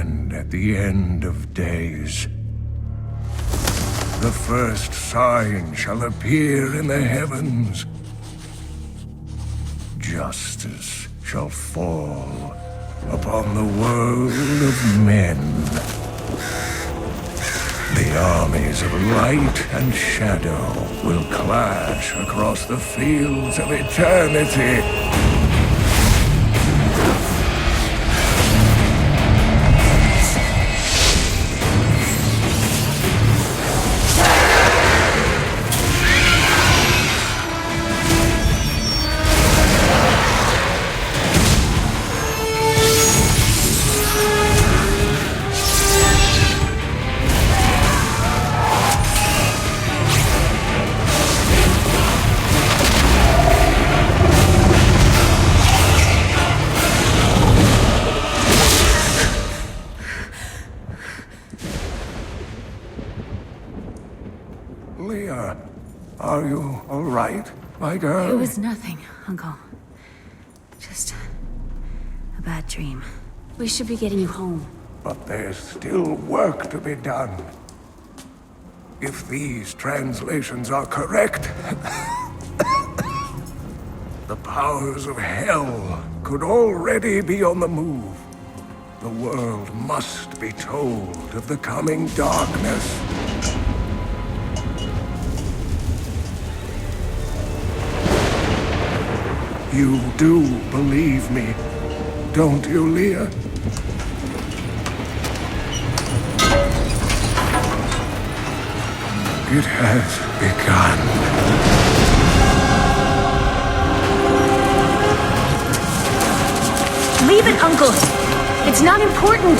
stand at the end of days. The first sign shall appear in the heavens. Justice shall fall upon the world of men. The armies of light and shadow will clash across the fields of eternity. Leah, are you all right, my girl? It was nothing, Uncle. Just a bad dream. We should be getting you home. But there's still work to be done. If these translations are correct, the powers of hell could already be on the move. The world must be told of the coming darkness. You do believe me, don't you, Leah? It has begun. Leave it, Uncle! It's not important!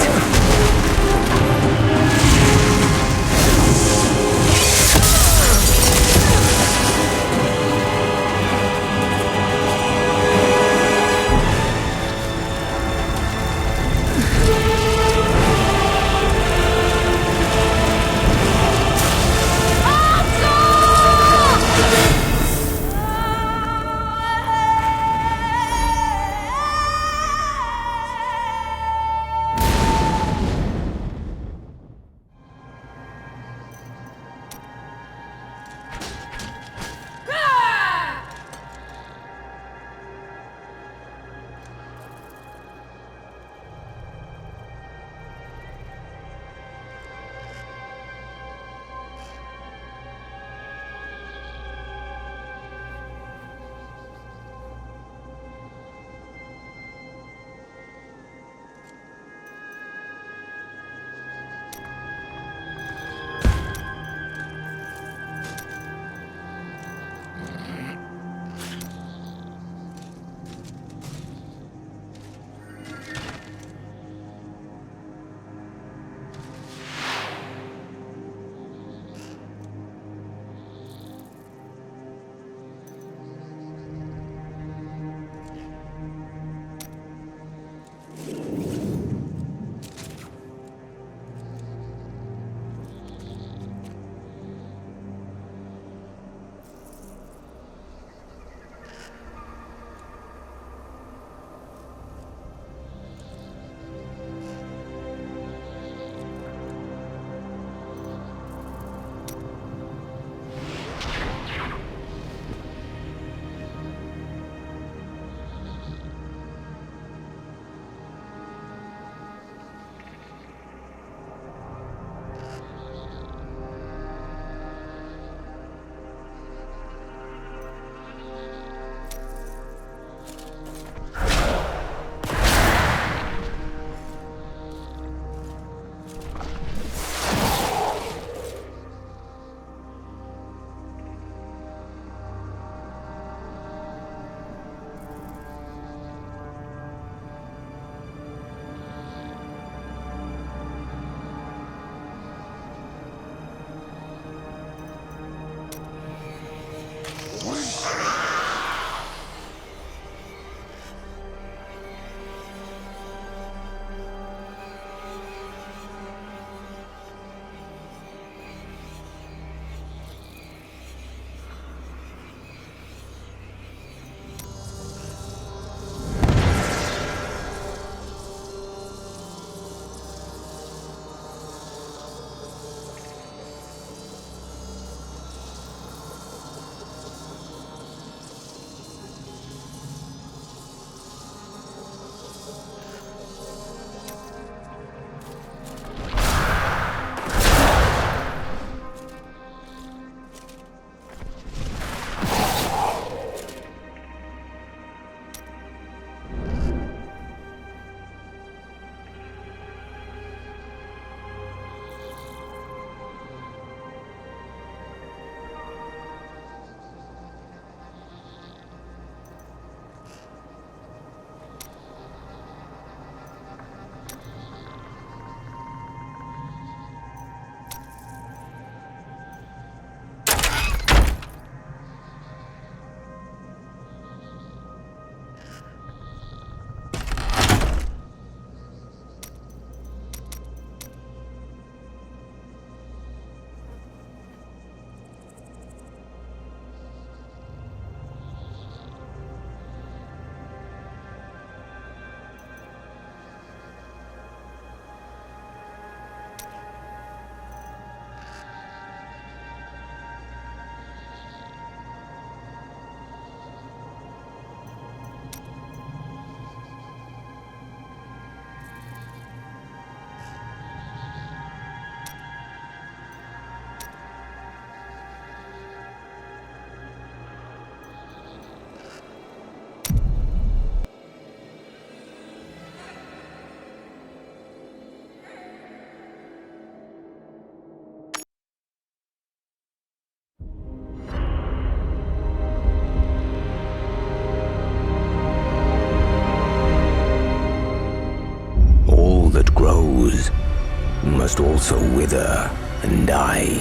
must also wither and die.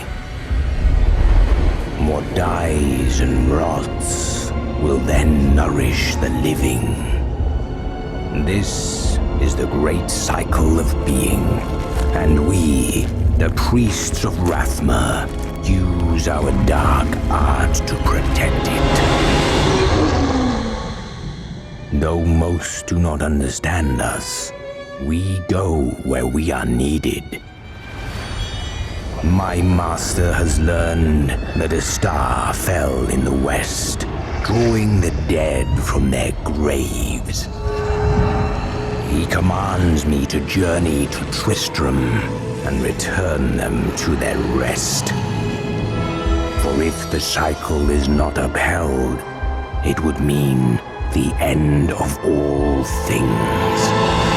What dies and rots will then nourish the living. This is the great cycle of being, and we, the priests of Rathma, use our dark art to protect it. Though most do not understand us, we go where we are needed. My master has learned that a star fell in the west, drawing the dead from their graves. He commands me to journey to Tristram and return them to their rest. For if the cycle is not upheld, it would mean the end of all things.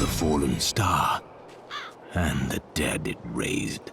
Fallen star, and the dead it raised.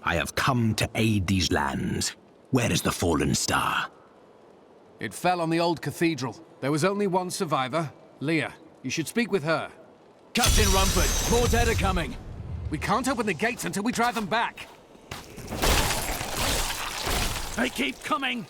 I have come to aid these lands. Where is the fallen star? It fell on the old cathedral. There was only one survivor, Leah. You should speak with her. Captain Rumford, more dead are coming. We can't open the gates until we drive them back. They keep coming!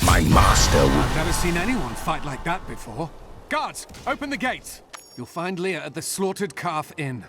My master I've never seen anyone fight like that before. Guards, open the gates! You'll find Leah at the Slaughtered Calf Inn.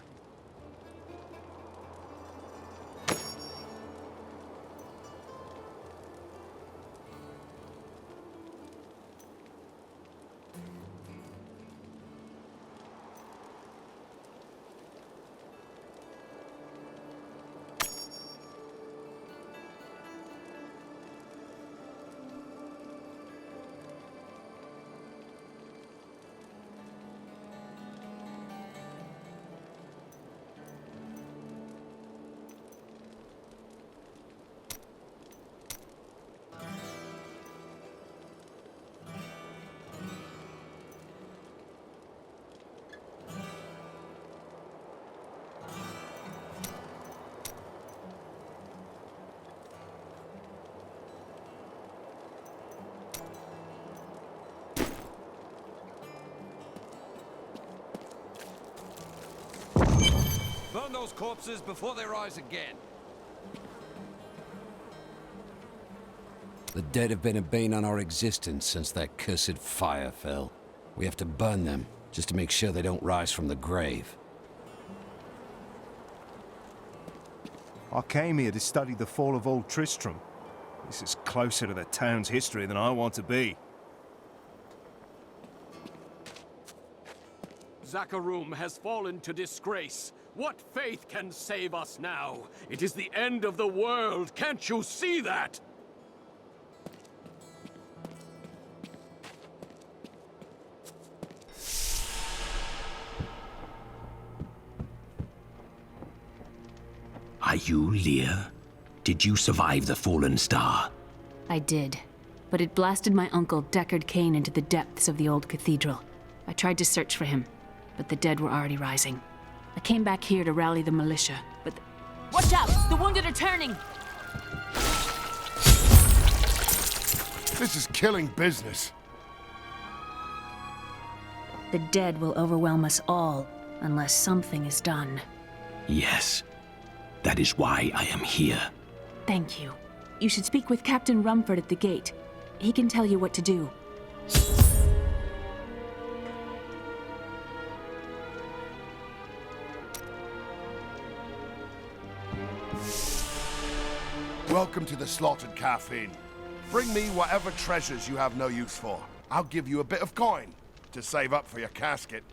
Burn those corpses before they rise again. The dead have been a bane on our existence since that cursed fire fell. We have to burn them, just to make sure they don't rise from the grave. I came here to study the fall of old Tristram. This is closer to the town's history than I want to be. Zakharum has fallen to disgrace. What faith can save us now? It is the end of the world. Can't you see that? Are you Lear? Did you survive the fallen star? I did, but it blasted my uncle Deckard Cain into the depths of the old cathedral. I tried to search for him, but the dead were already rising. I came back here to rally the militia, but Watch out! The wounded are turning! This is killing business. The dead will overwhelm us all, unless something is done. Yes. That is why I am here. Thank you. You should speak with Captain Rumford at the gate. He can tell you what to do. Welcome to the Slaughtered Caffeine. Bring me whatever treasures you have no use for. I'll give you a bit of coin to save up for your casket.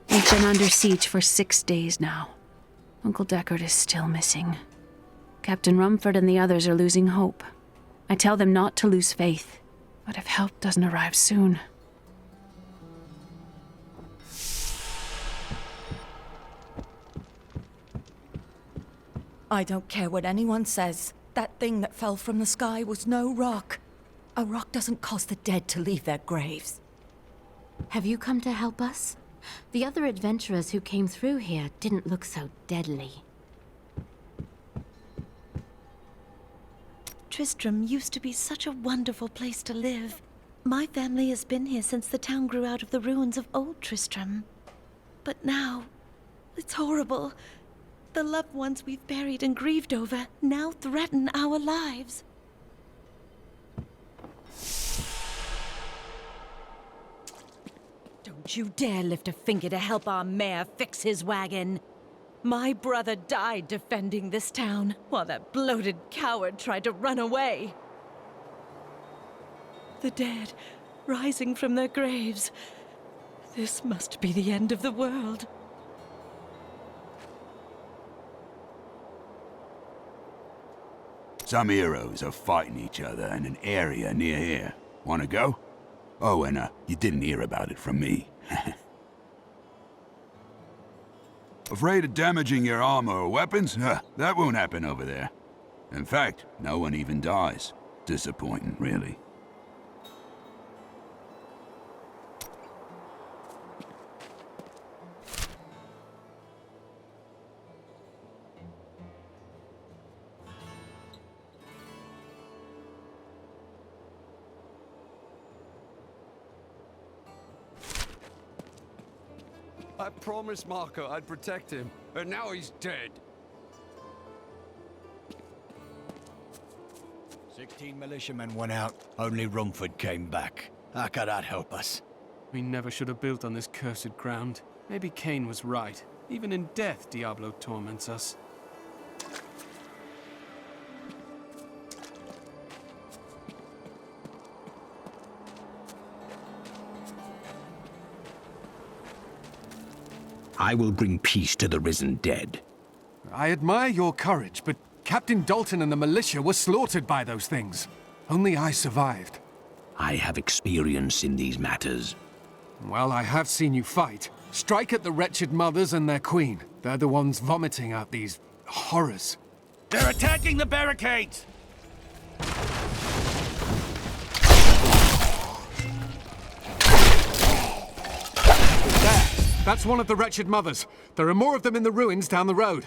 We've been under siege for 6 days now. Uncle Deckard is still missing. Captain Rumford and the others are losing hope. I tell them not to lose faith, but if help doesn't arrive soon... I don't care what anyone says. That thing that fell from the sky was no rock. A rock doesn't cause the dead to leave their graves. Have you come to help us? The other adventurers who came through here didn't look so deadly. Tristram used to be such a wonderful place to live. My family has been here since the town grew out of the ruins of old Tristram. But now, it's horrible. The loved ones we've buried and grieved over now threaten our lives. Don't you dare lift a finger to help our mayor fix his wagon. My brother died defending this town, while that bloated coward tried to run away. The dead, rising from their graves. This must be the end of the world. Some heroes are fighting each other in an area near here. Wanna go? Oh, and you didn't hear about it from me. Afraid of damaging your armor or weapons? That won't happen over there. In fact, no one even dies. Disappointing, really. I promised Marco I'd protect him, and now he's dead. 16 militiamen went out. Only Rumford came back. How could that help us? We never should have built on this cursed ground. Maybe Cain was right. Even in death, Diablo torments us. I will bring peace to the risen dead. I admire your courage, but Captain Dalton and the militia were slaughtered by those things. Only I survived. I have experience in these matters. Well, I have seen you fight. Strike at the wretched mothers and their queen. They're the ones vomiting out these horrors. They're attacking the barricades! There! That's one of the wretched mothers. There are more of them in the ruins down the road.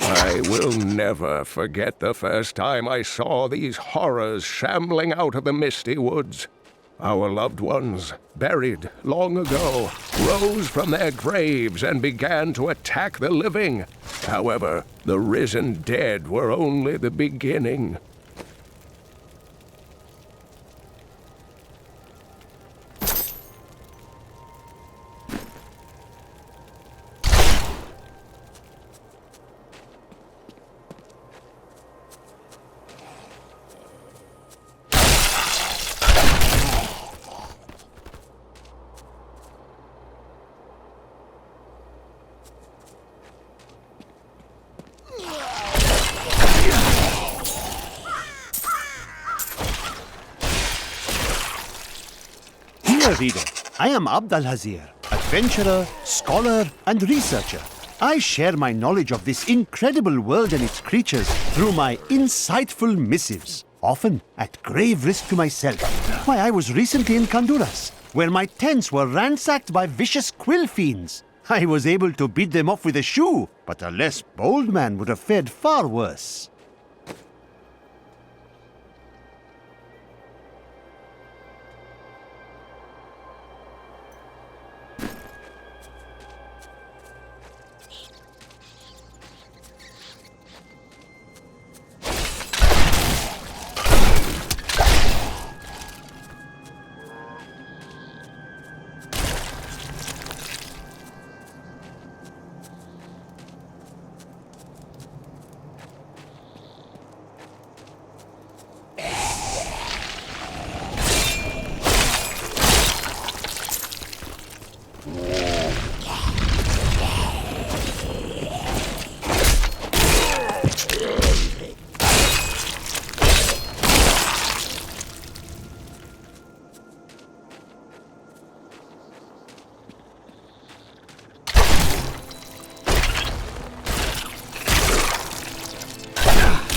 I will never forget the first time I saw these horrors shambling out of the misty woods. Our loved ones, buried long ago, rose from their graves and began to attack the living. However, the risen dead were only the beginning. Reader, I am Abd al-Hazir, adventurer, scholar, and researcher. I share my knowledge of this incredible world and its creatures through my insightful missives, often at grave risk to myself. Why, I was recently in Kanduras, where my tents were ransacked by vicious quill fiends. I was able to beat them off with a shoe, but a less bold man would have fared far worse.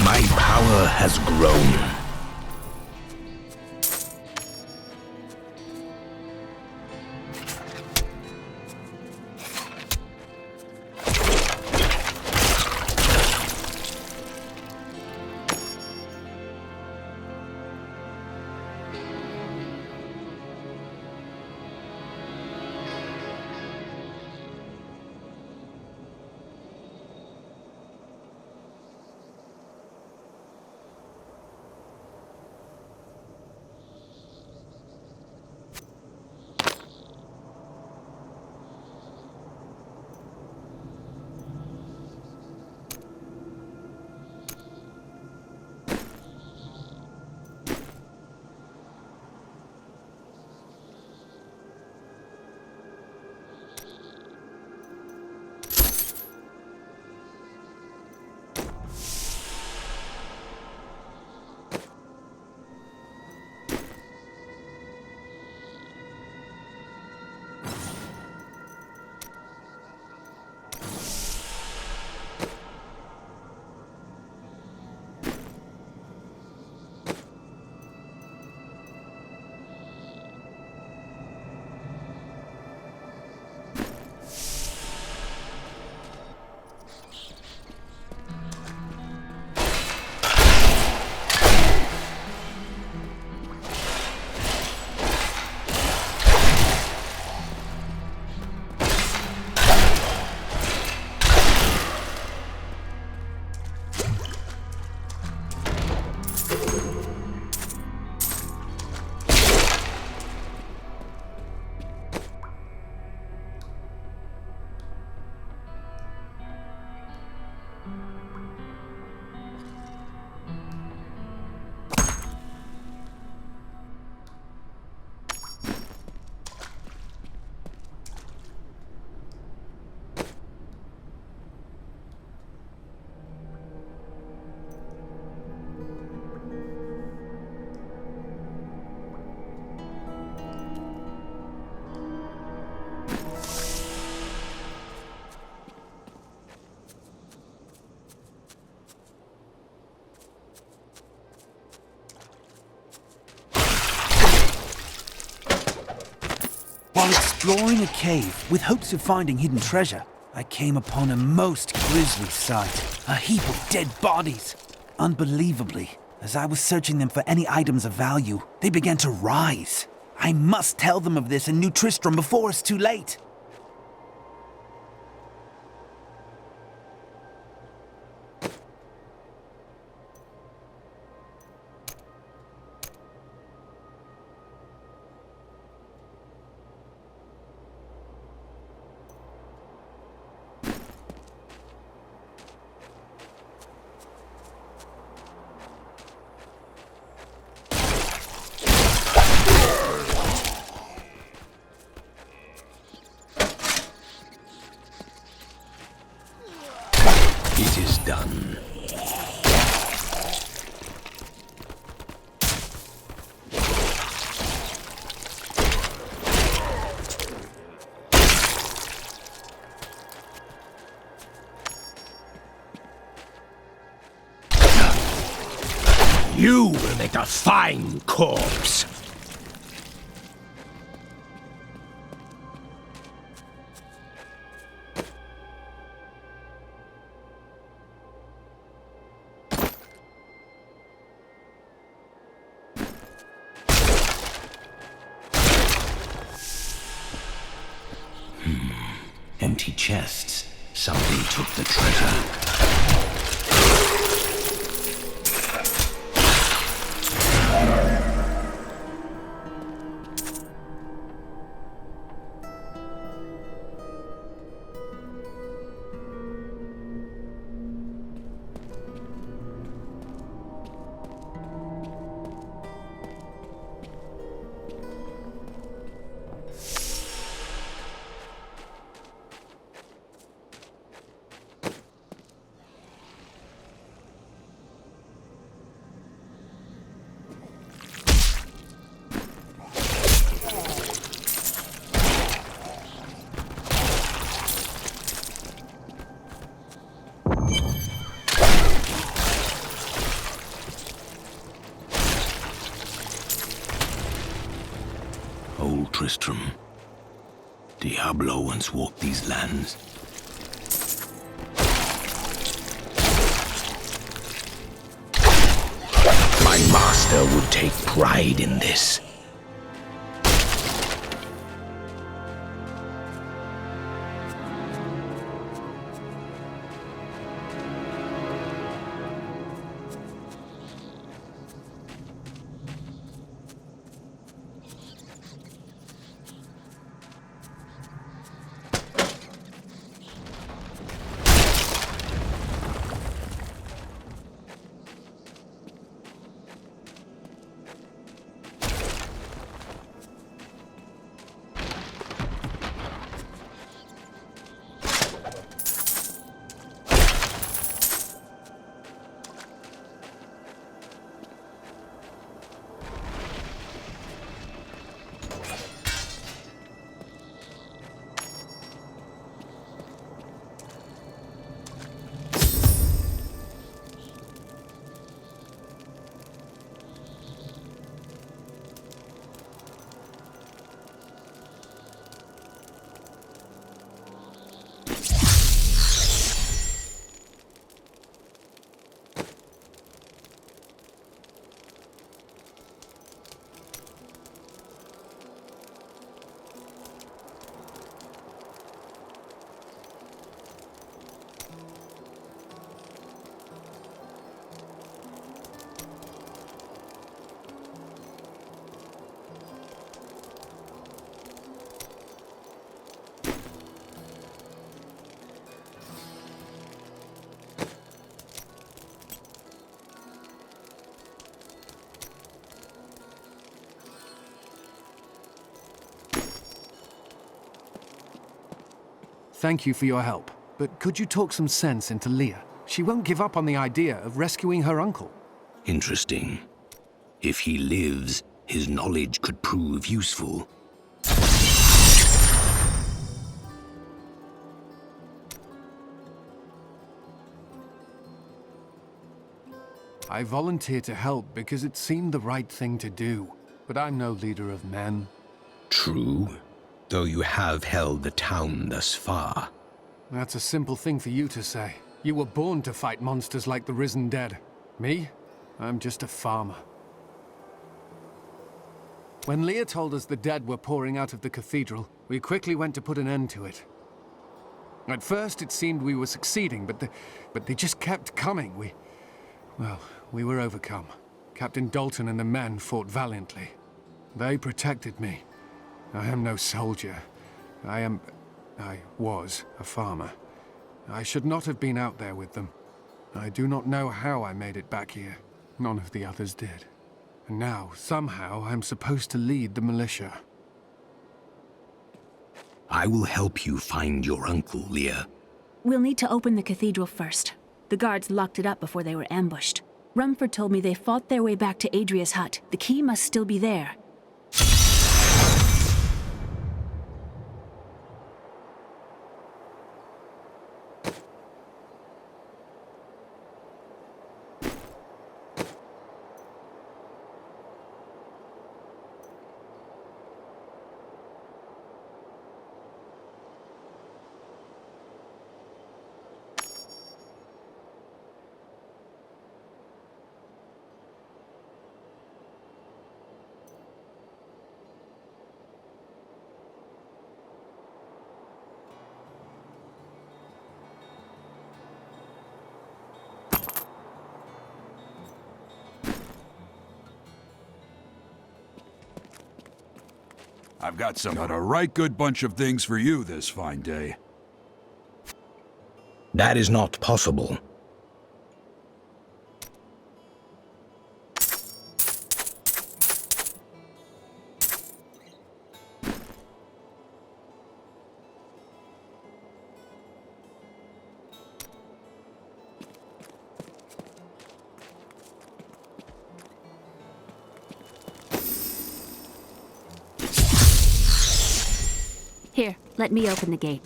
My power has grown. While exploring a cave with hopes of finding hidden treasure, I came upon a most grisly sight. A heap of dead bodies. Unbelievably, as I was searching them for any items of value, they began to rise. I must tell them of this in New Tristram before it's too late. It is done. You will make a fine corpse. Empty chests. Somebody took the treasure. Old Tristram. Diablo once walked these lands. My master would take pride in this. Thank you for your help, but could you talk some sense into Leah? She won't give up on the idea of rescuing her uncle. Interesting. If he lives, his knowledge could prove useful. I volunteered to help because it seemed the right thing to do, but I'm no leader of men. True. though you have held the town thus far. That's a simple thing for you to say. You were born to fight monsters like the risen dead. Me? I'm just a farmer. When Leah told us the dead were pouring out of the cathedral, we quickly went to put an end to it. At first it seemed we were succeeding, but they just kept coming. We were overcome. Captain Dalton and the men fought valiantly. They protected me. I am no soldier. I was a farmer. I should not have been out there with them. I do not know how I made it back here. None of the others did. And now, somehow, I'm supposed to lead the militia. I will help you find your uncle, Leah. We'll need to open the cathedral first. The guards locked it up before they were ambushed. Rumford told me they fought their way back to Adria's hut. The key must still be there. I've got a right good bunch of things for you this fine day. That is not possible. Here, let me open the gate.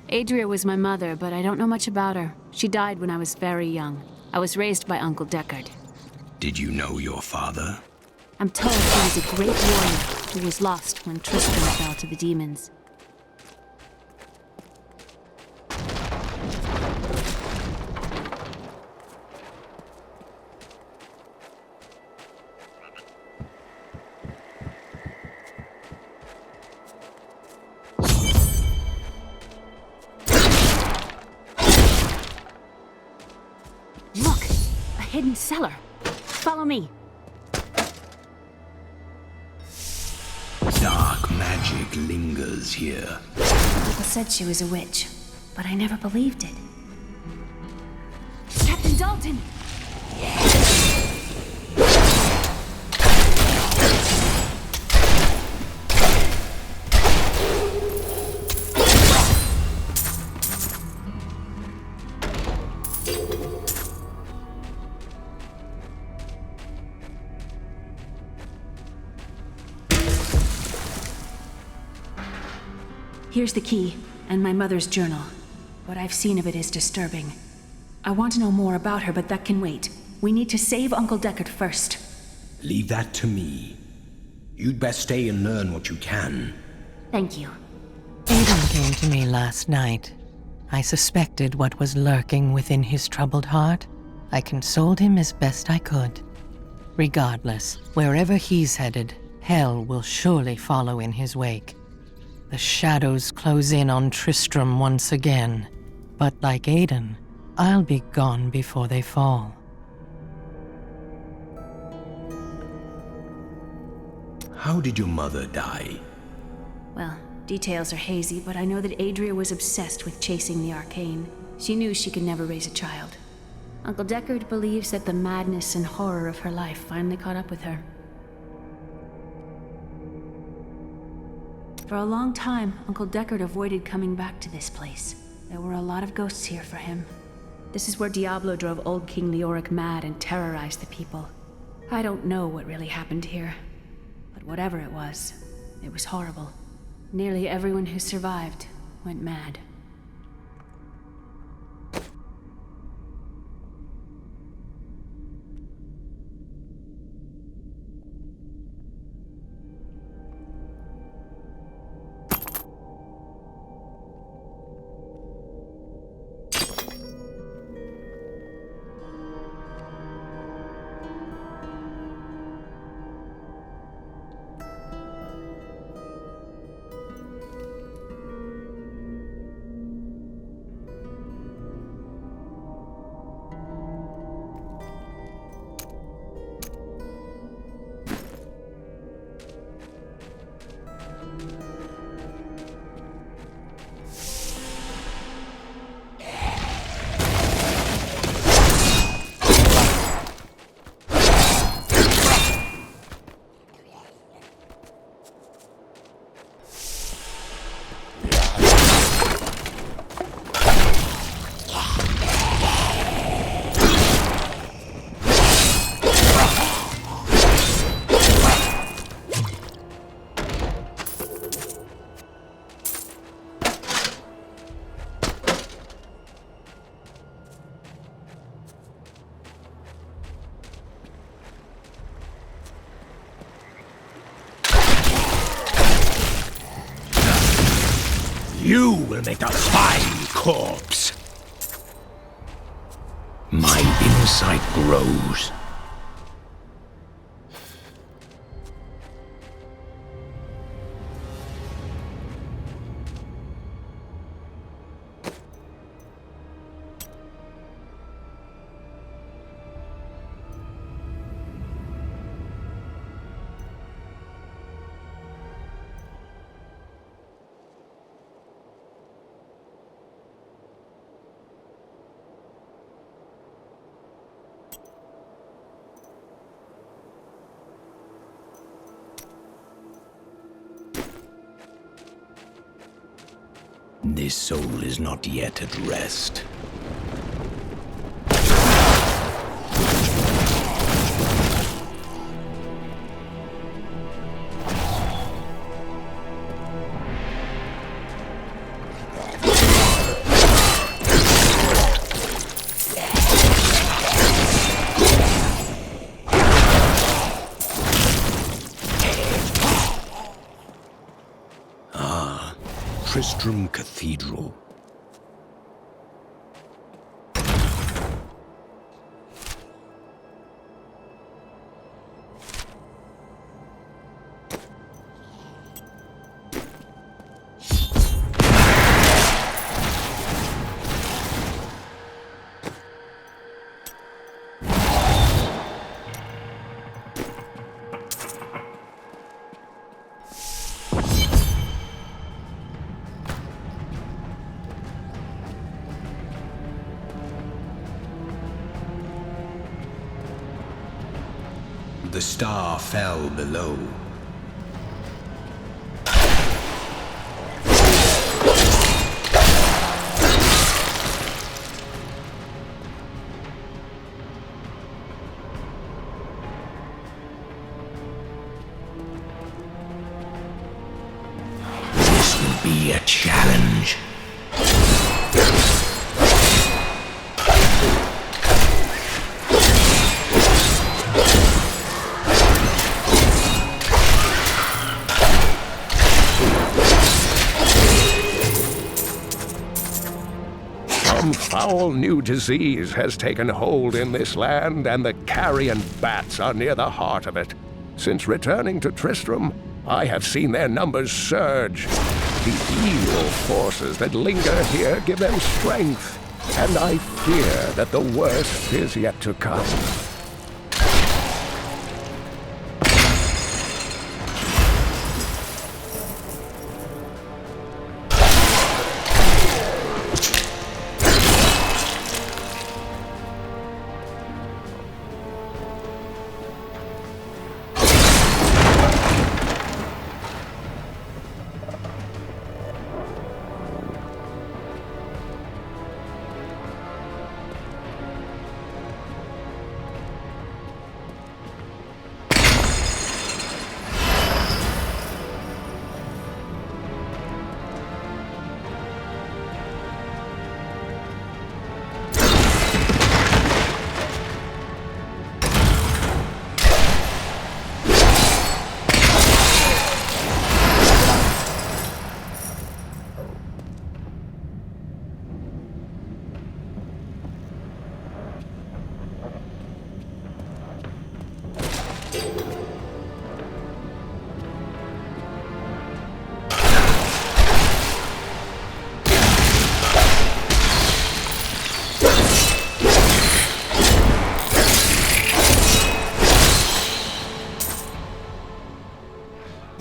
Adria was my mother, but I don't know much about her. She died when I was very young. I was raised by Uncle Deckard. Did you know your father? I'm told he was a great warrior who was lost when Tristram fell to the demons. Hidden cellar. Follow me. Dark magic lingers here. People said she was a witch, but I never believed it. Captain Dalton! Here's the key, and my mother's journal. What I've seen of it is disturbing. I want to know more about her, but that can wait. We need to save Uncle Deckard first. Leave that to me. You'd best stay and learn what you can. Thank you. Aiden came to me last night. I suspected what was lurking within his troubled heart. I consoled him as best I could. Regardless, wherever he's headed, hell will surely follow in his wake. The shadows close in on Tristram once again, but like Aiden, I'll be gone before they fall. How did your mother die? Well, details are hazy, but I know that Adria was obsessed with chasing the arcane. She knew she could never raise a child. Uncle Deckard believes that the madness and horror of her life finally caught up with her. For a long time, Uncle Deckard avoided coming back to this place. There were a lot of ghosts here for him. This is where Diablo drove old King Leoric mad and terrorized the people. I don't know what really happened here, but whatever it was horrible. Nearly everyone who survived went mad. will make a fine corpse. My insight grows. This soul is not yet at rest. Tristram Cathedral. The star fell below. This will be a challenge. Some foul new disease has taken hold in this land, and the carrion bats are near the heart of it. Since returning to Tristram, I have seen their numbers surge. The evil forces that linger here give them strength, and I fear that the worst is yet to come.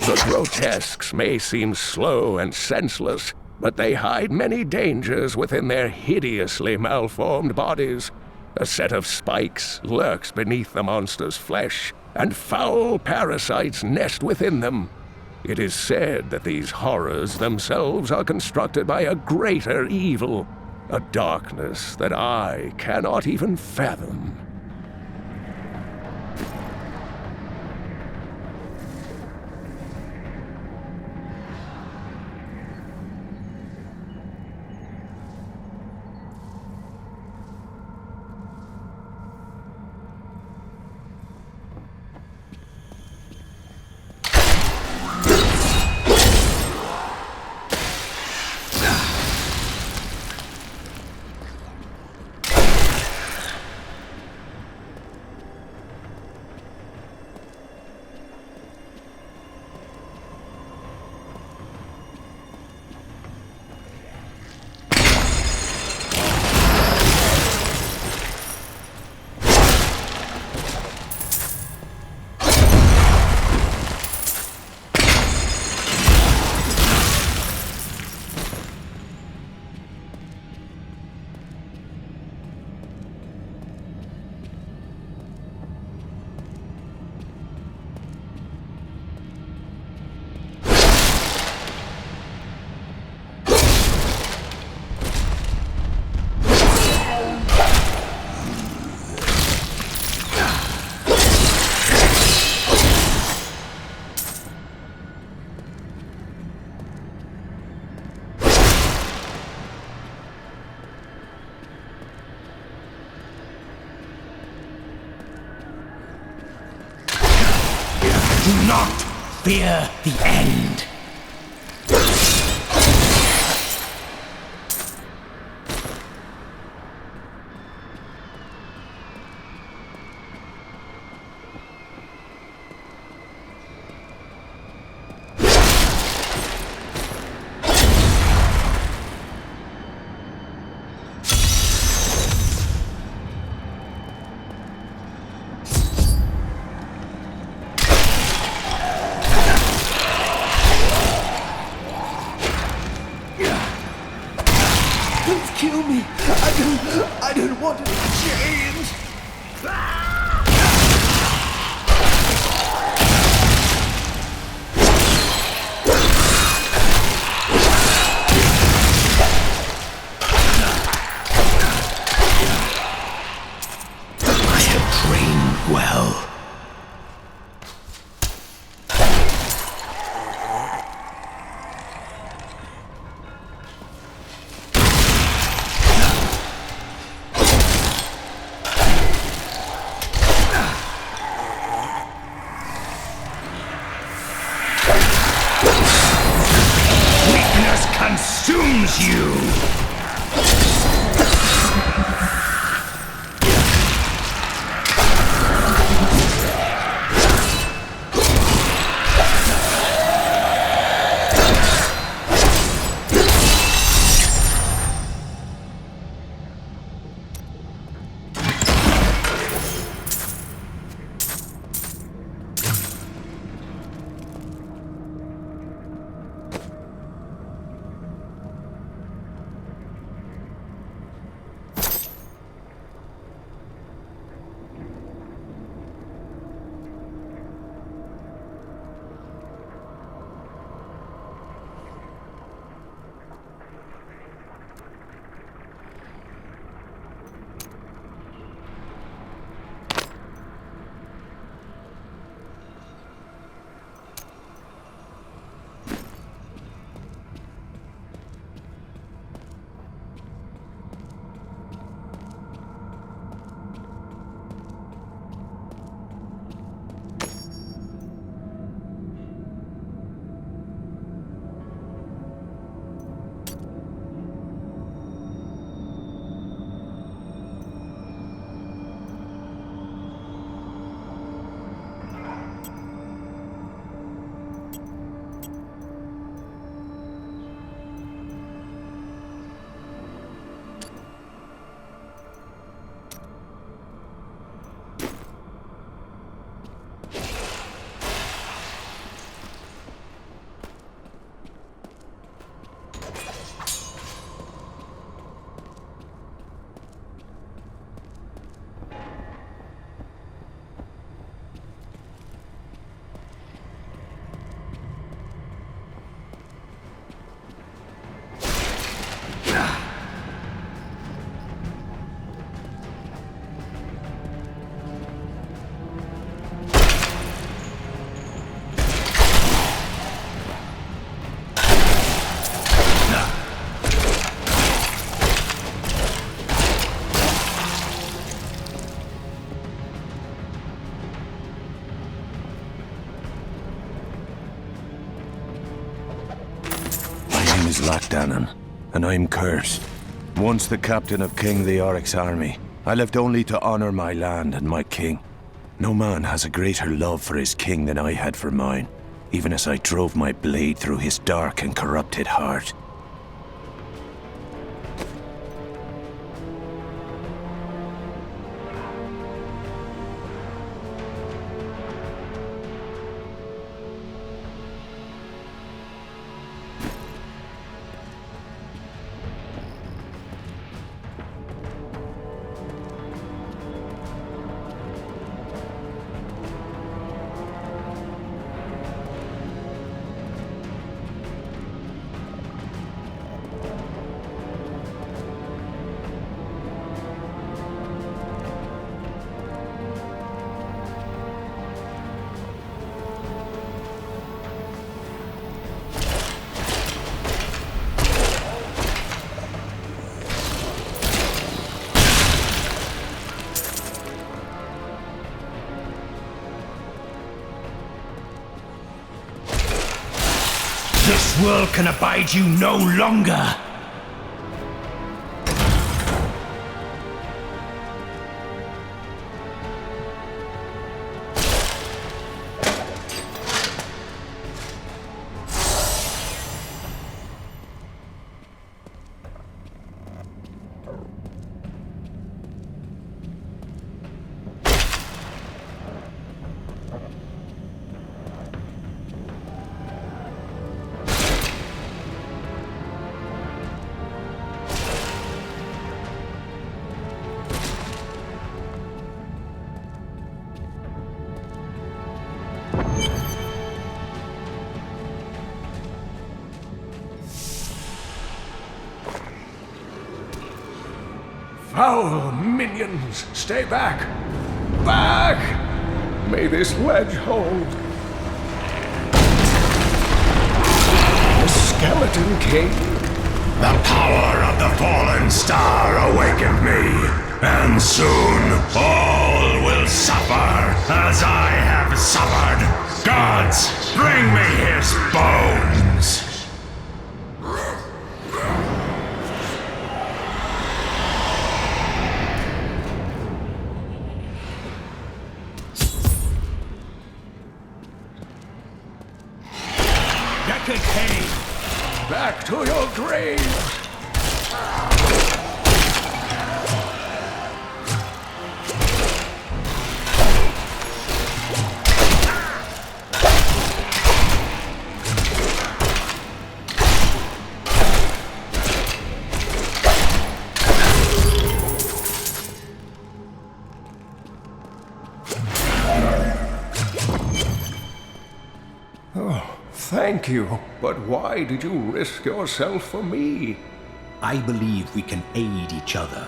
The grotesques may seem slow and senseless, but they hide many dangers within their hideously malformed bodies. A set of spikes lurks beneath the monster's flesh, and foul parasites nest within them. It is said that these horrors themselves are constructed by a greater evil, a darkness that I cannot even fathom. Do not fear the end. Kill me! I don't want to change! I have trained well. Consumes you! is Lachdanan, and I'm cursed. Once the captain of King Theoric's army, I lived only to honor my land and my king. No man has a greater love for his king than I had for mine, even as I drove my blade through his dark and corrupted heart. This world can abide you no longer! Foul minions, stay back! Back! May this ledge hold. The Skeleton King? The power of the fallen star awakened me, and soon all will suffer as I have suffered. Gods, bring me his bones! Back to your graves! Thank you, but why did you risk yourself for me? I believe we can aid each other.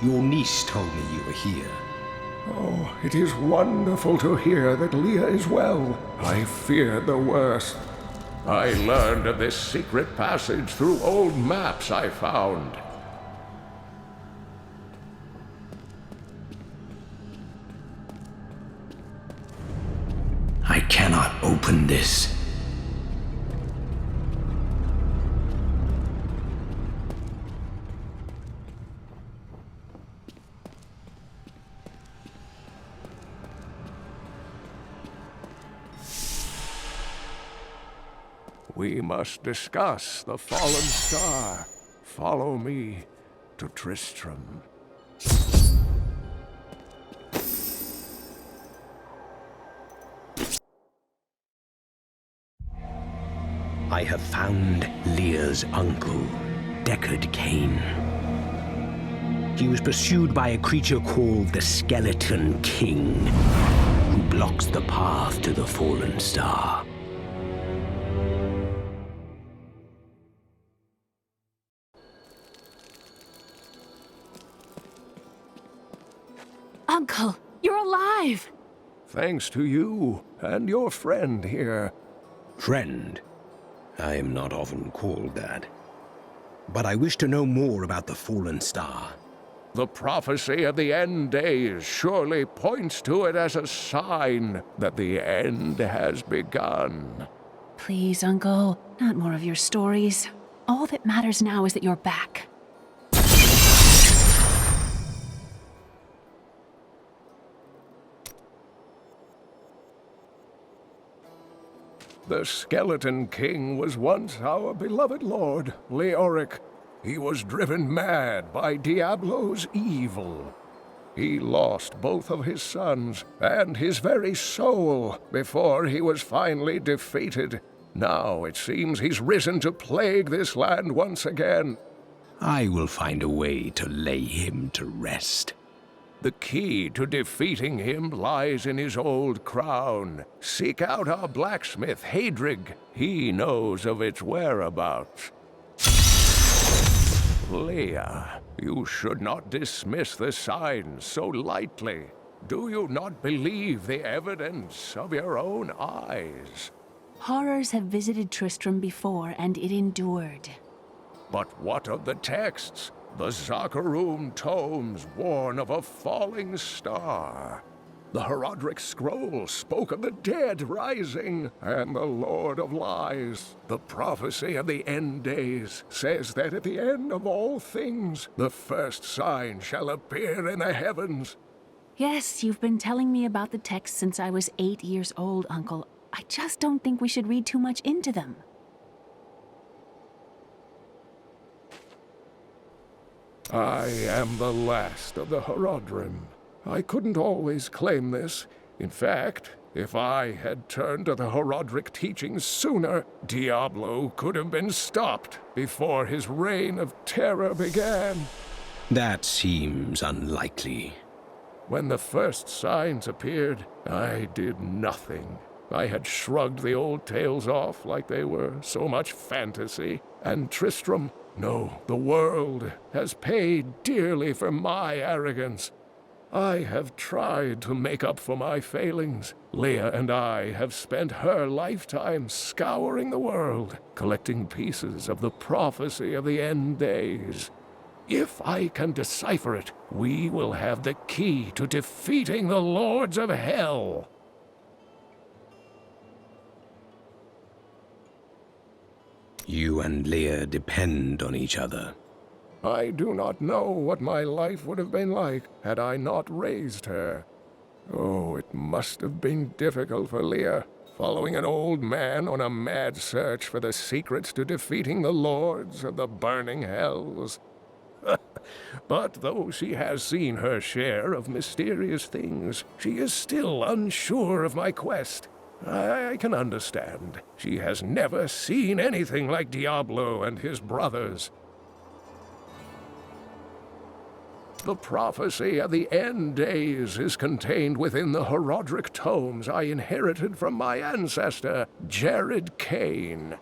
Your niece told me you were here. Oh, it is wonderful to hear that Leah is well. I feared the worst. I learned of this secret passage through old maps I found. I cannot open this. We must discuss the fallen star. Follow me to Tristram. I have found Leah's uncle, Deckard Cain. He was pursued by a creature called the Skeleton King, who blocks the path to the fallen star. Uncle, you're alive! Thanks to you and your friend here. Friend? I am not often called that. But I wish to know more about the fallen star. The prophecy of the end days surely points to it as a sign that the end has begun. Please, Uncle, not more of your stories. All that matters now is that you're back. The Skeleton King was once our beloved lord, Leoric. He was driven mad by Diablo's evil. He lost both of his sons and his very soul before he was finally defeated. Now it seems he's risen to plague this land once again. I will find a way to lay him to rest. The key to defeating him lies in his old crown. Seek out our blacksmith, Hadrig. He knows of its whereabouts. Leah, you should not dismiss the signs so lightly. Do you not believe the evidence of your own eyes? Horrors have visited Tristram before, and it endured. But what of the texts? The Zakarum tomes warn of a falling star. The Herodric scroll spoke of the dead rising and the Lord of Lies. The prophecy of the end days says that at the end of all things, the first sign shall appear in the heavens. Yes, you've been telling me about the texts since I was 8 years old, Uncle. I just don't think we should read too much into them. I am the last of the Herodrim. I couldn't always claim this. In fact, if I had turned to the Herodric teachings sooner, Diablo could have been stopped before his reign of terror began. That seems unlikely. When the first signs appeared, I did nothing. I had shrugged the old tales off like they were so much fantasy, and Tristram, no, the world, has paid dearly for my arrogance. I have tried to make up for my failings. Leah and I have spent her lifetime scouring the world, collecting pieces of the prophecy of the end days. If I can decipher it, we will have the key to defeating the Lords of Hell. You and Leah depend on each other. I do not know what my life would have been like had I not raised her. Oh, it must have been difficult for Leah, following an old man on a mad search for the secrets to defeating the Lords of the burning hells. But though she has seen her share of mysterious things, she is still unsure of my quest. I can understand. She has never seen anything like Diablo and his brothers. The prophecy of the end days is contained within the Herodric tomes I inherited from my ancestor, Jared Kane.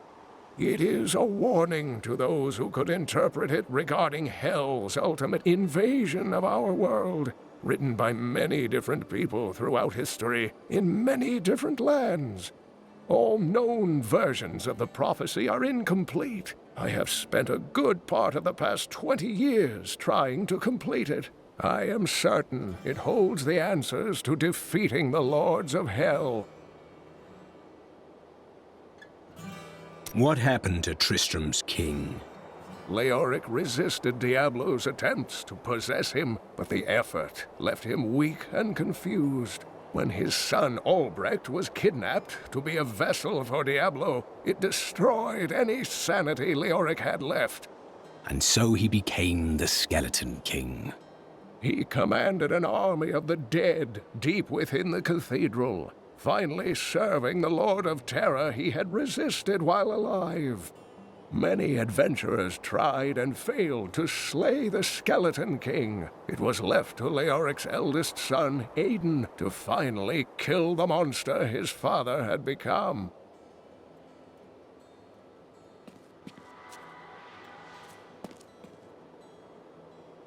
It is a warning to those who could interpret it regarding Hell's ultimate invasion of our world, written by many different people throughout history, in many different lands. All known versions of the prophecy are incomplete. I have spent a good part of the past 20 years trying to complete it. I am certain it holds the answers to defeating the Lords of Hell. What happened to Tristram's king? Leoric resisted Diablo's attempts to possess him, but the effort left him weak and confused. When his son Albrecht was kidnapped to be a vessel for Diablo, it destroyed any sanity Leoric had left. And so he became the Skeleton King. He commanded an army of the dead deep within the cathedral, finally serving the Lord of Terror he had resisted while alive. Many adventurers tried and failed to slay the Skeleton King. It was left to Leoric's eldest son, Aiden, to finally kill the monster his father had become.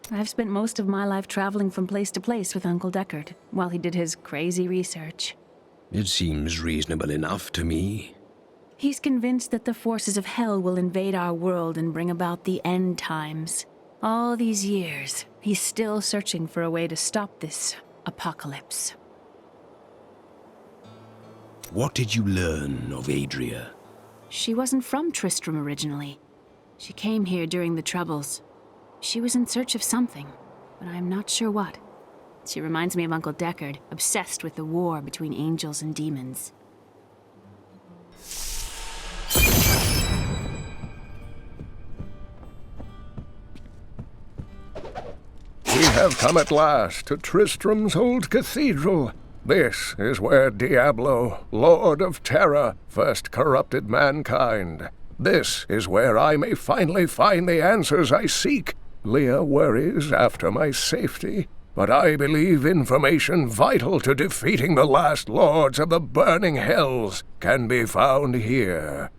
I've spent most of my life traveling from place to place with Uncle Deckard, while he did his crazy research. It seems reasonable enough to me. He's convinced that the forces of hell will invade our world and bring about the end times. All these years, he's still searching for a way to stop this apocalypse. What did you learn of Adria? She wasn't from Tristram originally. She came here during the Troubles. She was in search of something, but I'm not sure what. She reminds me of Uncle Deckard, obsessed with the war between angels and demons. We have come at last to Tristram's old cathedral. This is where Diablo, Lord of Terror, first corrupted mankind. This is where I may finally find the answers I seek. Leah worries after my safety, but I believe information vital to defeating the last lords of the burning hells can be found here.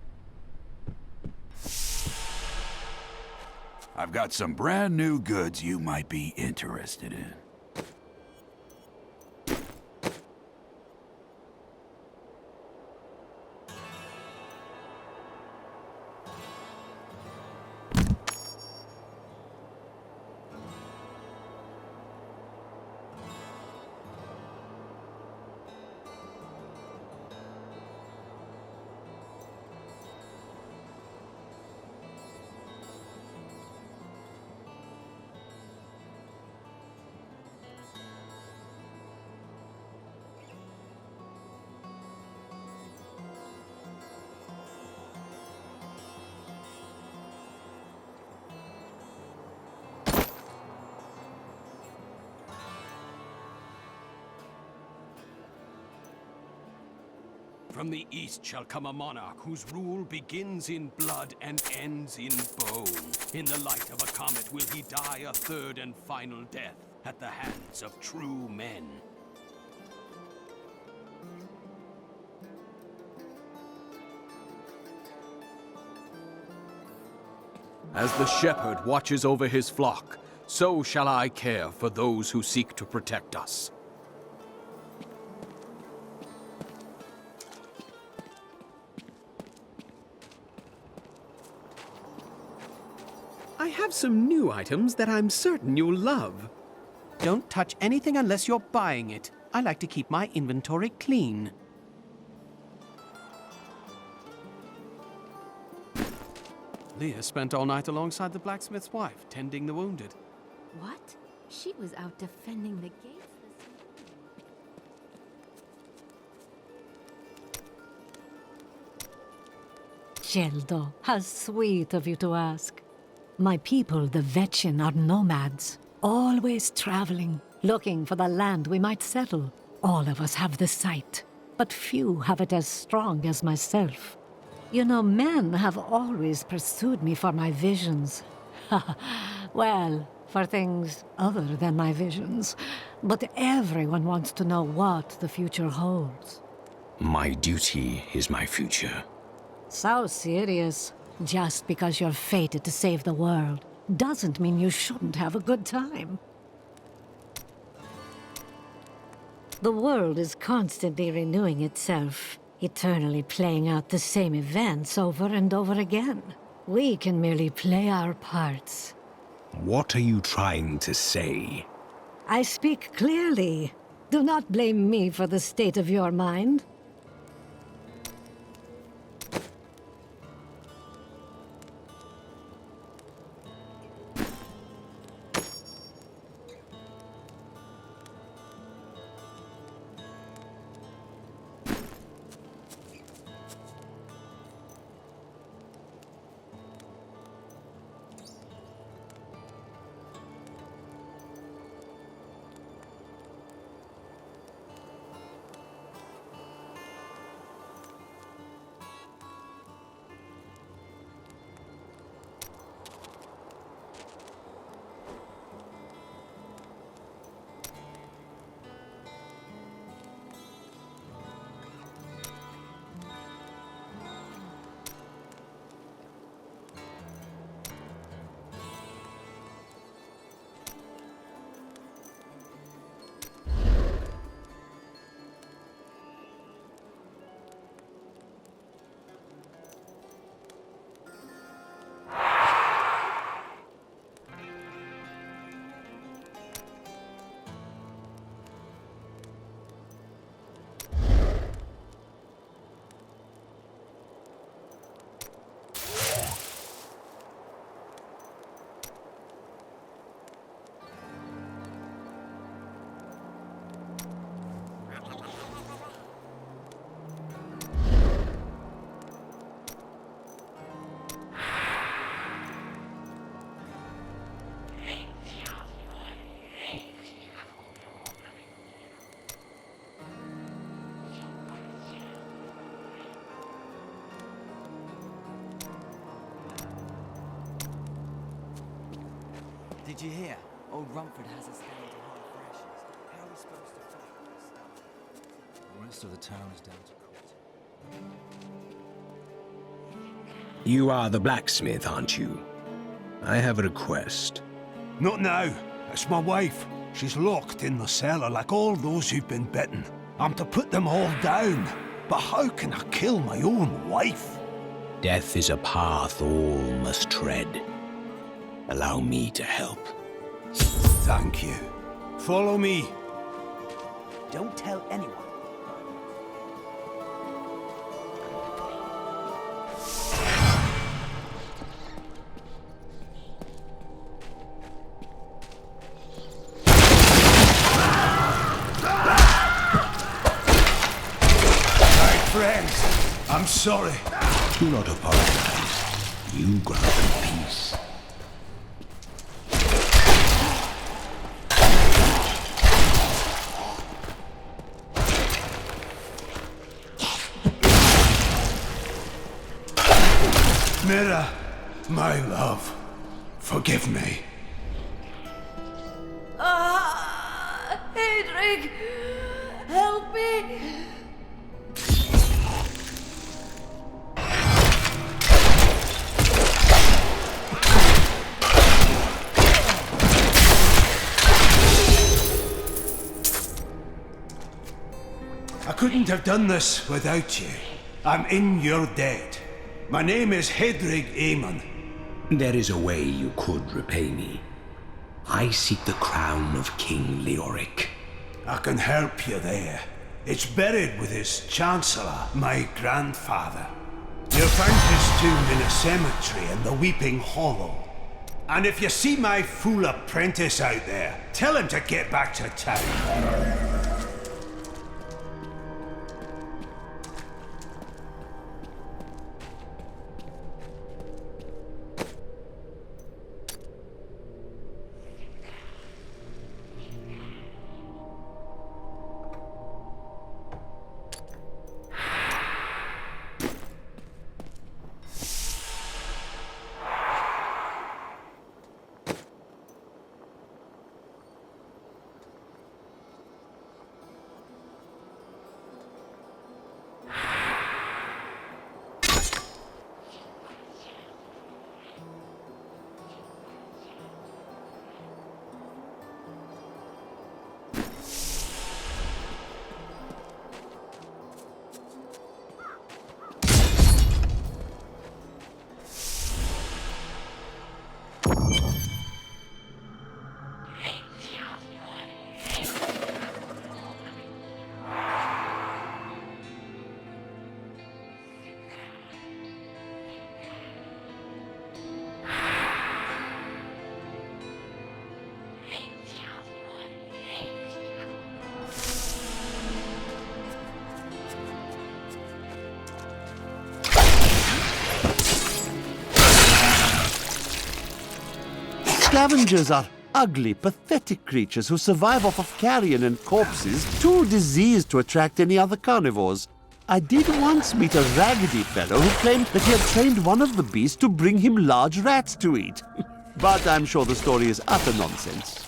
I've got some brand new goods you might be interested in. From the east shall come a monarch whose rule begins in blood and ends in bone. In the light of a comet will he die a third and final death at the hands of true men. As the shepherd watches over his flock, so shall I care for those who seek to protect us. I have some new items that I'm certain you'll love. Don't touch anything unless you're buying it. I like to keep my inventory clean. Leah spent all night alongside the blacksmith's wife, tending the wounded. What? She was out defending the gates Geldo, how sweet of you to ask. My people, the Vetchin, are nomads, always traveling, looking for the land we might settle. All of us have the sight, but few have it as strong as myself. You know, men have always pursued me for my visions. Well, for things other than my visions. But everyone wants to know what the future holds. My duty is my future. So serious. Just because you're fated to save the world doesn't mean you shouldn't have a good time. The world is constantly renewing itself, eternally playing out the same events over and over again. We can merely play our parts. What are you trying to say? I speak clearly. Do not blame me for the state of your mind. Did you hear? Old Rumford has us down to hard rations. How are we supposed to fight this stuff? The rest of the town is down to quit. You are the blacksmith, aren't you? I have a request. Not now. It's my wife. She's locked in the cellar like all those who've been bitten. I'm to put them all down. But how can I kill my own wife? Death is a path all must tread. Allow me to help. Thank you. Follow me. Don't tell anyone. My friends, I'm sorry. Do not apologize. You grant me peace. Mira, my love, forgive me. Hedrig! Help me! I couldn't have done this without you. I'm in your debt. My name is Hedrig Aemon. There is a way you could repay me. I seek the crown of King Leoric. I can help you there. It's buried with his chancellor, my grandfather. You'll find his tomb in a cemetery in the Weeping Hollow. And if you see my fool apprentice out there, tell him to get back to town. Scavengers are ugly, pathetic creatures who survive off of carrion and corpses, too diseased to attract any other carnivores. I did once meet a raggedy fellow who claimed that he had trained one of the beasts to bring him large rats to eat. But I'm sure the story is utter nonsense.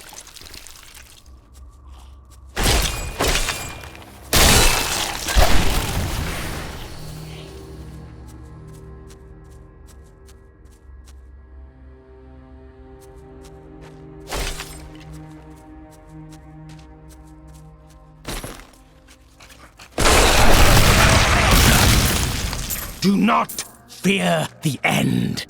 Do not fear the end.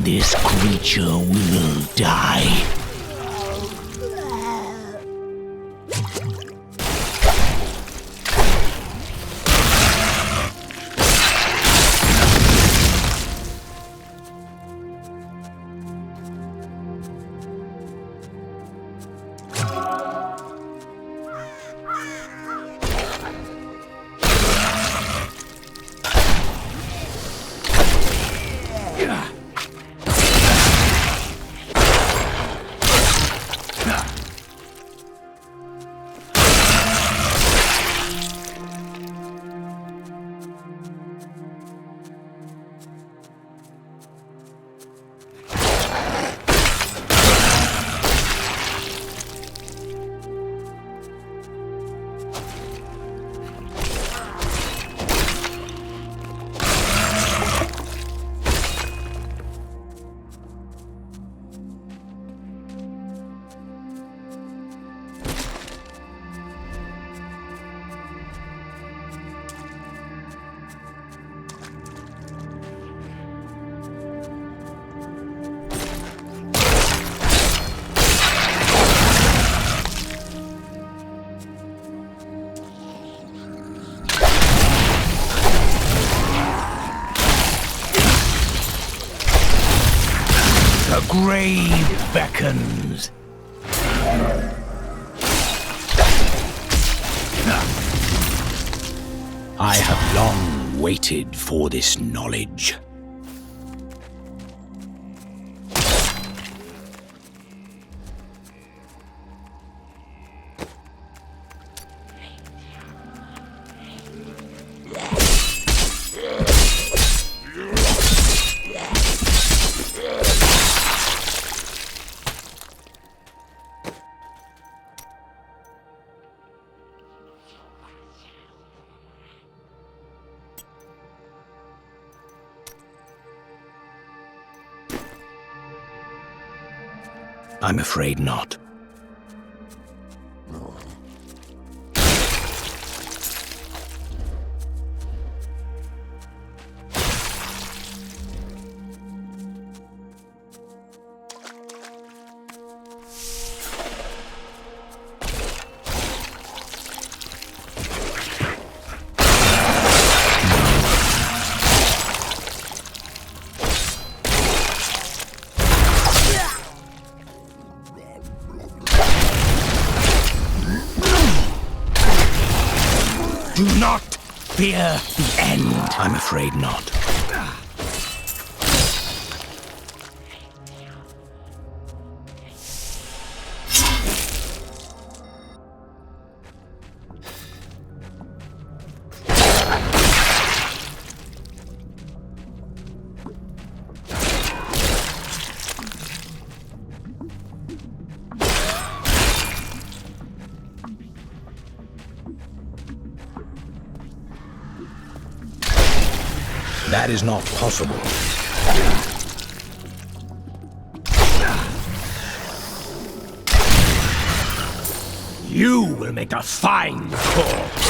this creature will die. The grave beckons. I have long waited for this knowledge. I'm afraid not. Do not fear the end. I'm afraid not. That is not possible. You will make a fine corpse.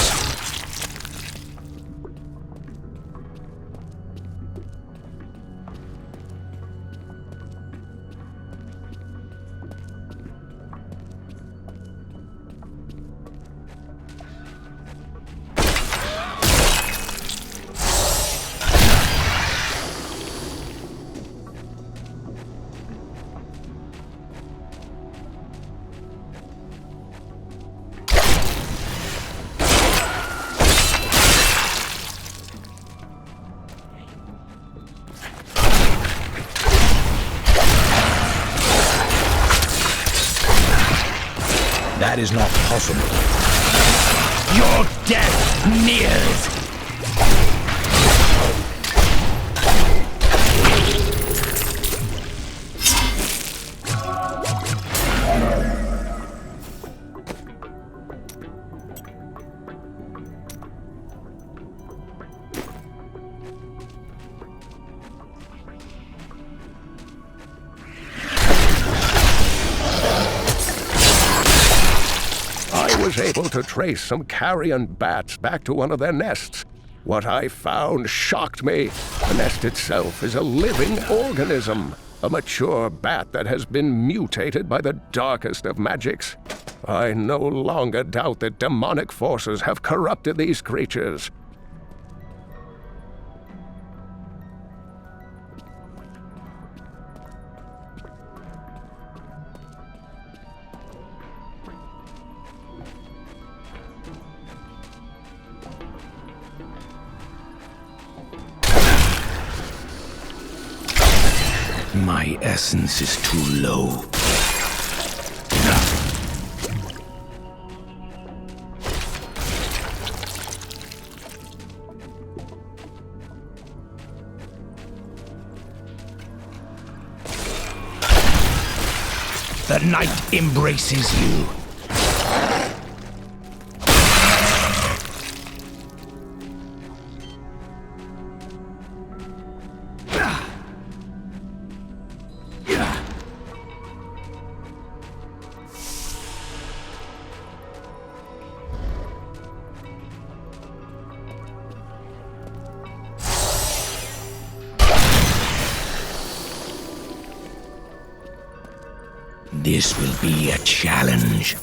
That is not possible. Your death nears! I was able to trace some carrion bats back to one of their nests. What I found shocked me. The nest itself is a living organism. A mature bat that has been mutated by the darkest of magics. I no longer doubt that demonic forces have corrupted these creatures. My essence is too low. The night embraces you. This will be a challenge.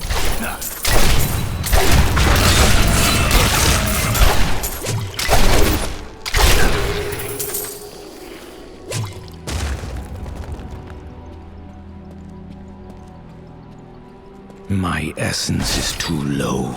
My essence is too low.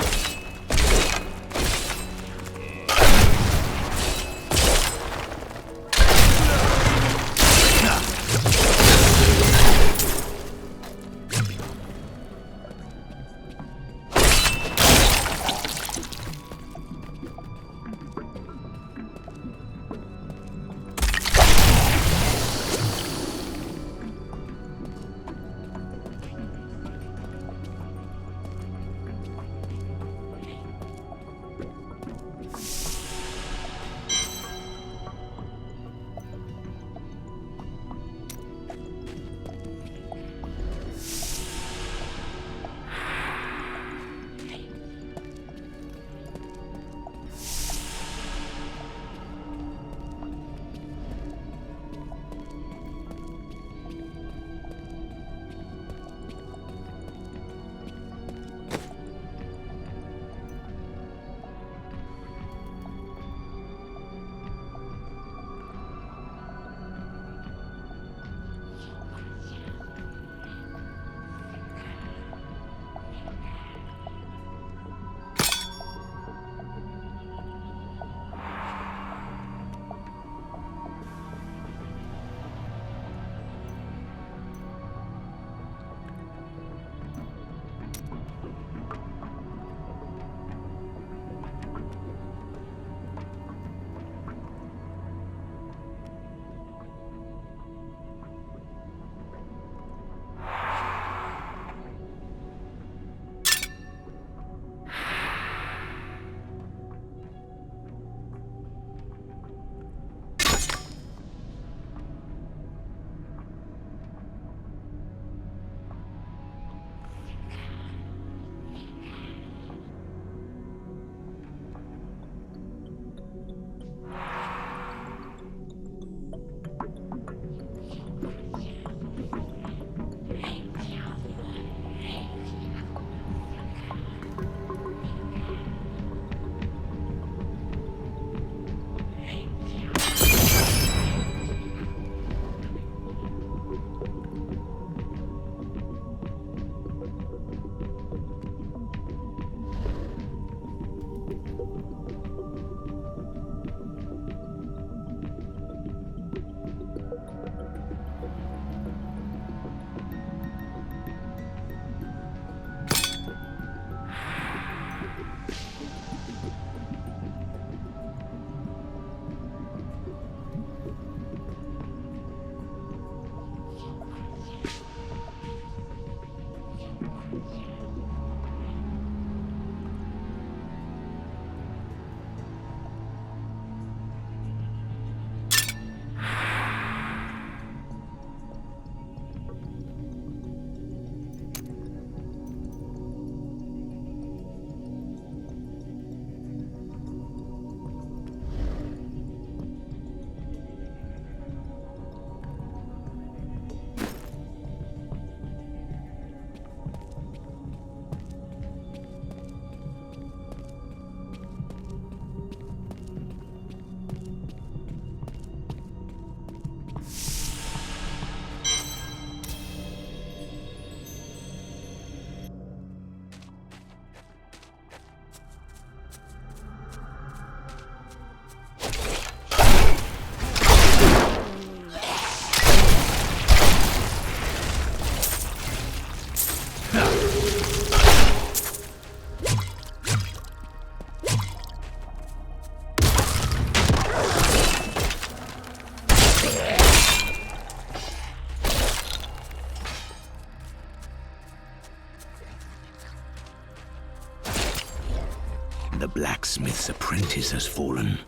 blacksmith's apprentice has fallen.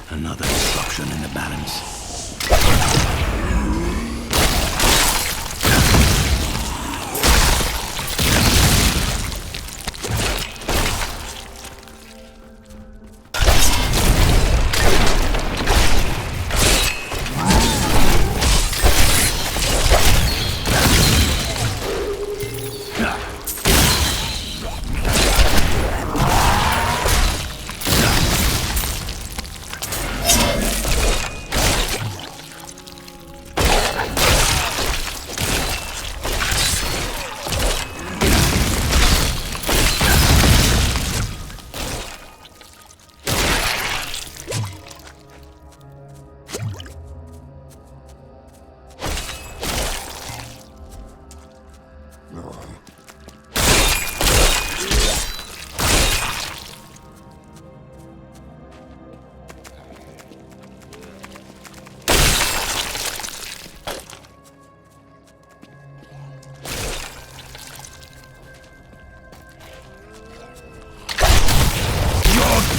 Another disruption in the balance.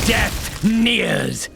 Death nears!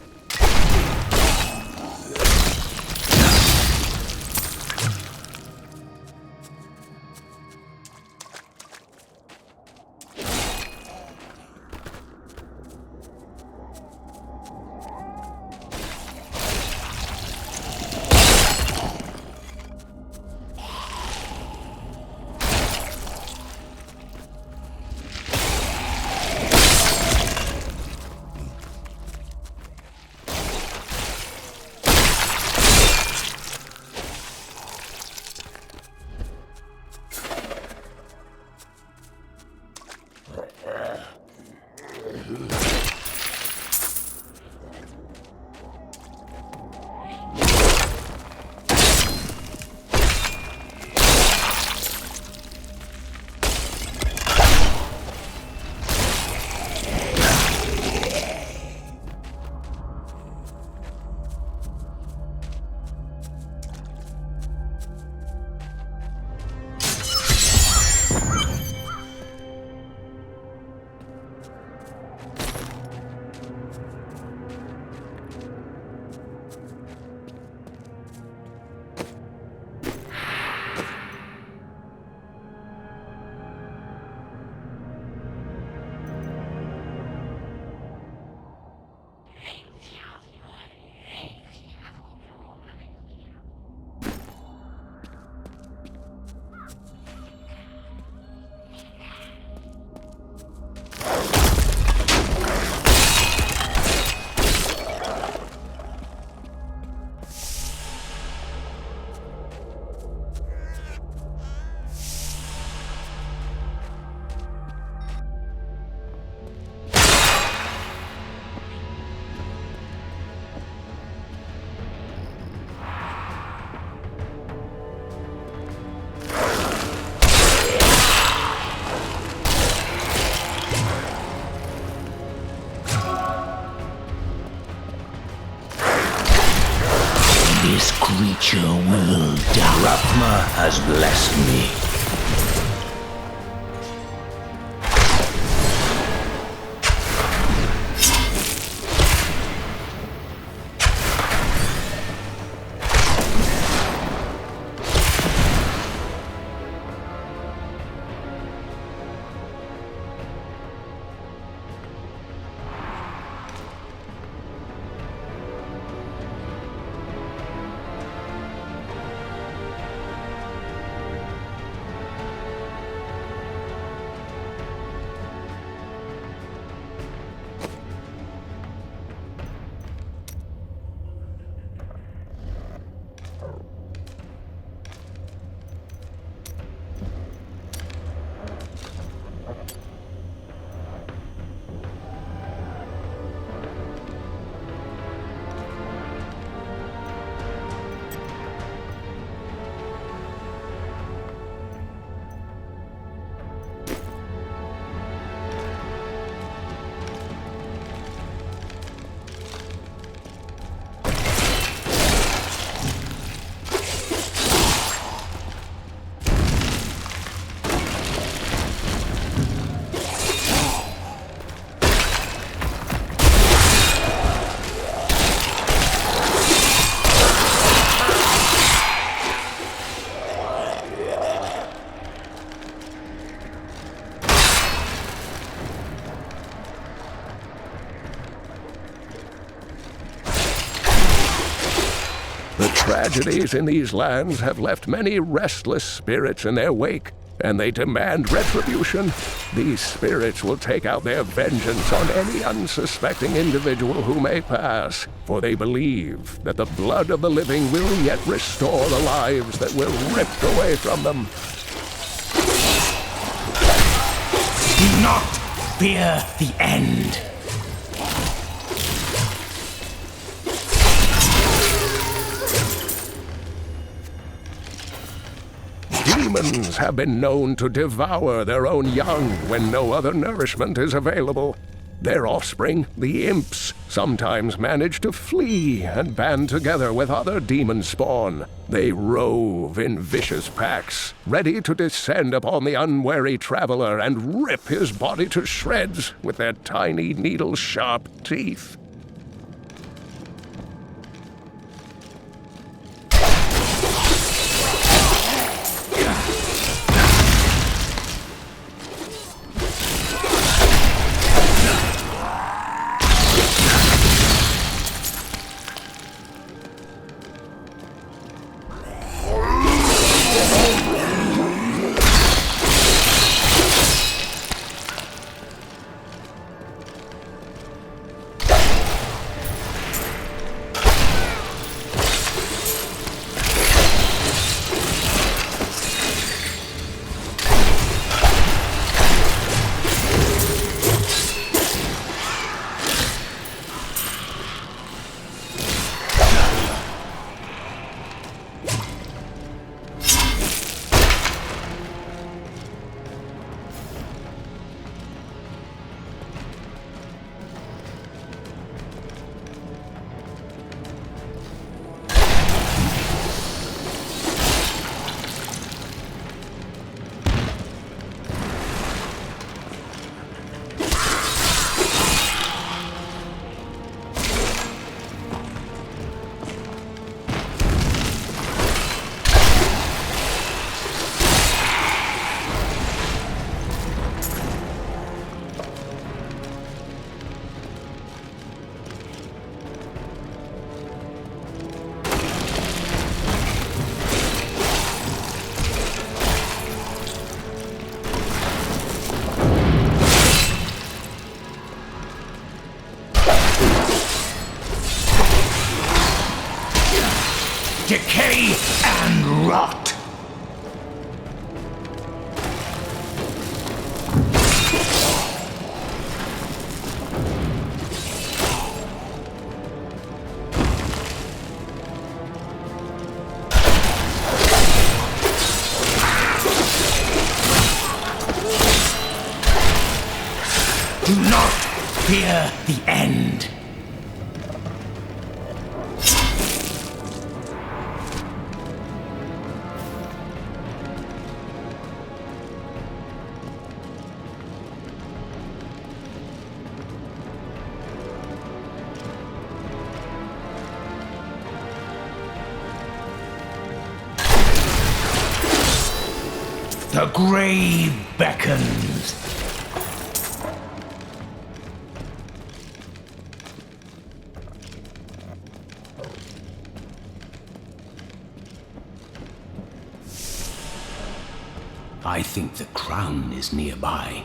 This creature will die. Rathma has blessed me. tragedies in these lands have left many restless spirits in their wake, and they demand retribution. These spirits will take out their vengeance on any unsuspecting individual who may pass, for they believe that the blood of the living will yet restore the lives that were ripped away from them. Do not fear the end. Demons have been known to devour their own young when no other nourishment is available. Their offspring, the imps, sometimes manage to flee and band together with other demon spawn. They rove in vicious packs, ready to descend upon the unwary traveler and rip his body to shreds with their tiny needle-sharp teeth. Decay and rot. Do not fear the end. The grave beckons. I think the crown is nearby.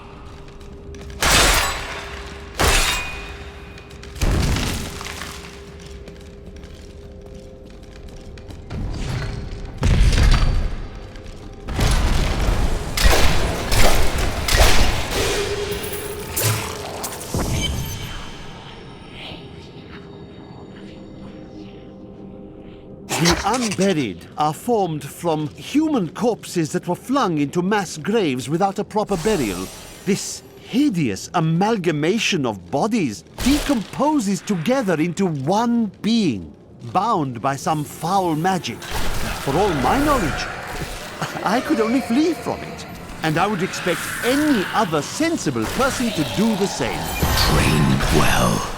The unburied are formed from human corpses that were flung into mass graves without a proper burial. This hideous amalgamation of bodies decomposes together into one being, bound by some foul magic. For all my knowledge, I could only flee from it, and I would expect any other sensible person to do the same. Trained well.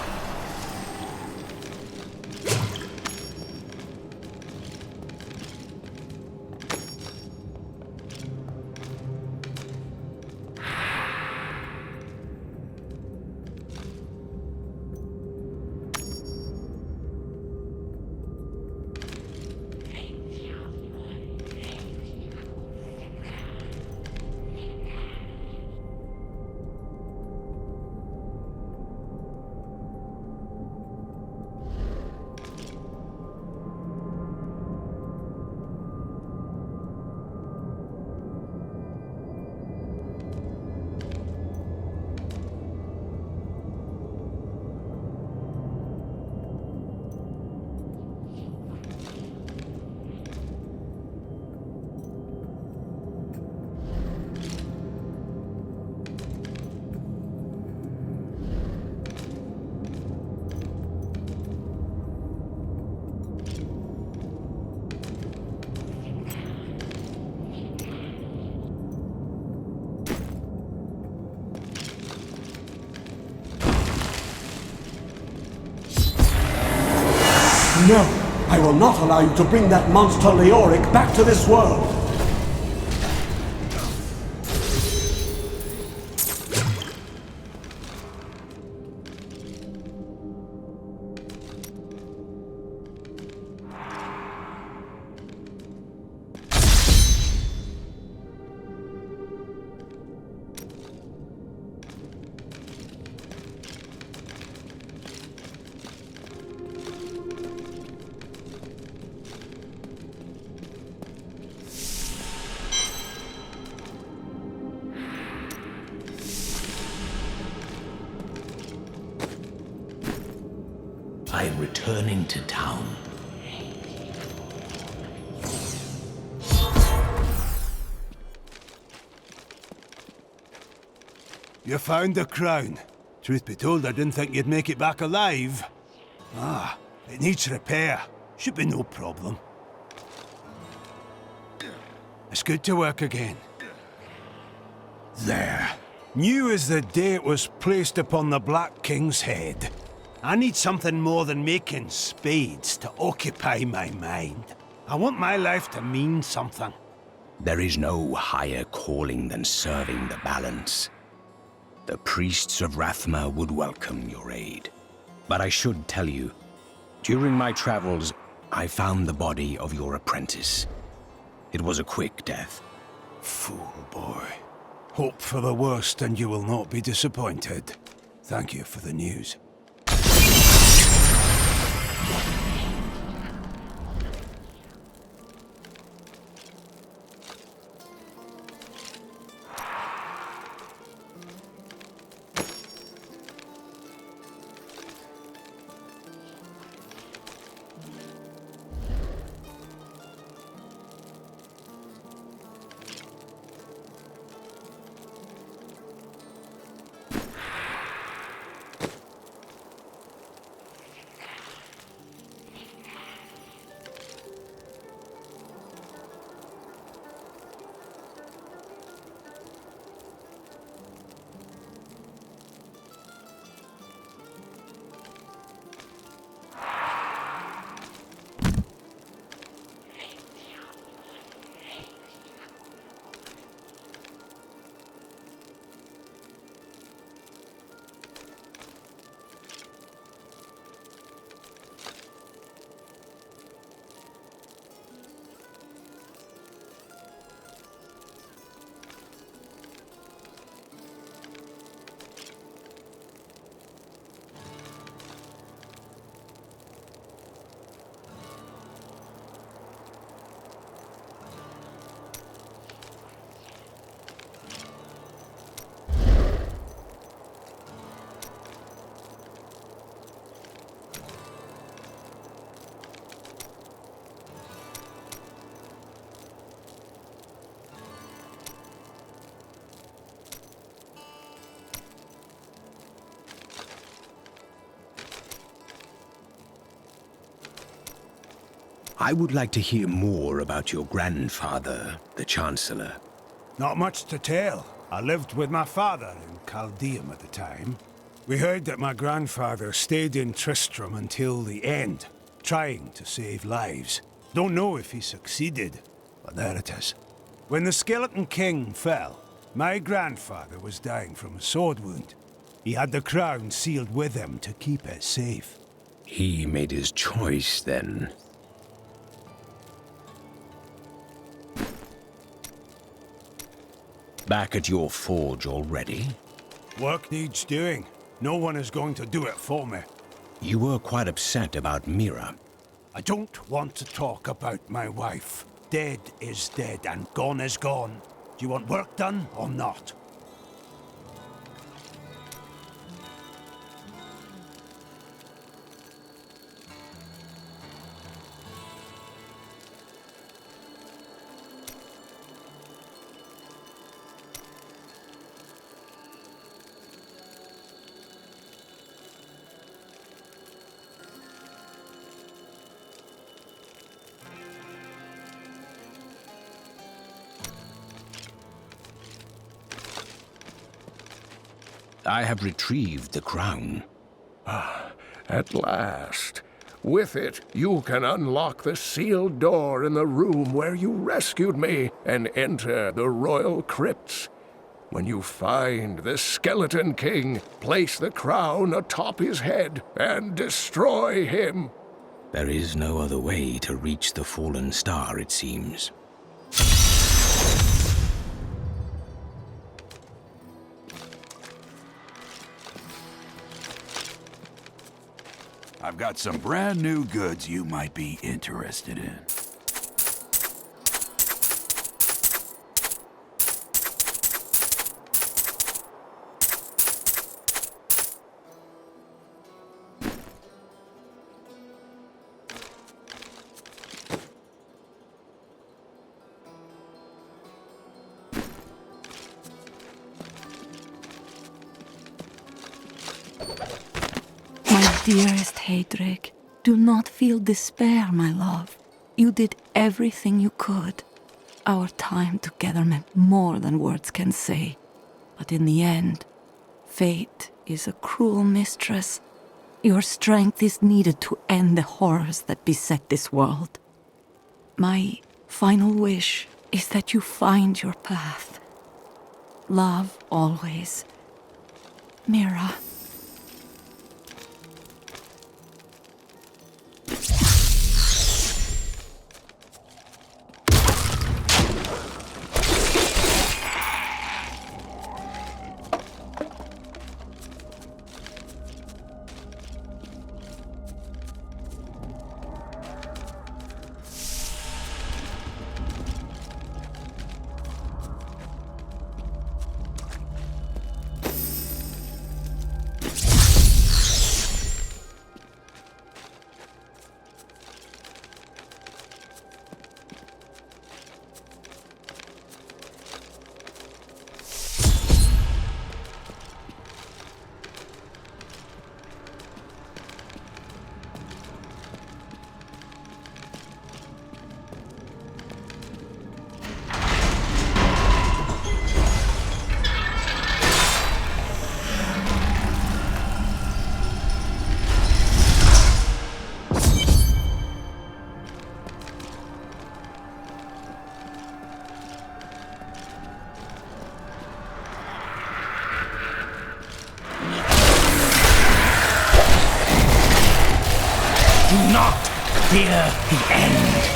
No! I will not allow you to bring that monster Leoric back to this world! I'm returning to town. You found the crown. Truth be told, I didn't think you'd make it back alive. Ah, it needs repair. Should be no problem. It's good to work again. There. New as the day it was placed upon the Black King's head. I need something more than making spades to occupy my mind. I want my life to mean something. There is no higher calling than serving the balance. The priests of Rathma would welcome your aid. But I should tell you, during my travels, I found the body of your apprentice. It was a quick death. Fool boy. Hope for the worst and you will not be disappointed. Thank you for the news. I would like to hear more about your grandfather, the Chancellor. Not much to tell. I lived with my father in Chaldeum at the time. We heard that my grandfather stayed in Tristram until the end, trying to save lives. Don't know if he succeeded, but there it is. When the Skeleton King fell, my grandfather was dying from a sword wound. He had the crown sealed with him to keep it safe. He made his choice, then. Back at your forge already? Work needs doing. No one is going to do it for me. You were quite upset about Mira. I don't want to talk about my wife. Dead is dead and gone is gone. Do you want work done or not? I have retrieved the crown. Ah, at last. With it, you can unlock the sealed door in the room where you rescued me and enter the royal crypts. When you find the Skeleton King, place the crown atop his head and destroy him. There is no other way to reach the fallen star, it seems. I've got some brand new goods you might be interested in. Dearest Heydrich, do not feel despair, my love. You did everything you could. Our time together meant more than words can say. But in the end, fate is a cruel mistress. Your strength is needed to end the horrors that beset this world. My final wish is that you find your path. Love always. Mira. Not fear the end.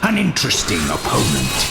An interesting opponent.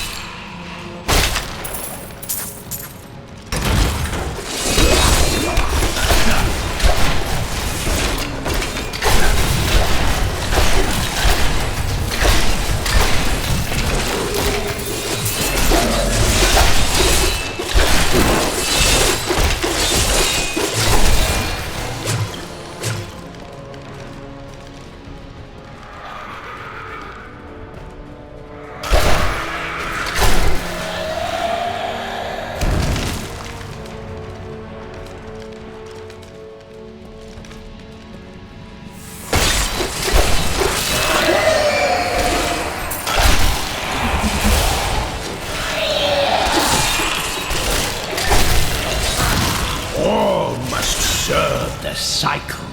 Observe the cycle.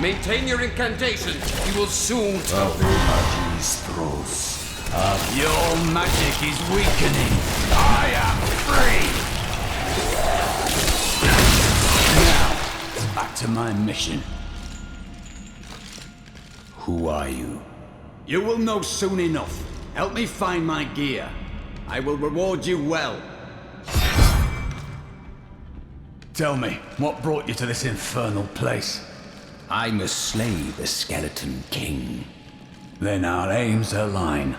Maintain your incantation. You will soon Your magic is weakening. I am free. Now, back to my mission. Who are you? You will know soon enough. Help me find my gear. I will reward you well. Tell me, what brought you to this infernal place? I must slay the Skeleton King. Then our aims align.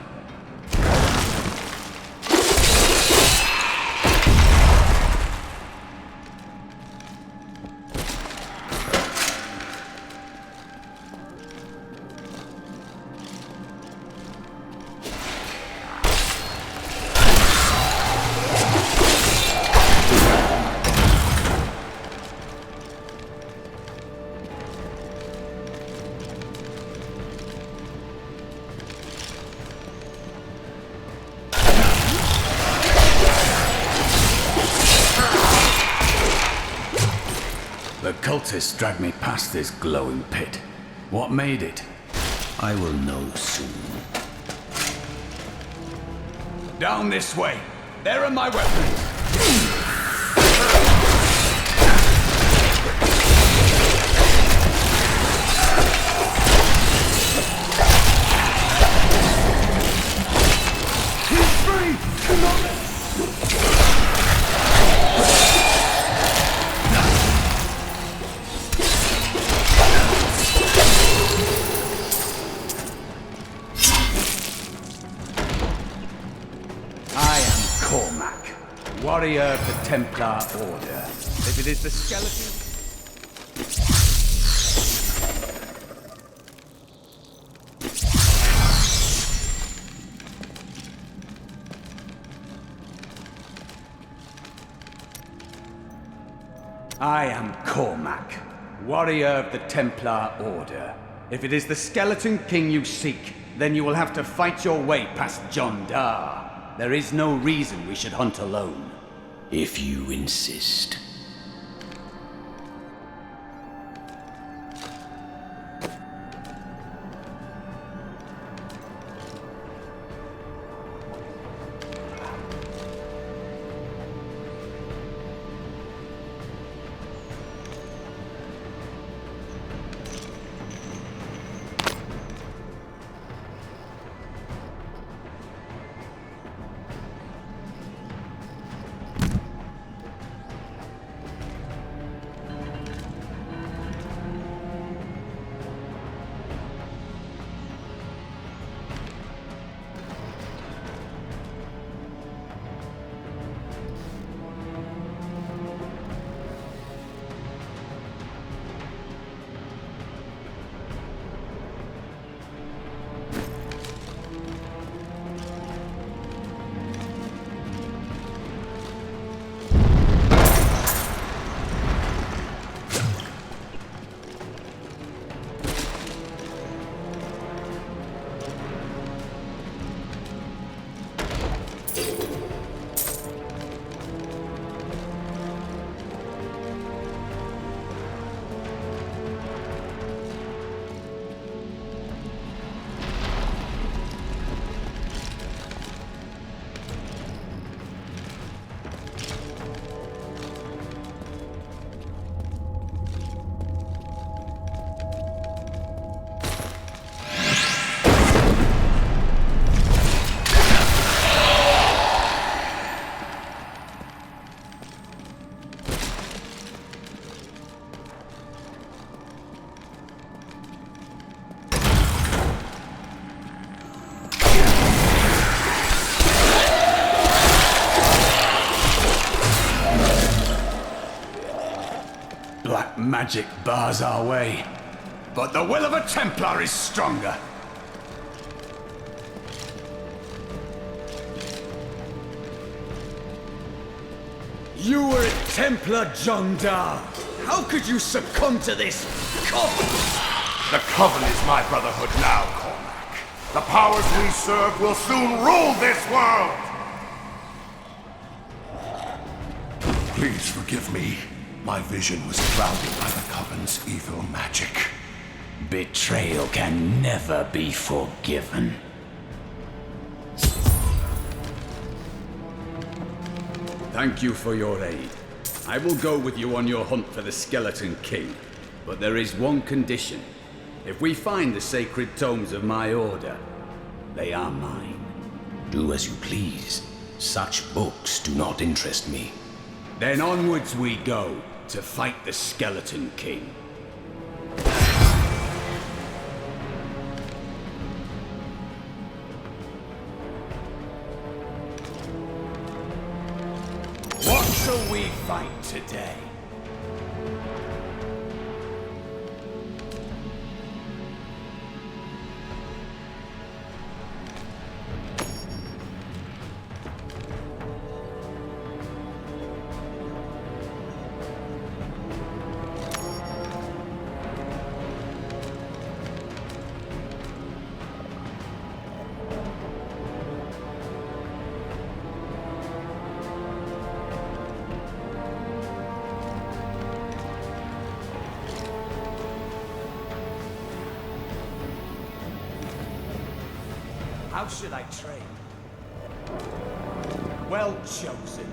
The cultists dragged me past this glowing pit. What made it? I will know soon. Down this way. There are my weapons. Warrior of the Templar Order. If it is the skeleton... I am Cormac, Warrior of the Templar Order. If it is the Skeleton King you seek, then you will have to fight your way past John Dar. There is no reason we should hunt alone. If you insist. Black magic bars our way, but the will of a Templar is stronger. You were a Templar, John Dar. How could you succumb to this coven? The Coven is my brotherhood now, Cormac. The powers we serve will soon rule this world! Please forgive me. My vision was clouded by the Coven's evil magic. Betrayal can never be forgiven. Thank you for your aid. I will go with you on your hunt for the Skeleton King. But there is one condition. If we find the sacred tomes of my order, they are mine. Do as you please. Such books do not interest me. Then onwards we go to fight the Skeleton King. What shall we fight today? How should I train? Well chosen.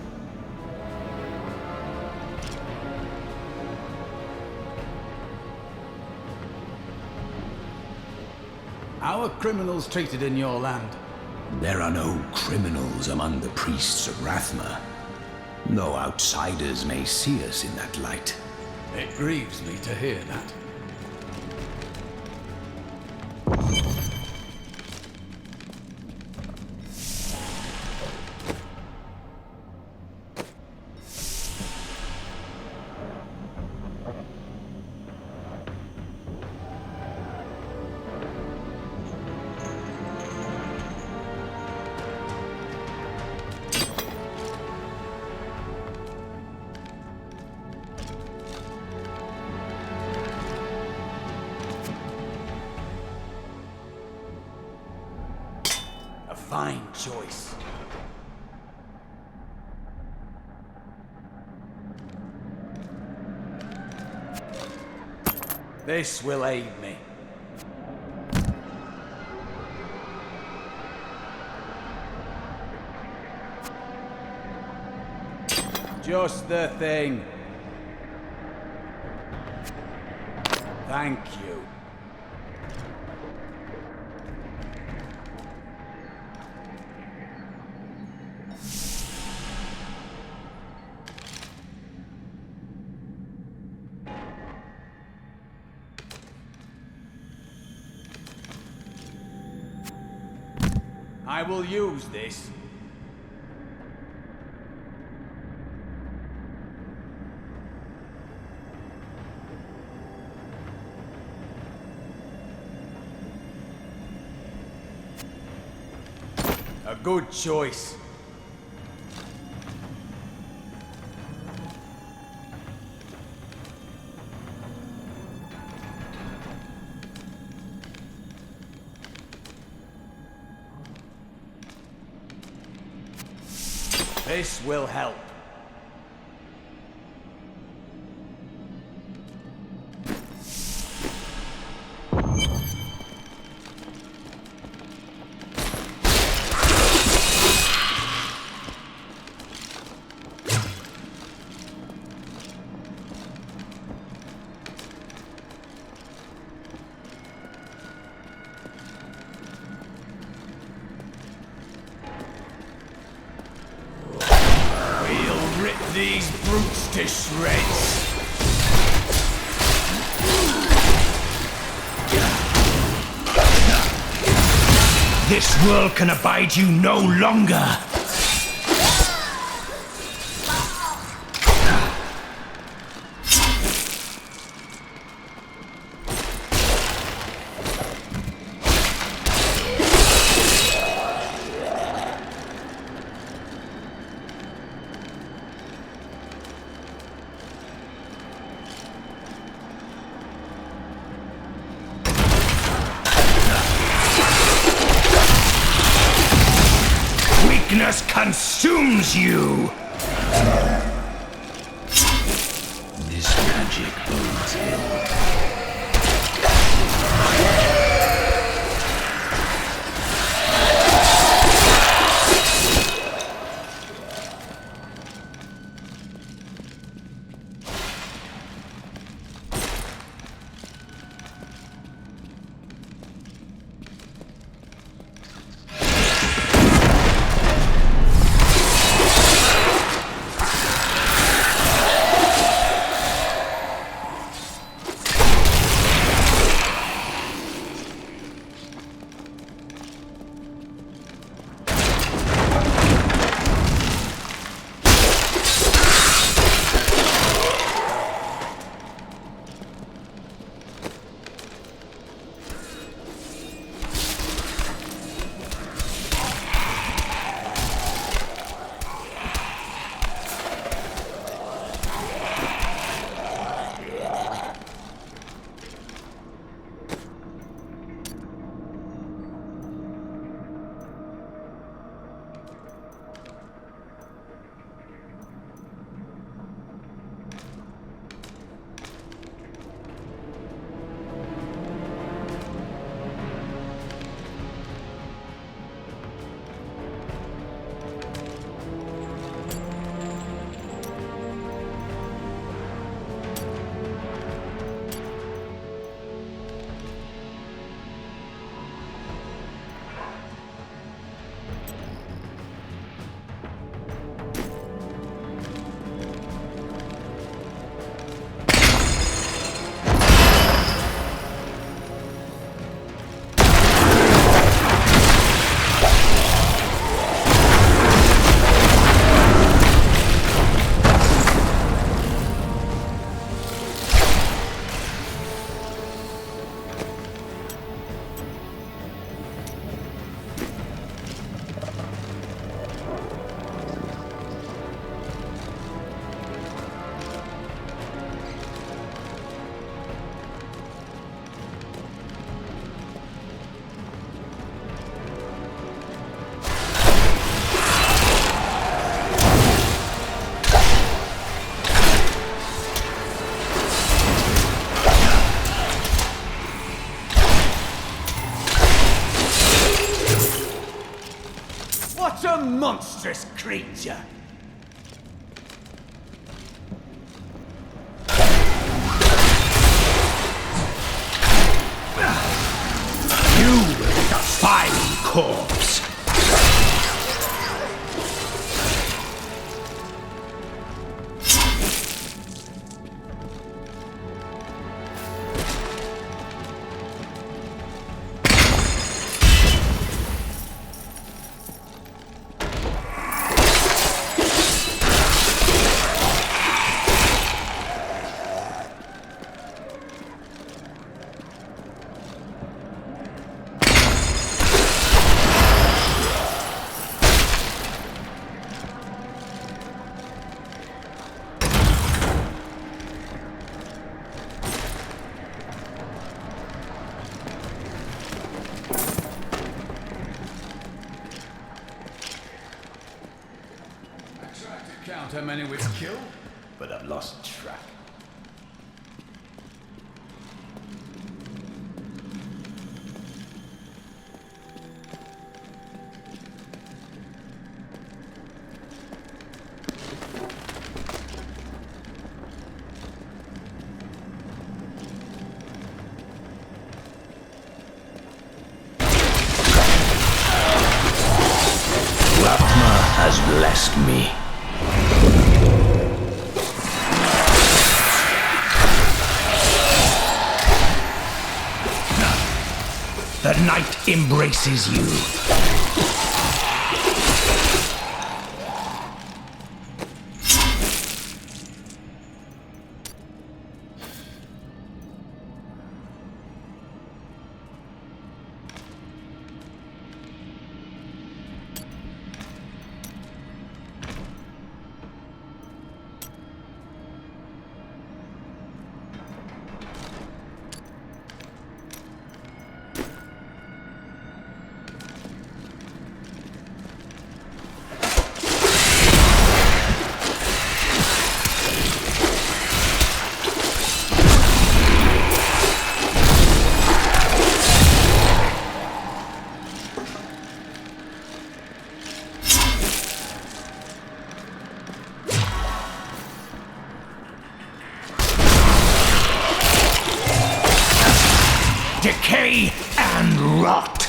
How are criminals treated in your land? There are no criminals among the priests of Rathma. No outsiders may see us in that light. It grieves me to hear that. A fine choice. This will aid me. Just the thing. Thank you. I will use this. A good choice. This will help. These brutes to shreds. This world can abide you no longer. darkness consumes you! This magic bodes ill. What a monstrous creature! You will make a fine corpse! Count how many we've killed, but I've lost track. Rapma has blessed me. The night embraces you. decay and rot.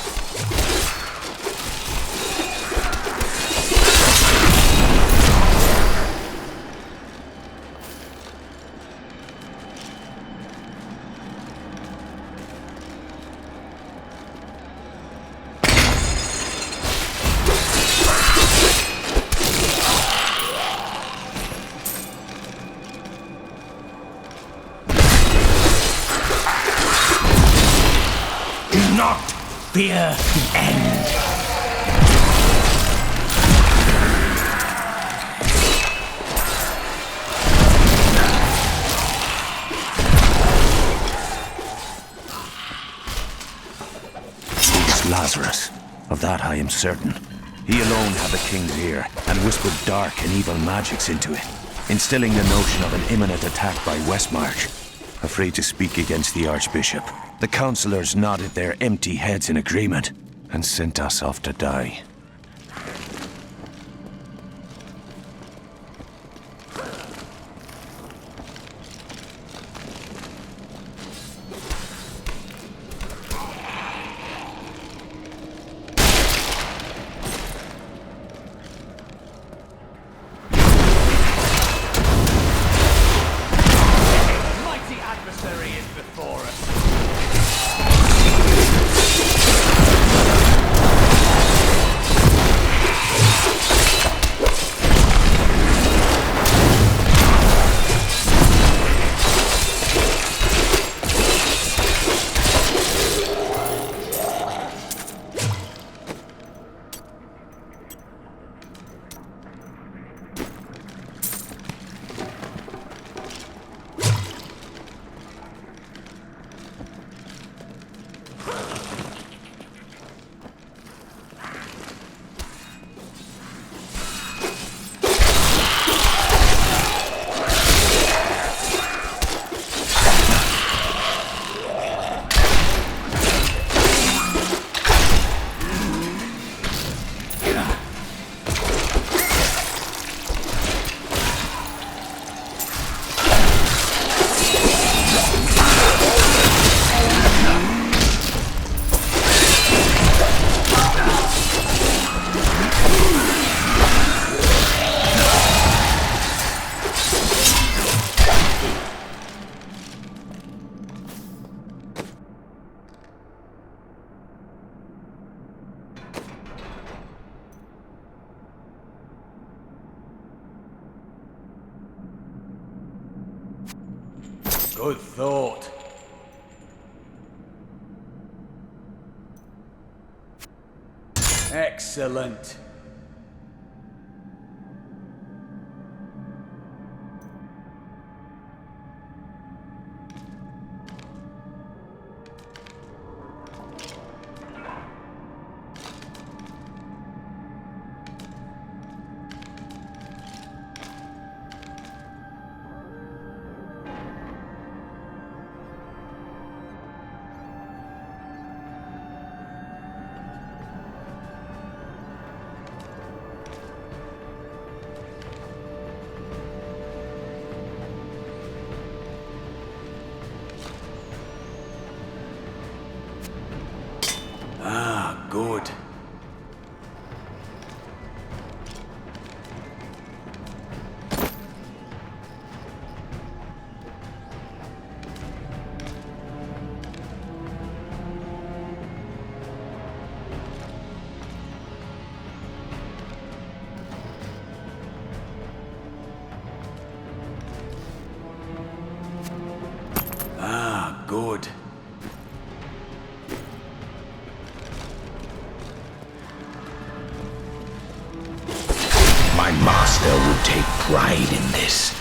Fear the end. It was Lazarus. Of that I am certain. He alone had the king's ear, and whispered dark and evil magics into it, instilling the notion of an imminent attack by Westmarch. Afraid to speak against the Archbishop, the councillors nodded their empty heads in agreement, and sent us off to die. Good thought. Excellent. Ah, good. Ah, good. My master would take pride in this.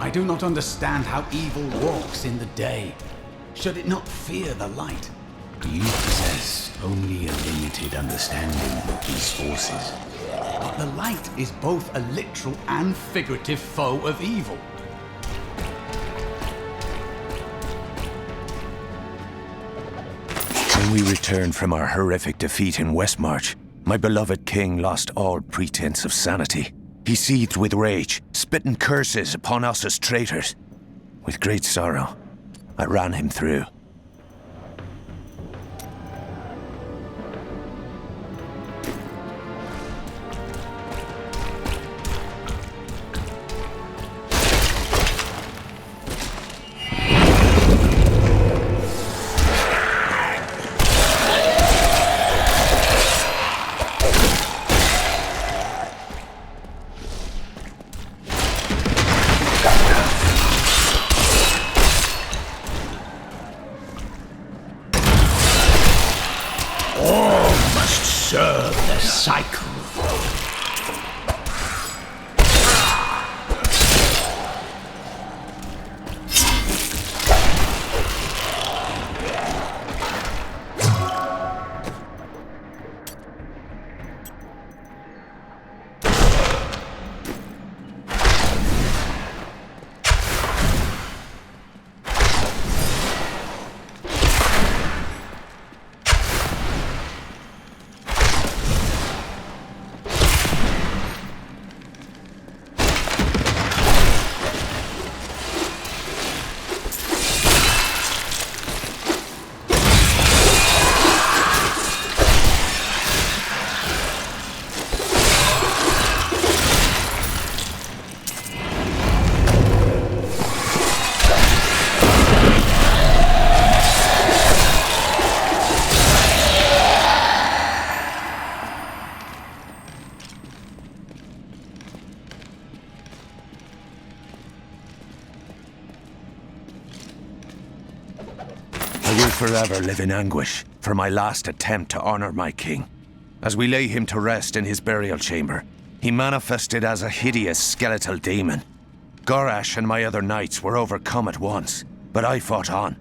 I do not understand how evil walks in the day. Should it not fear the light? You possess only a limited understanding of these forces. But the light is both a literal and figurative foe of evil. When we returned from our horrific defeat in Westmarch, my beloved king lost all pretense of sanity. He seethed with rage, spitting curses upon us as traitors. With great sorrow, I ran him through. Serve the cycle. I will forever live in anguish for my last attempt to honor my king. As we lay him to rest in his burial chamber, he manifested as a hideous skeletal demon. Gorash and my other knights were overcome at once, but I fought on.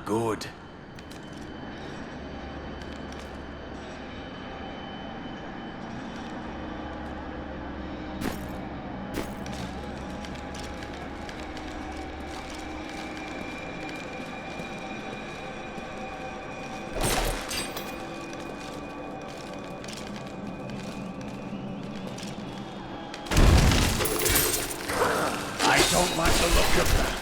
Good. I don't like the look of that.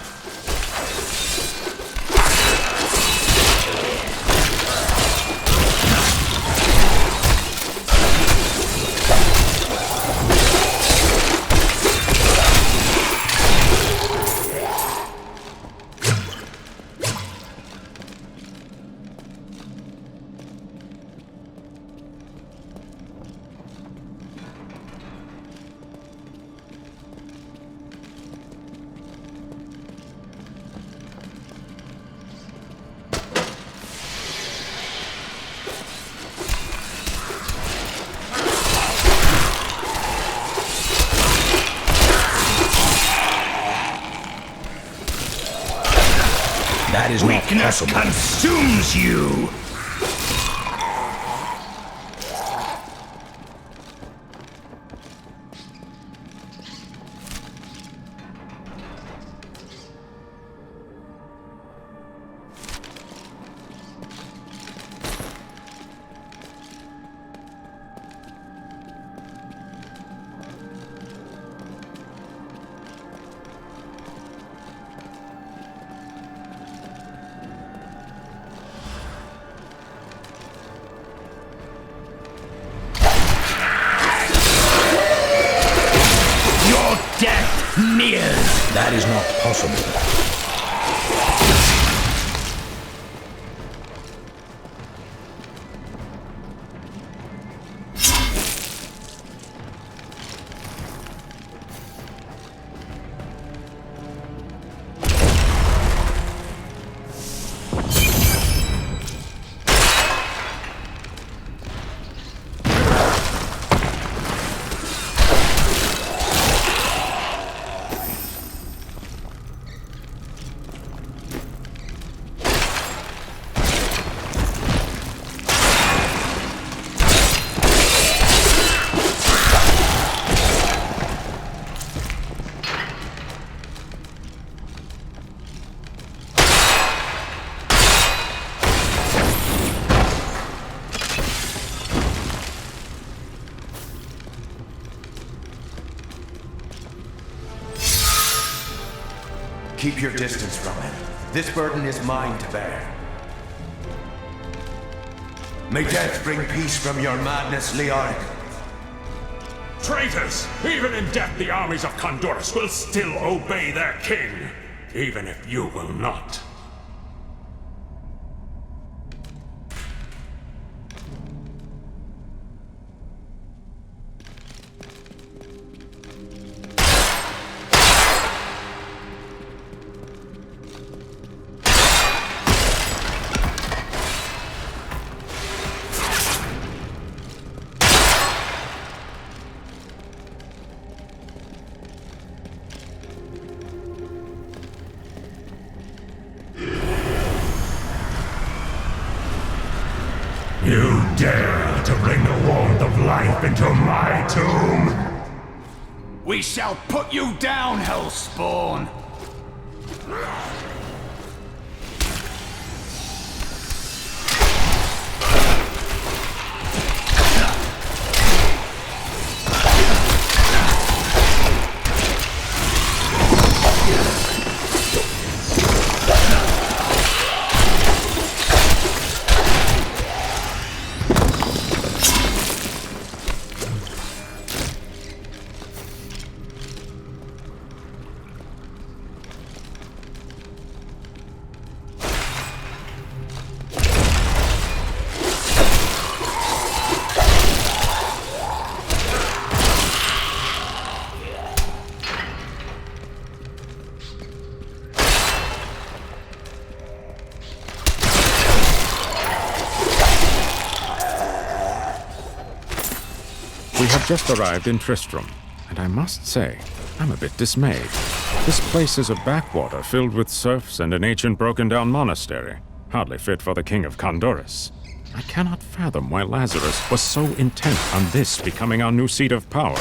That is not possible. Weakness consumes you! Sneers! That is not possible. Keep your distance from him. This burden is mine to bear. May death bring peace from your madness, Leoric. Traitors! Even in death, the armies of Condorus will still obey their king, even if you will not. You dare to bring the warmth of life into my tomb? We shall put you down, Hellspawn! We have just arrived in Tristram, and I must say, I'm a bit dismayed. This place is a backwater filled with serfs and an ancient broken-down monastery, hardly fit for the king of Condorus. I cannot fathom why Lazarus was so intent on this becoming our new seat of power.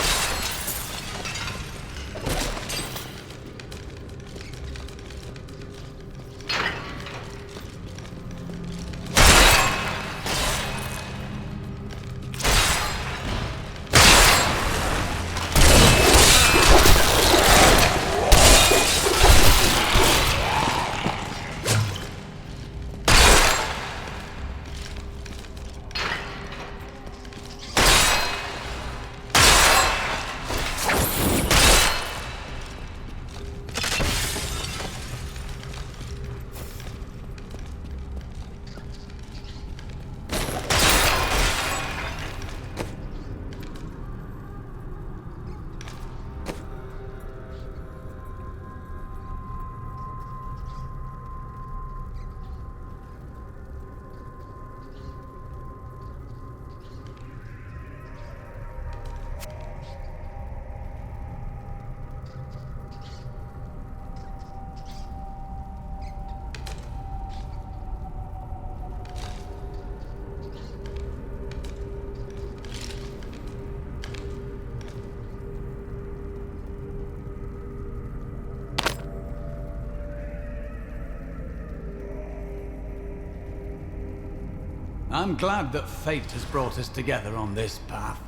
I'm glad that fate has brought us together on this path.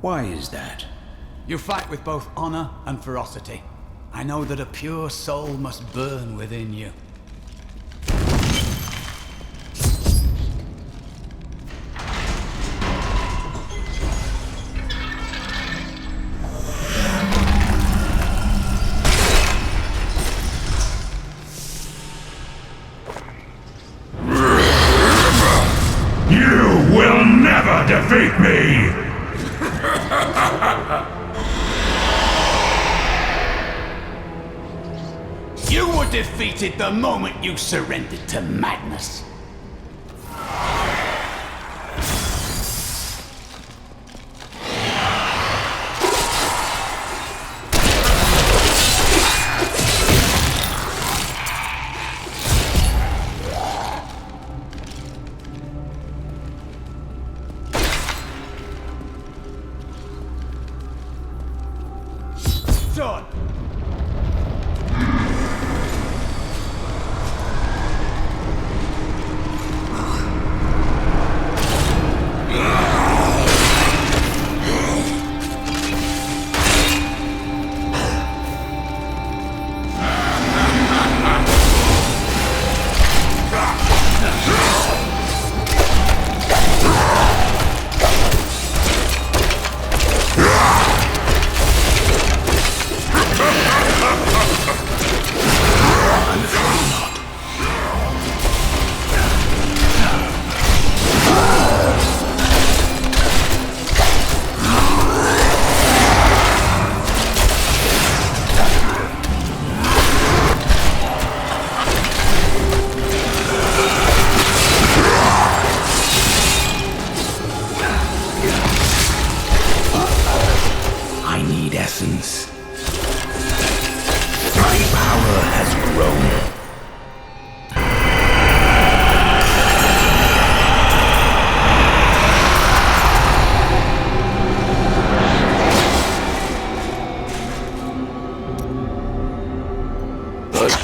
Why is that? You fight with both honor and ferocity. I know that a pure soul must burn within you. You will never defeat me! You were defeated the moment you surrendered to madness. Done.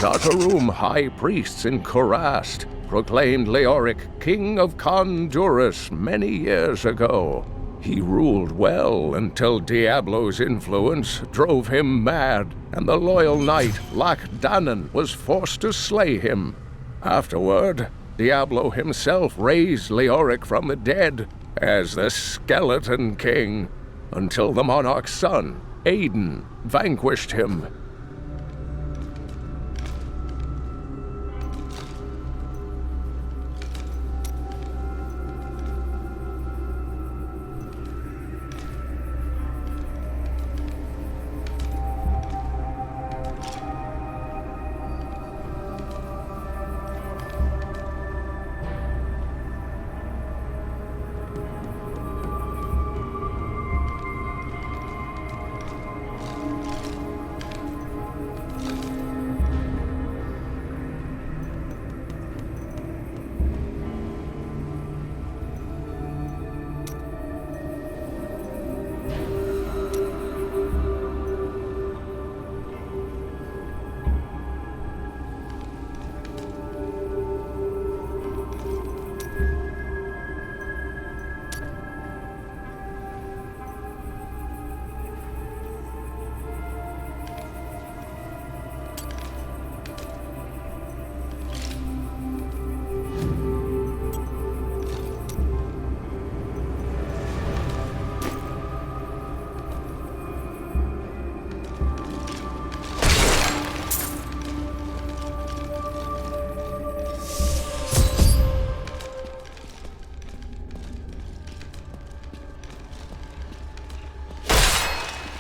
Sakarum high priests in Kurast proclaimed Leoric king of Kondurus many years ago. He ruled well until Diablo's influence drove him mad, and the loyal knight Lac Danan was forced to slay him. Afterward, Diablo himself raised Leoric from the dead as the Skeleton King, until the monarch's son, Aiden, vanquished him.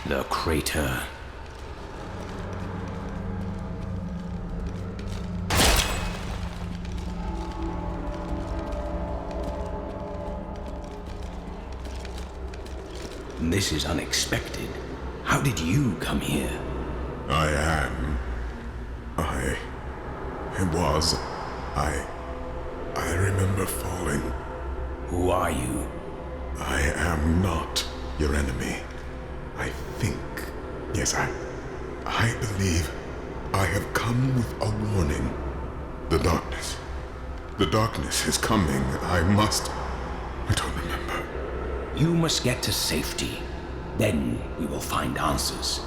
The crater. This is unexpected. How did you come here? I remember falling. Who are you? I am not your enemy. I think. Yes, I believe I have come with a warning. The darkness. The darkness is coming. I don't remember. You must get to safety. Then we will find answers.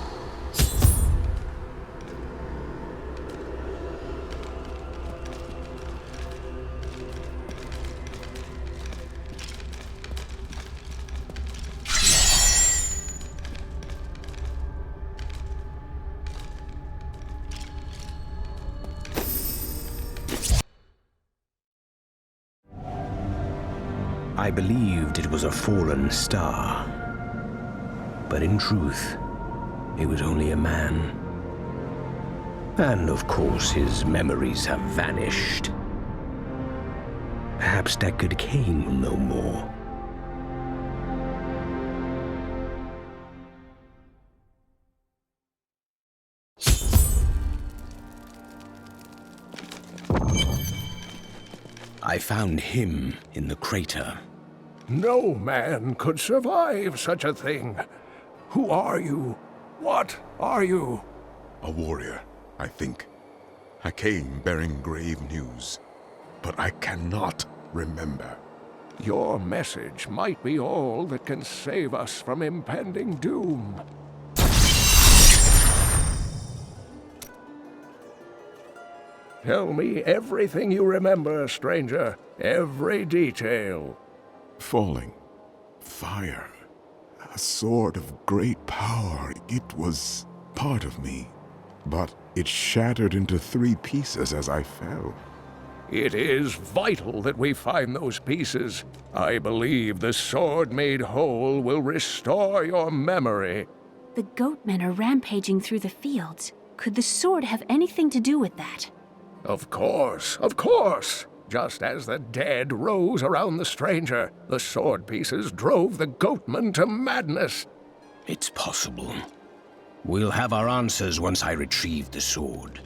I believed it was a fallen star. But in truth, it was only a man. And of course, his memories have vanished. Perhaps Deckard Cain will know more. I found him in the crater. No man could survive such a thing. Who are you? What are you? A warrior, I think. I came bearing grave news, but I cannot remember. Your message might be all that can save us from impending doom. Tell me everything you remember, stranger. Every detail. Falling. Fire. A sword of great power. It was part of me. But it shattered into 3 pieces as I fell. It is vital that we find those pieces. I believe the sword made whole will restore your memory. The goatmen are rampaging through the fields. Could the sword have anything to do with that? Of course, of course! Just as the dead rose around the stranger, the sword pieces drove the goatmen to madness. It's possible. We'll have our answers once I retrieve the sword.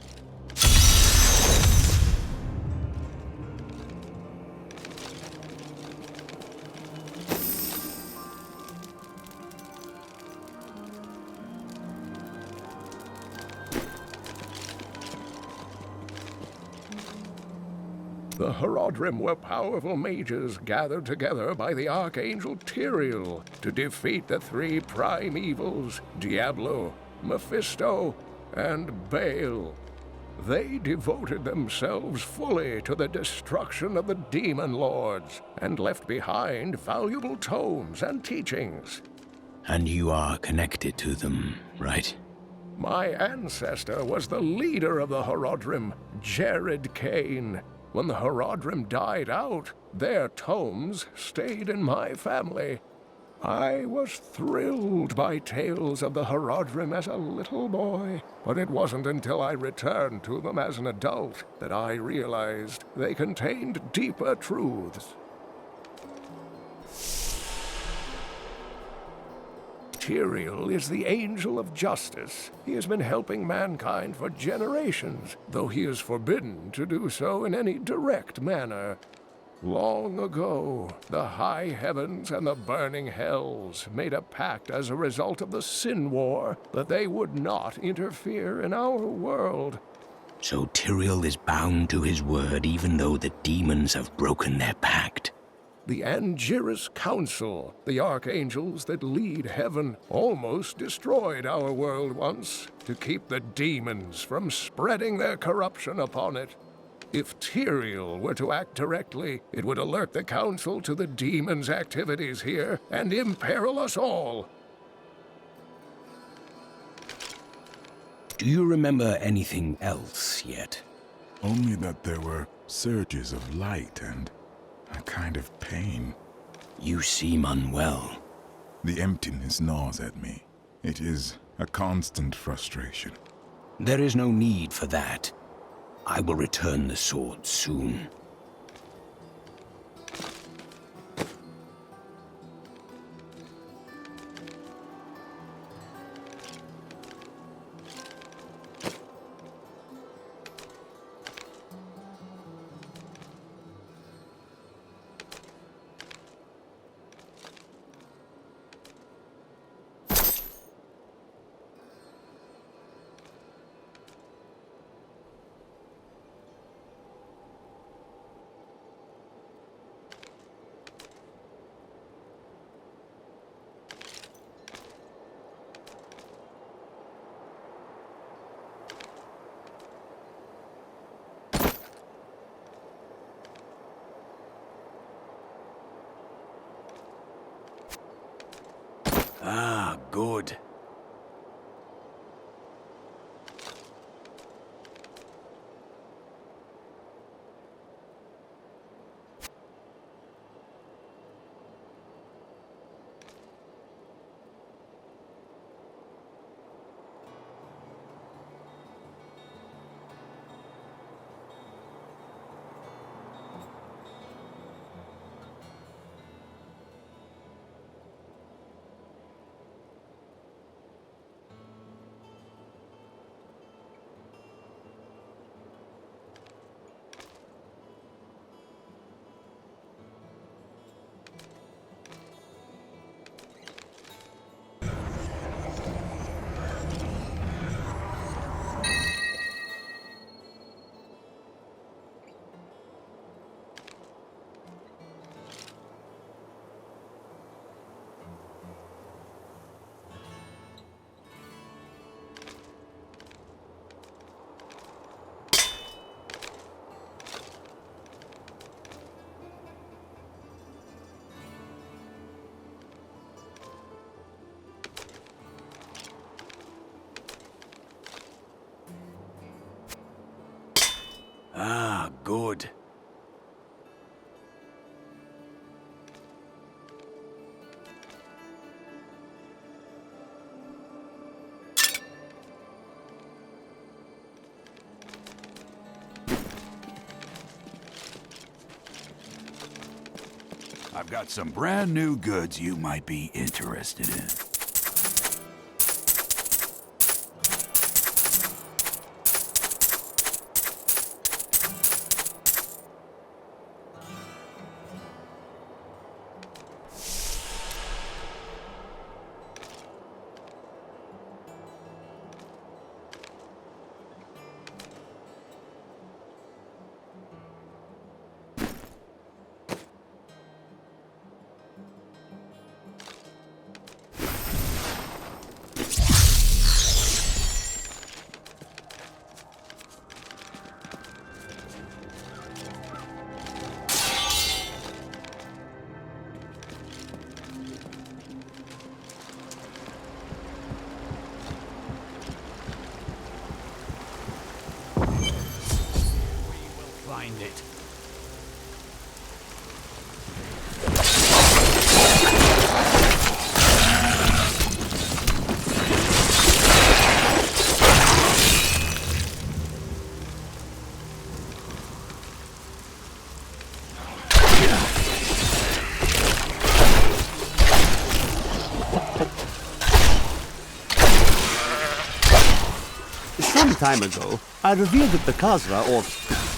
The Horodrim were powerful mages gathered together by the Archangel Tyrael to defeat the 3 prime evils, Diablo, Mephisto, and Baal. They devoted themselves fully to the destruction of the demon lords and left behind valuable tomes and teachings. And you are connected to them, right? My ancestor was the leader of the Horodrim, Jared Cain. When the Horodrim died out, their tomes stayed in my family. I was thrilled by tales of the Horodrim as a little boy, but it wasn't until I returned to them as an adult that I realized they contained deeper truths. Tyrael is the angel of justice. He has been helping mankind for generations, though he is forbidden to do so in any direct manner. Long ago, the high heavens and the burning hells made a pact as a result of the Sin War that they would not interfere in our world. So Tyrael is bound to his word even though the demons have broken their pact. The Angiris Council, the archangels that lead heaven, almost destroyed our world once to keep the demons from spreading their corruption upon it. If Tyrael were to act directly, it would alert the Council to the demons' activities here and imperil us all. Do you remember anything else yet? Only that there were surges of light and a kind of pain. You seem unwell. The emptiness gnaws at me. It is a constant frustration. There is no need for that. I will return the sword soon. Ah, good. I've got some brand new goods you might be interested in. Find it. Some time ago, I revealed that the Khazra, or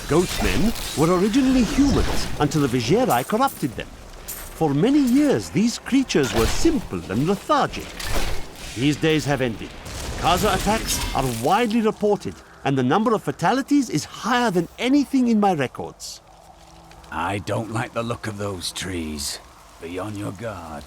Goatmen, were originally humans until the Vizieri corrupted them. For many years, these creatures were simple and lethargic. These days have ended. Khazra attacks are widely reported, and the number of fatalities is higher than anything in my records. I don't like the look of those trees. Be on your guard.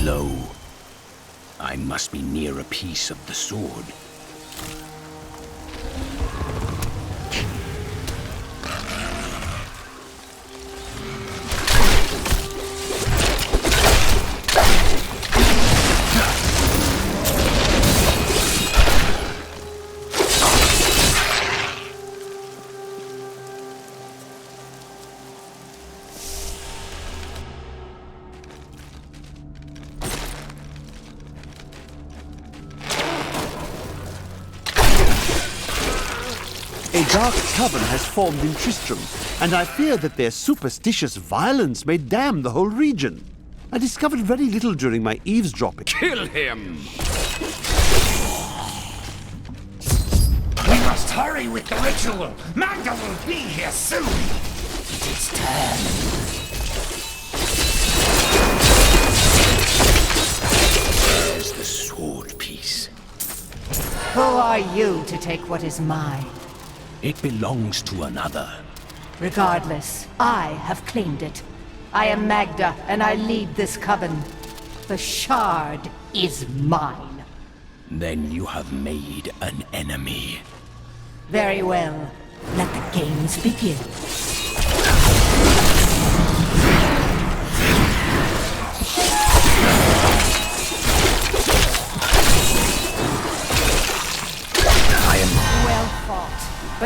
Blow. I must be near a piece of the sword. A dark coven has formed in Tristram, and I fear that their superstitious violence may damn the whole region. I discovered very little during my eavesdropping. Kill him! We must hurry with the ritual. Magda will be here soon. It is time. There's the sword piece. Who are you to take what is mine? It belongs to another. Regardless, I have claimed it. I am Magda, and I lead this coven. The shard is mine. Then you have made an enemy. Very well. Let the games begin.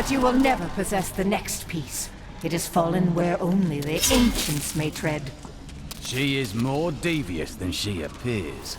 But you will never possess the next piece. It has fallen where only the ancients may tread. She is more devious than she appears.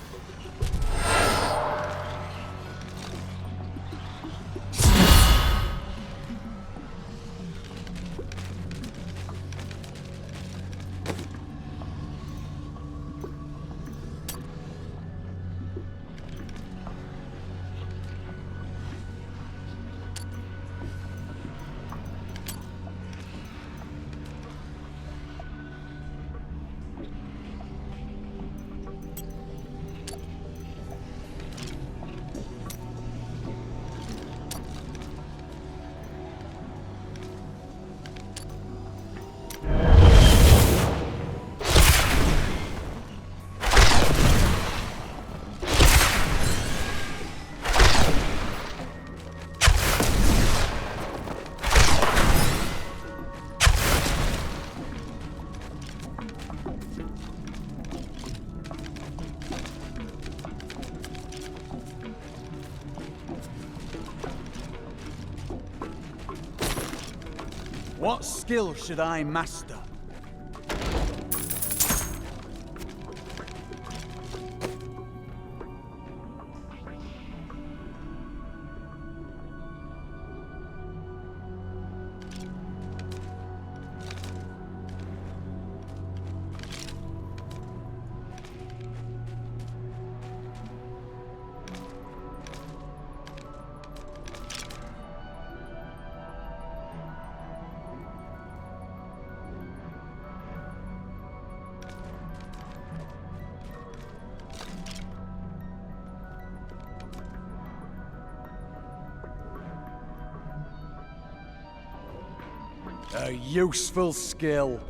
What skill should I master? A useful skill.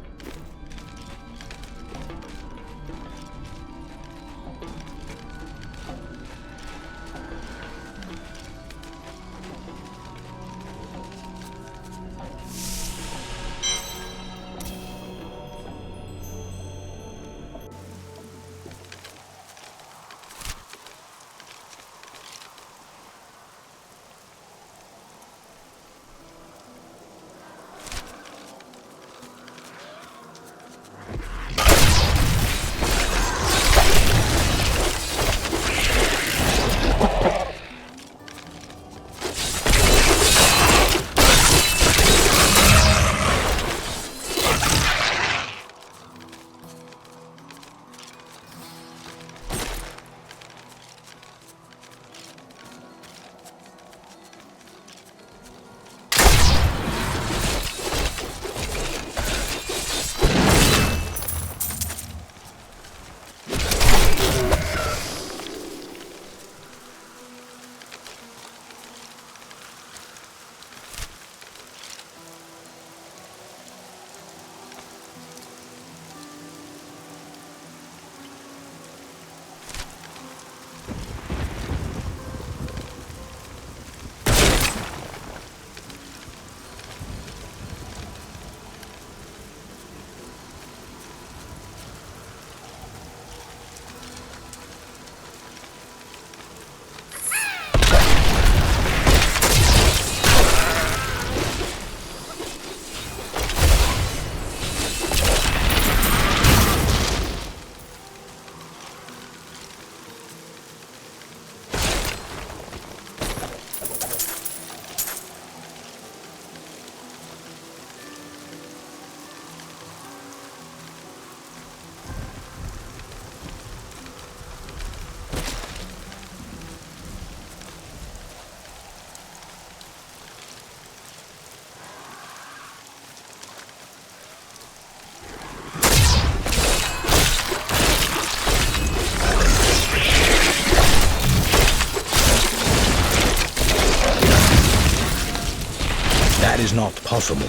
That is not possible.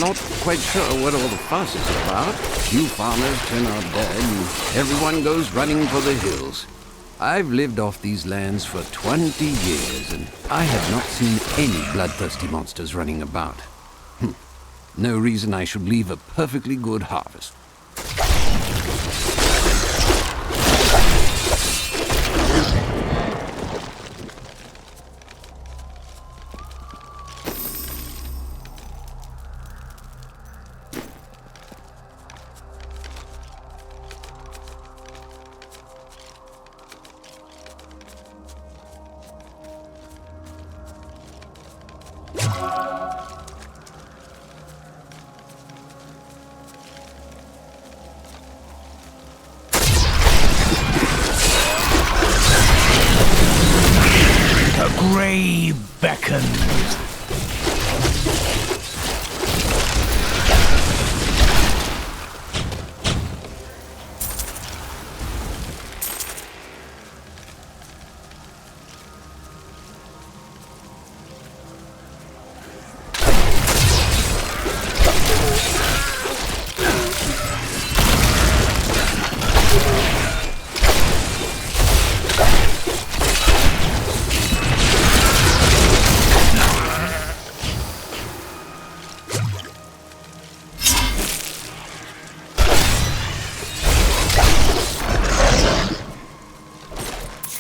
not quite sure what all the fuss is about. Few farmers turn out dead, and everyone goes running for the hills. I've lived off these lands for 20 years, and I have not seen any bloodthirsty monsters running about. No reason I should leave a perfectly good harvest. The grave beckons.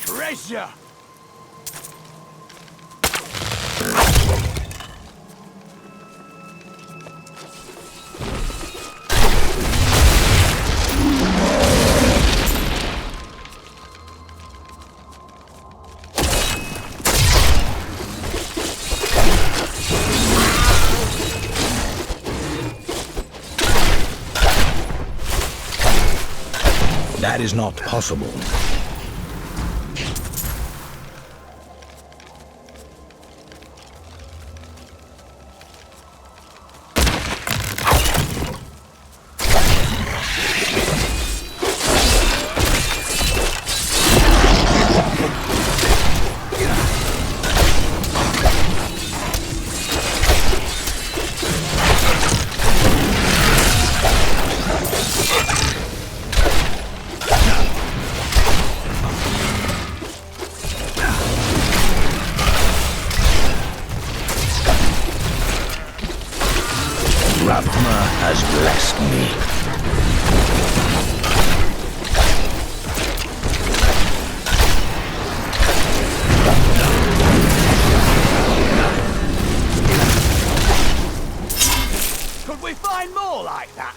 Treasure! That is not possible. Ravma has blessed me. Could we find more like that?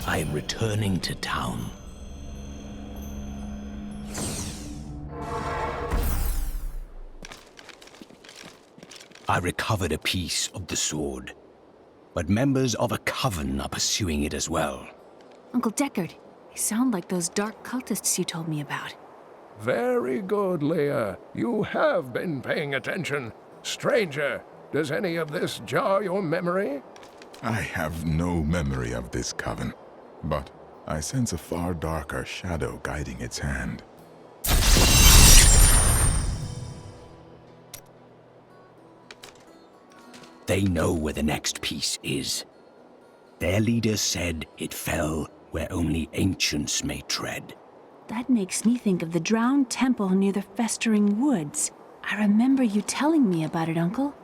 I am returning to town. I recovered a piece of the sword, but members of a coven are pursuing it as well. Uncle Deckard, they sound like those dark cultists you told me about. Very good, Leah. You have been paying attention. Stranger, does any of this jar your memory? I have no memory of this coven, but I sense a far darker shadow guiding its hand. They know where the next piece is. Their leader said it fell where only ancients may tread. That makes me think of the drowned temple near the festering woods. I remember you telling me about it, Uncle.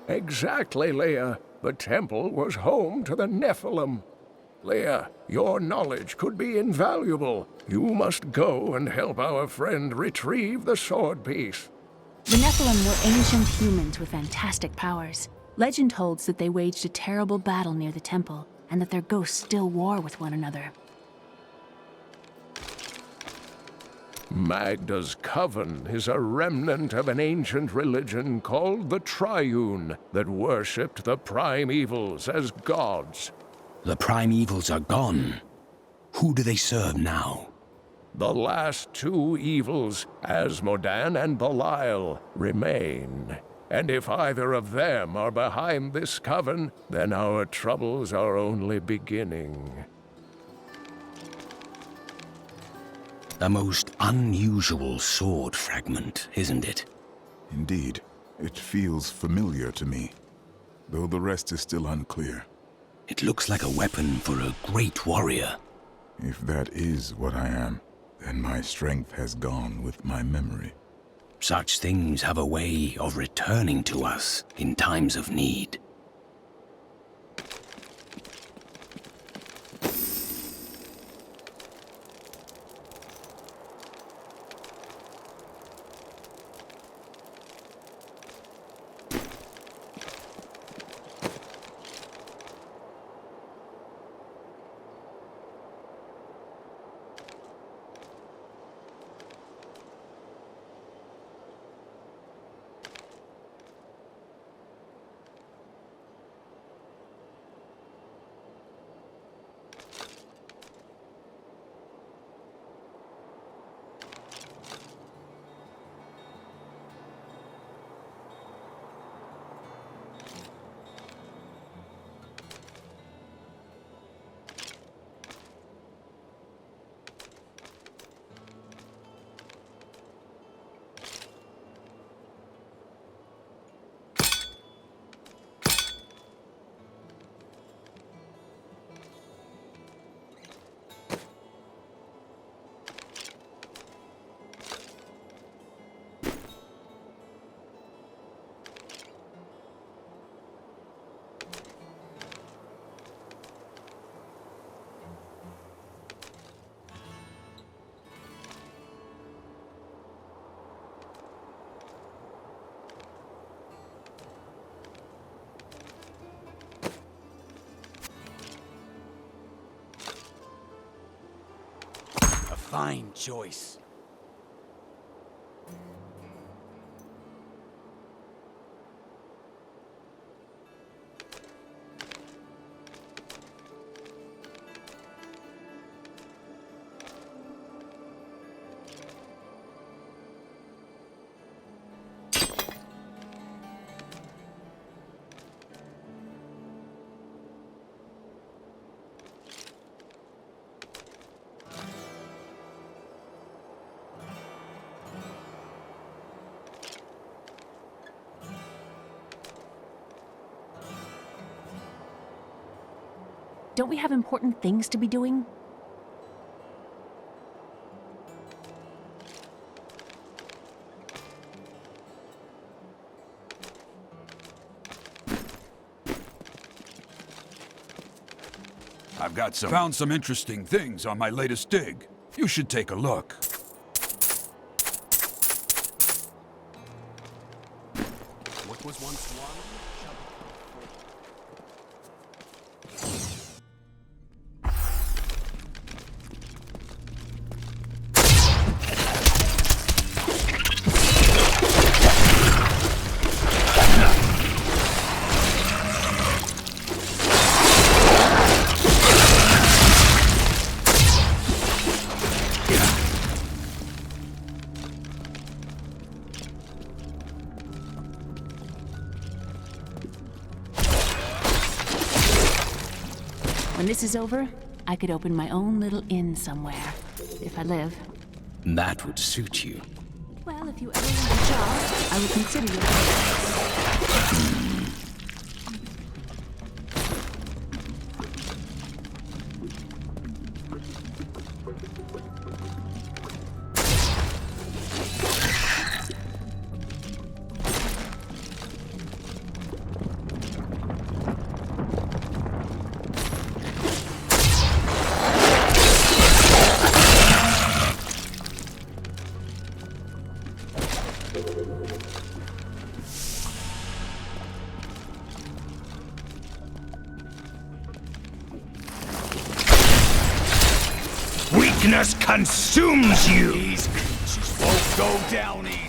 Exactly, Leah. The temple was home to the Nephilim. Leah, your knowledge could be invaluable. You must go and help our friend retrieve the sword piece. The Nephilim were ancient humans with fantastic powers. Legend holds that they waged a terrible battle near the temple, and that their ghosts still war with one another. Magda's coven is a remnant of an ancient religion called the Triune that worshipped the primevals as gods. The primevals are gone. Who do they serve now? The last two evils, Asmodan and Belial, remain. And if either of them are behind this coven, then our troubles are only beginning. A most unusual sword fragment, isn't it? Indeed, it feels familiar to me, though the rest is still unclear. It looks like a weapon for a great warrior. If that is what I am, then my strength has gone with my memory. Such things have a way of returning to us in times of need. Fine choice. Don't we have important things to be doing? I've found some interesting things on my latest dig. You should take a look. What was once one? When this is over, I could open my own little inn somewhere. If I live. That would suit you. Well, if you ever want a job, I would consider you. Weakness consumes you! These creatures won't go down easy.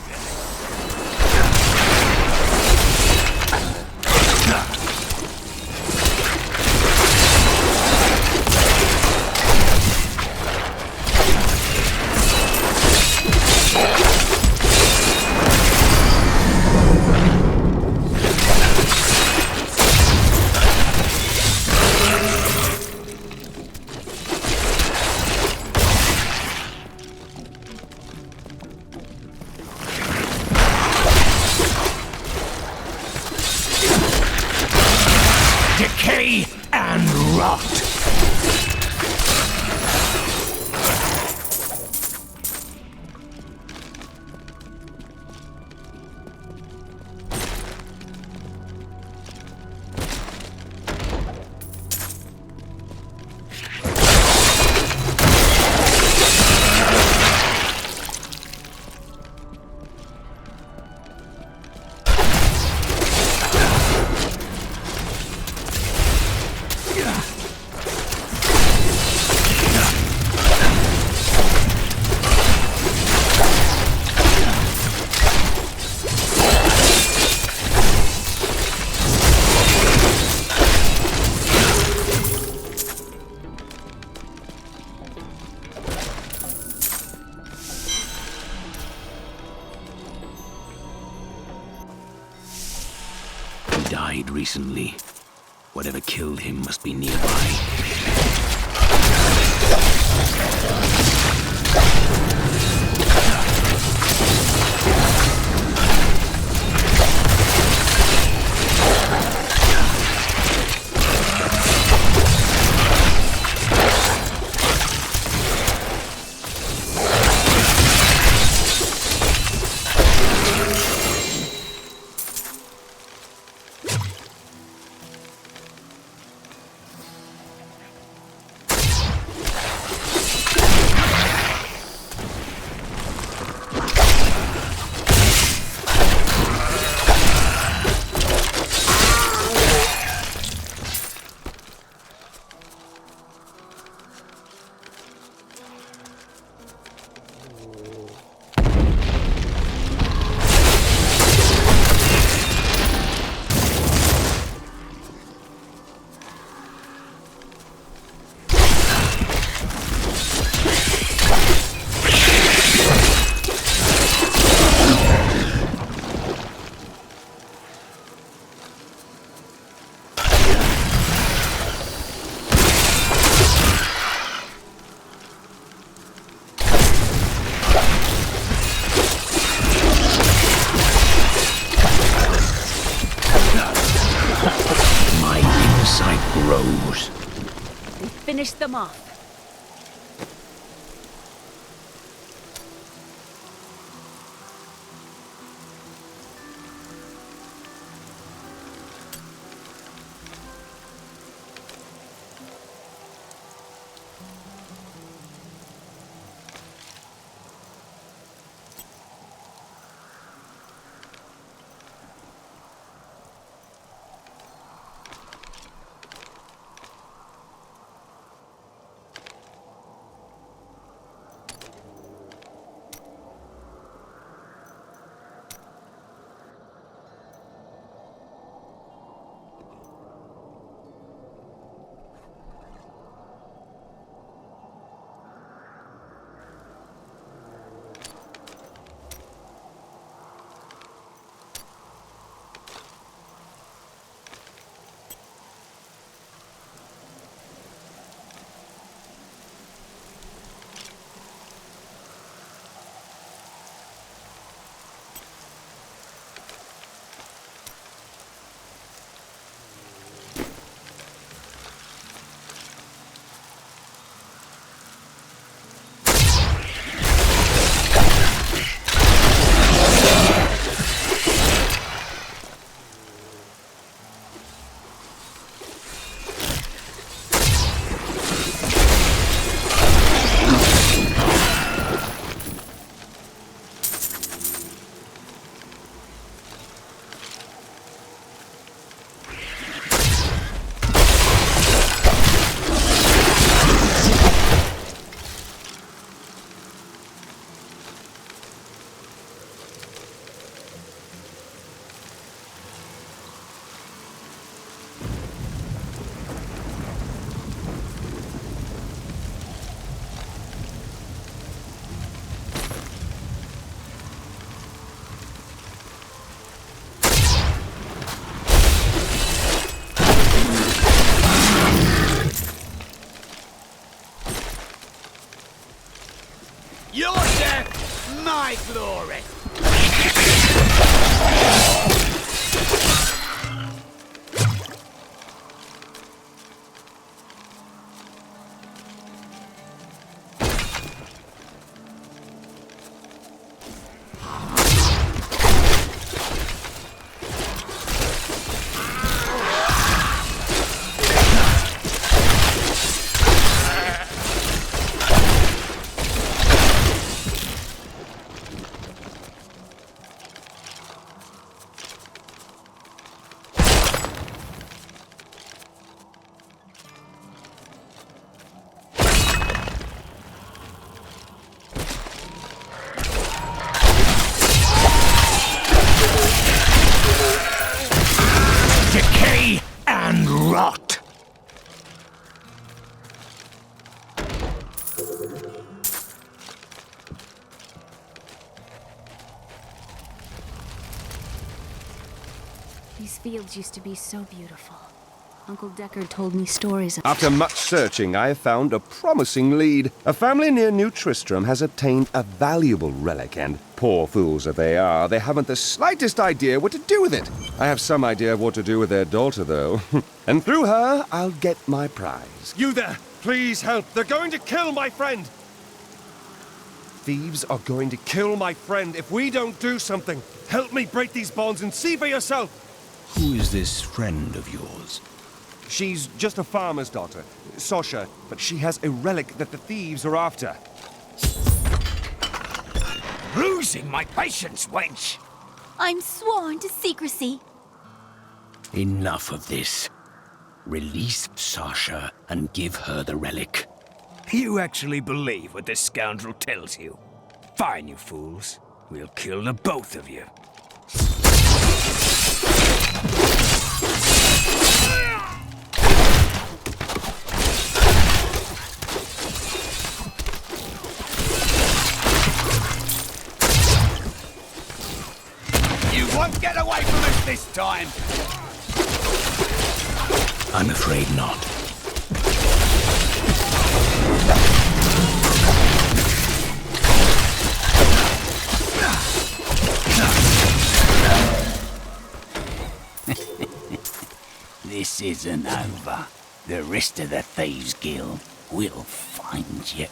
Decay and rot! Died recently. Whatever killed him must be nearby. Finish them off. my glory! Decay and rot. These fields used to be so beautiful. Uncle Deckard told me stories of... After much searching, I have found a promising lead. A family near New Tristram has obtained a valuable relic, and poor fools that they are, they haven't the slightest idea what to do with it. I have some idea of what to do with their daughter, though. And through her, I'll get my prize. You there! Please help! They're going to kill my friend! Thieves are going to kill my friend if we don't do something. Help me break these bonds and see for yourself! Who is this friend of yours? She's just a farmer's daughter, Sasha, but she has a relic that the thieves are after. Losing my patience, wench! I'm sworn to secrecy. Enough of this. Release Sasha and give her the relic. You actually believe what this scoundrel tells you? Fine, you fools. We'll kill the both of you. You won't get away from us this time! I'm afraid not. This isn't over. The rest of the Thieves' Guild will find you.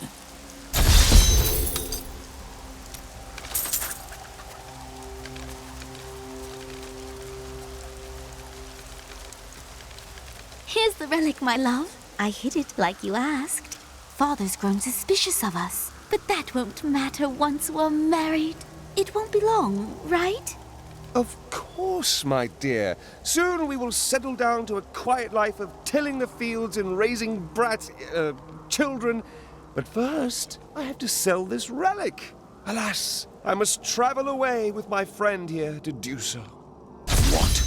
Here's the relic, my love. I hid it like you asked. Father's grown suspicious of us, but that won't matter once we're married. It won't be long, right? Of course, my dear. Soon we will settle down to a quiet life of tilling the fields and raising children. But first, I have to sell this relic. Alas, I must travel away with my friend here to do so. What?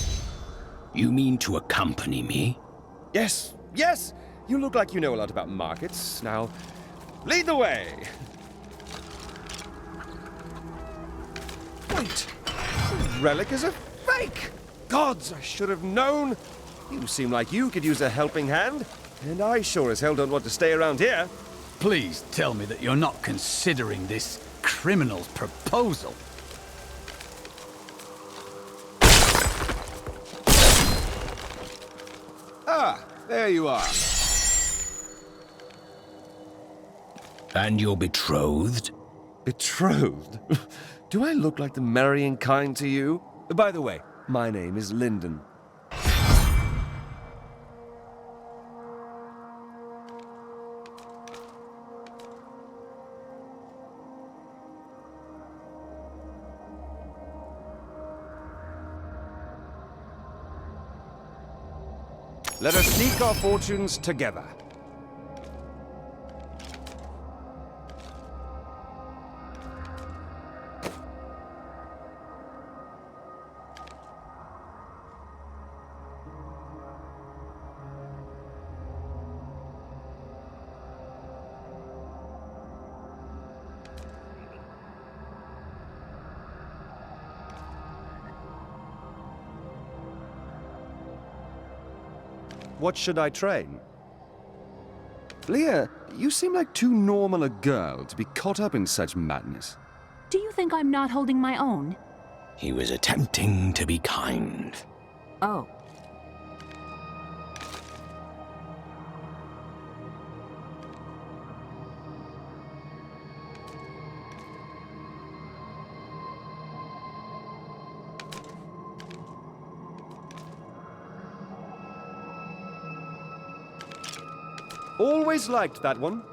You mean to accompany me? Yes, yes! You look like you know a lot about markets. Now, lead the way! Wait! The relic is a fake! Gods, I should have known! You seem like you could use a helping hand, and I sure as hell don't want to stay around here. Please tell me that you're not considering this criminal's proposal. Ah, there you are. And you're betrothed? Betrothed? Do I look like the marrying kind to you? By the way, my name is Lyndon. Let us seek our fortunes together. What should I train? Leah, you seem like too normal a girl to be caught up in such madness. Do you think I'm not holding my own? He was attempting to be kind. Oh. Always liked that one.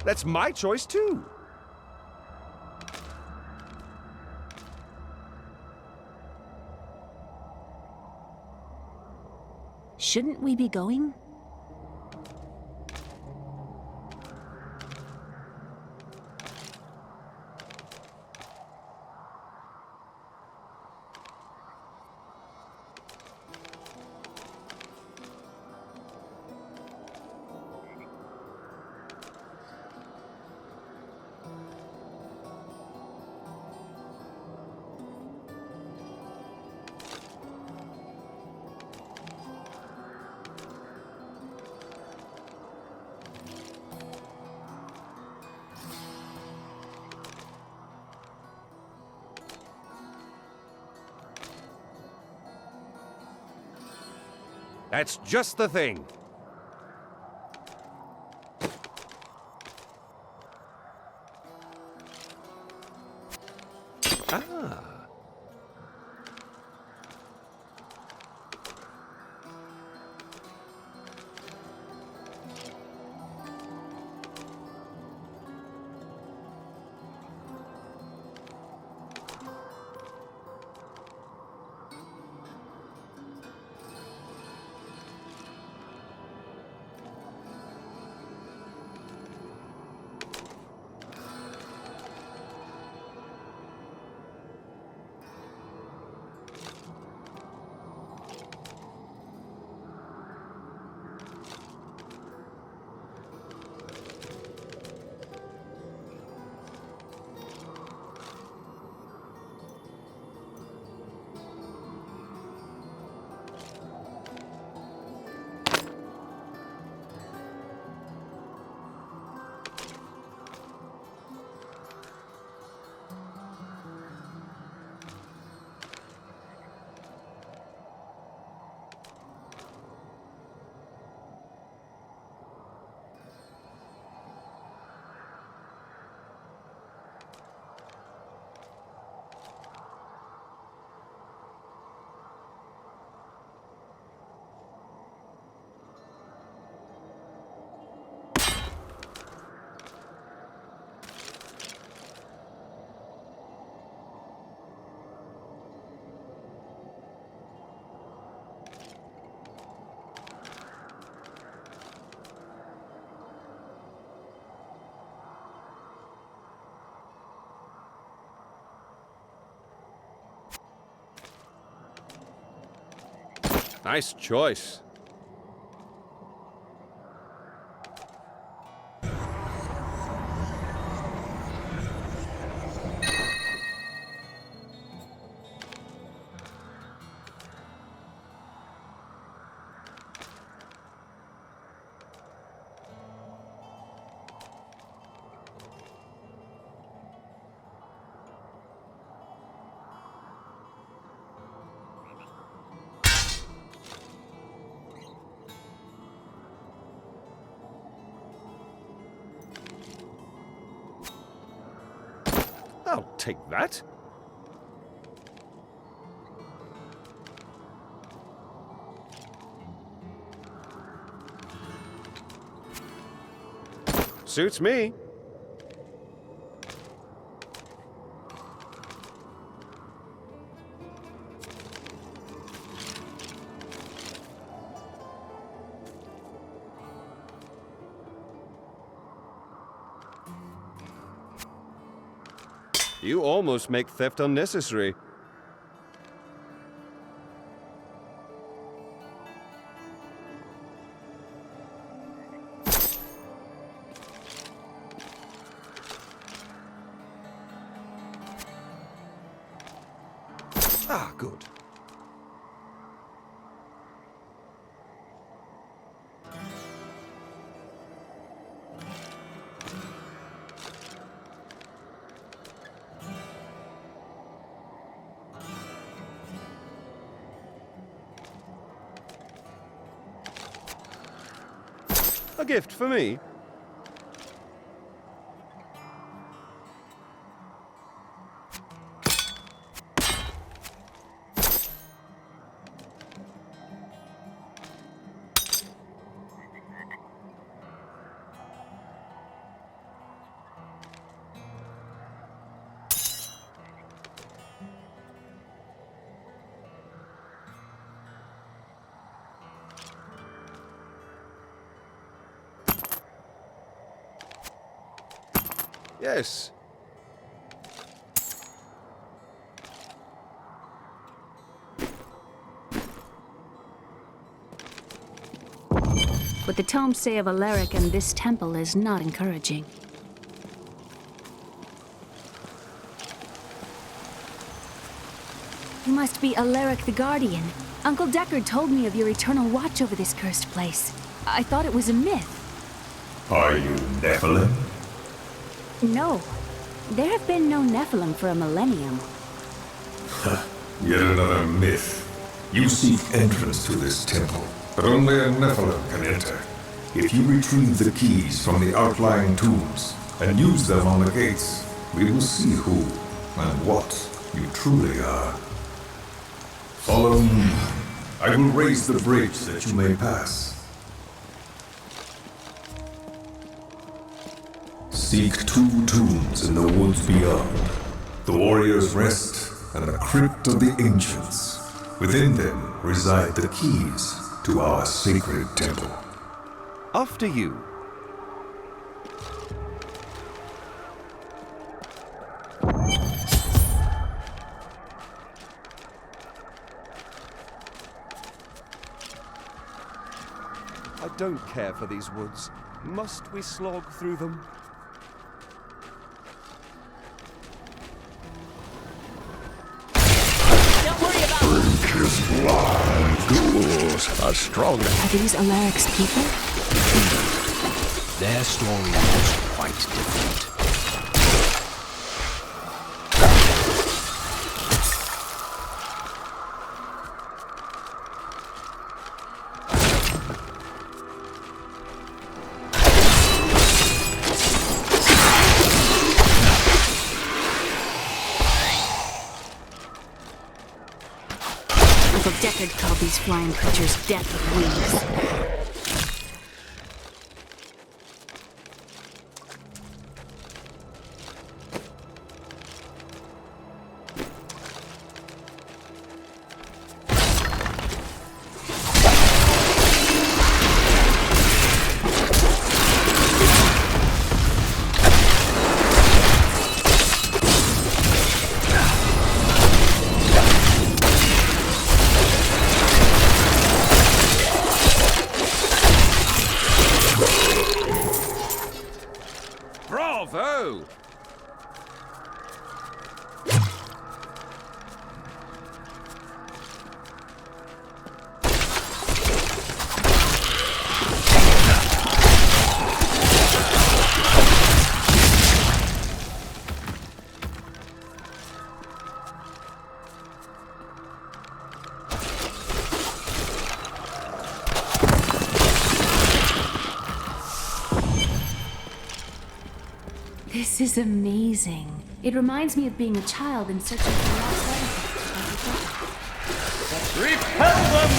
That's my choice, too. Shouldn't we be going? That's just the thing. Ah. Nice choice. I'll take that. Suits me. You almost make theft unnecessary. Ah, good. A gift for me? Yes. What the tomes say of Alaric and this temple is not encouraging. You must be Alaric the Guardian. Uncle Deckard told me of your eternal watch over this cursed place. I thought it was a myth. Are you Nephilim? No. There have been no Nephilim for a millennium. Yet another myth. You seek entrance to this temple, but only a Nephilim can enter. If you retrieve the keys from the outlying tombs and use them on the gates, we will see who and what you truly are. Follow me. I will raise the bridge that you may pass. Seek 2 tombs in the woods beyond. The Warrior's Rest and the Crypt of the Ancients. Within them reside the keys to our sacred temple. After you. I don't care for these woods. Must we slog through them? Don't worry about Drink his blood. Ghouls are stronger. Are these Alaric's people? Their story was quite different. Uncle Deckard called these flying creatures death of wings. Bravo! This is amazing. It reminds me of being a child and searching for lost artifacts. Repel them!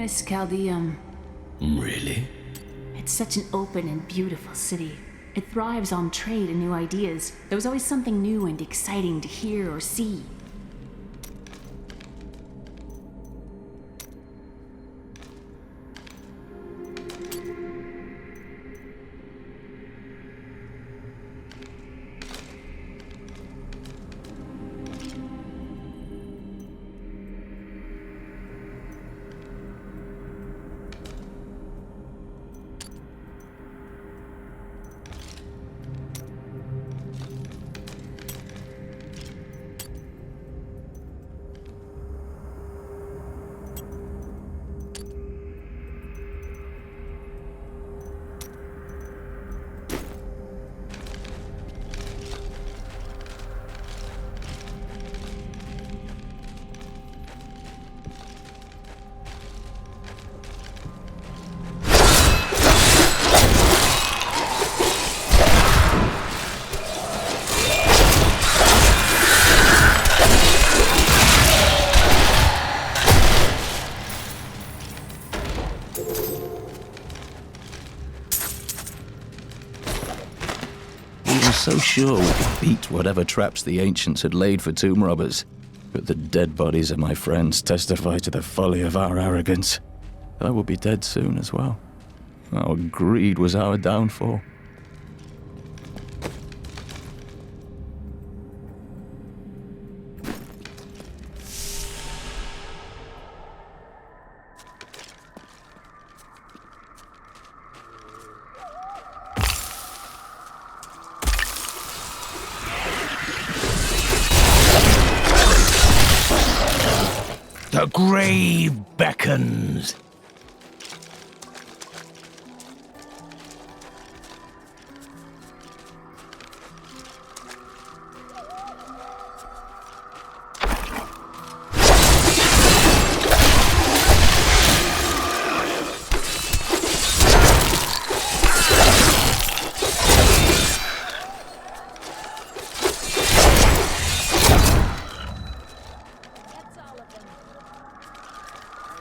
miss Chaldeum. Really? It's such an open and beautiful city. It thrives on trade and new ideas. There was always something new and exciting to hear or see. So sure we could beat whatever traps the ancients had laid for tomb robbers. But the dead bodies of my friends testify to the folly of our arrogance. I will be dead soon as well. Our greed was our downfall. The grave beckons.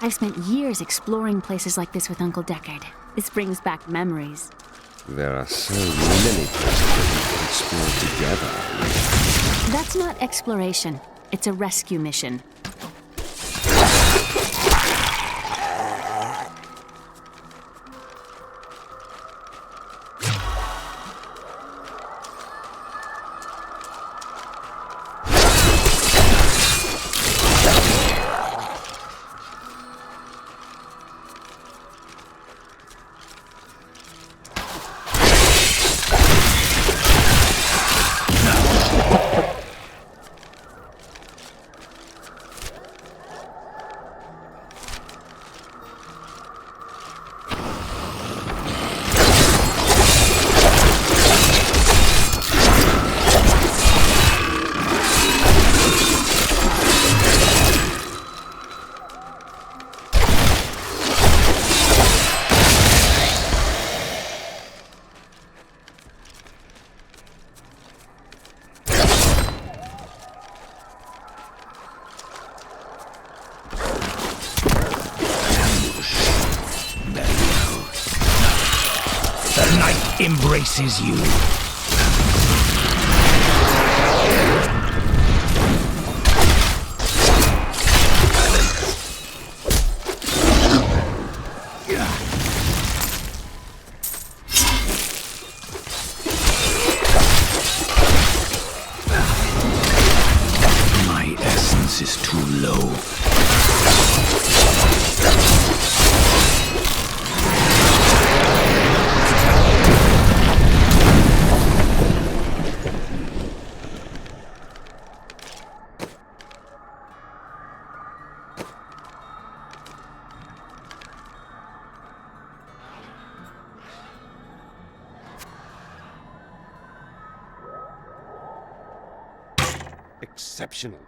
I've spent years exploring places like this with Uncle Deckard. This brings back memories. There are so many places that we can explore together. That's not exploration. It's a rescue mission. Embraces you. My essence is too low. Exceptional.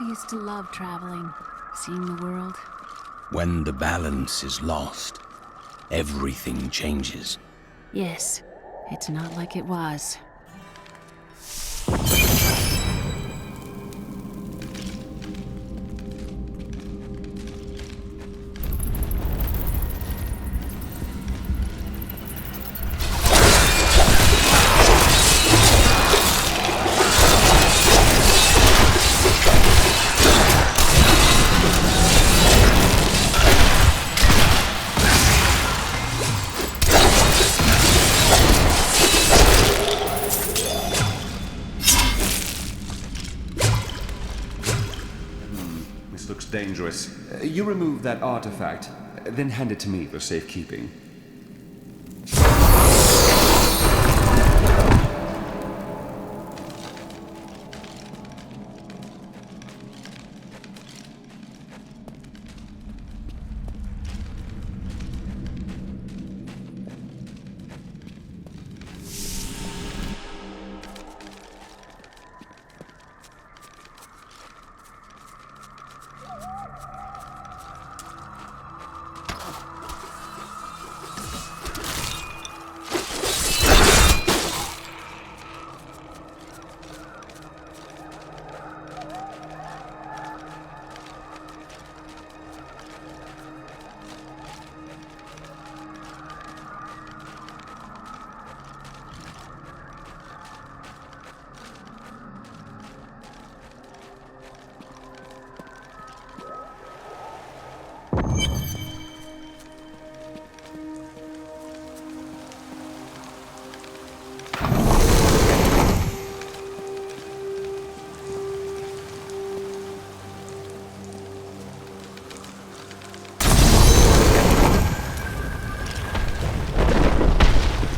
I used to love traveling, seeing the world. When the balance is lost, everything changes. Yes, it's not like it was. Looks dangerous. You remove that artifact, then hand it to me for safekeeping.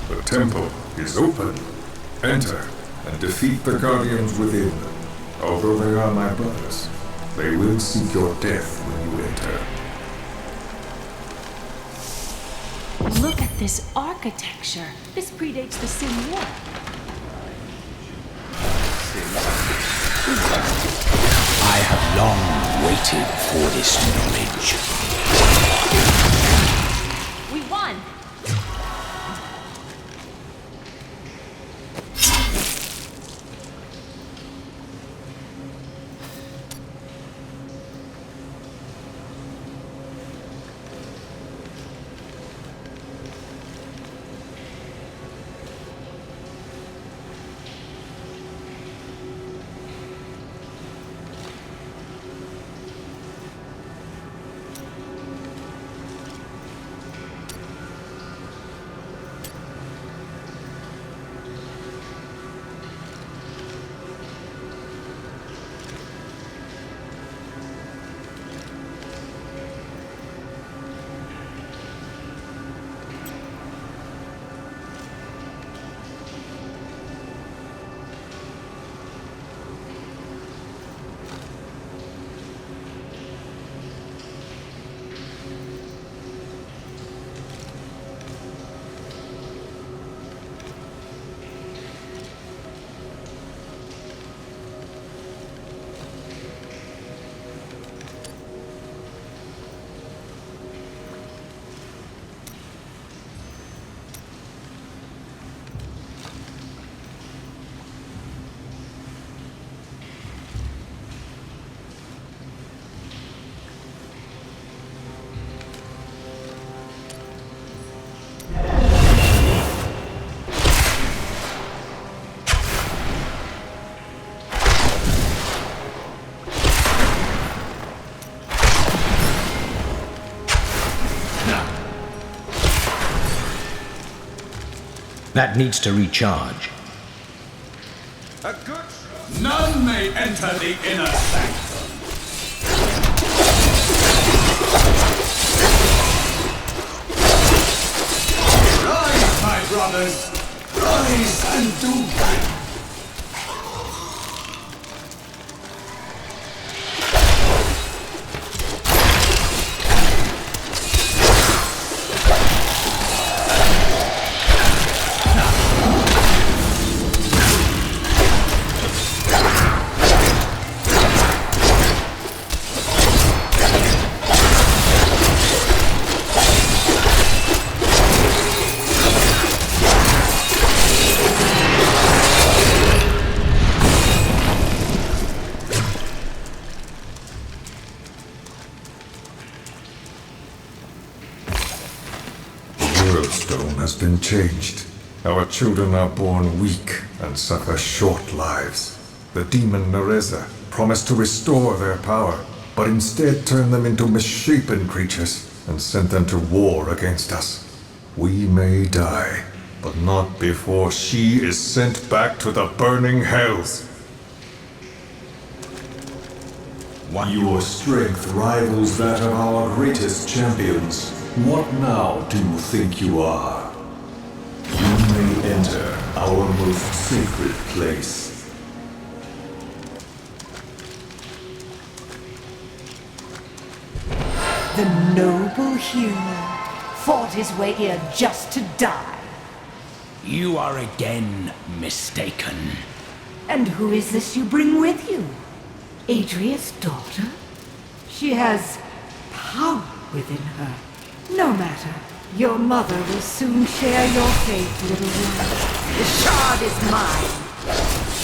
The temple is open. Enter and defeat the guardians within. Although they are my brothers, they will seek your death when you enter. Look at this architecture. This predates the Sin War. I have long waited for this knowledge. We won! That needs to recharge. None may enter the inner sanctum. Rise, my brothers! Rise and do battle! has been changed. Our children are born weak and suffer short lives. The demon Nereza promised to restore their power, but instead turned them into misshapen creatures and sent them to war against us. We may die, but not before she is sent back to the burning hells. Your strength rivals that of our greatest champions. What now do you think you are? You may enter our most sacred place. The noble hero fought his way here just to die. You are again mistaken. And who is this you bring with you? Adria's daughter? She has power within her. No matter. Your mother will soon share your fate, little one. The shard is mine.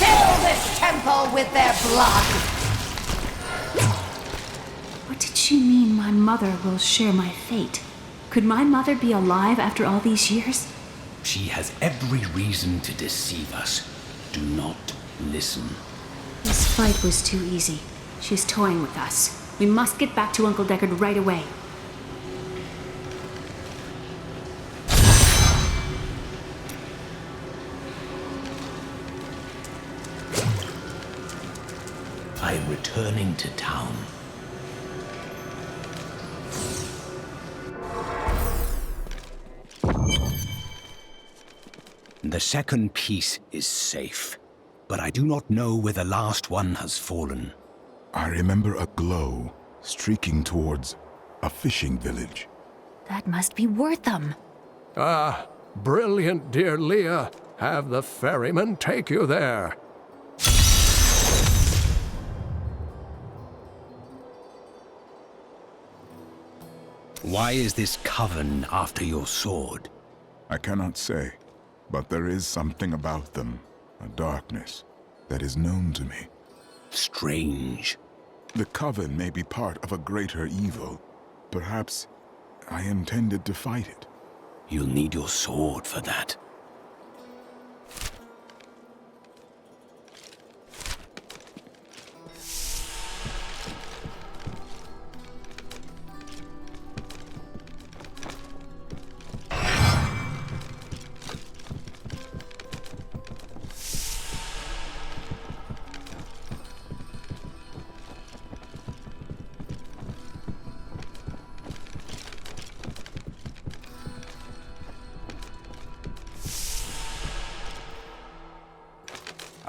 Fill this temple with their blood! What did she mean my mother will share my fate? Could my mother be alive after all these years? She has every reason to deceive us. Do not listen. This fight was too easy. She's toying with us. We must get back to Uncle Deckard right away. I am returning to town. The second piece is safe, but I do not know where the last one has fallen. I remember a glow streaking towards a fishing village. That must be Wortham. Ah, brilliant, dear Leah. Have the ferryman take you there. Why is this coven after your sword? I cannot say, but there is something about them, a darkness, that is known to me. Strange. The coven may be part of a greater evil. Perhaps I intended to fight it. You'll need your sword for that.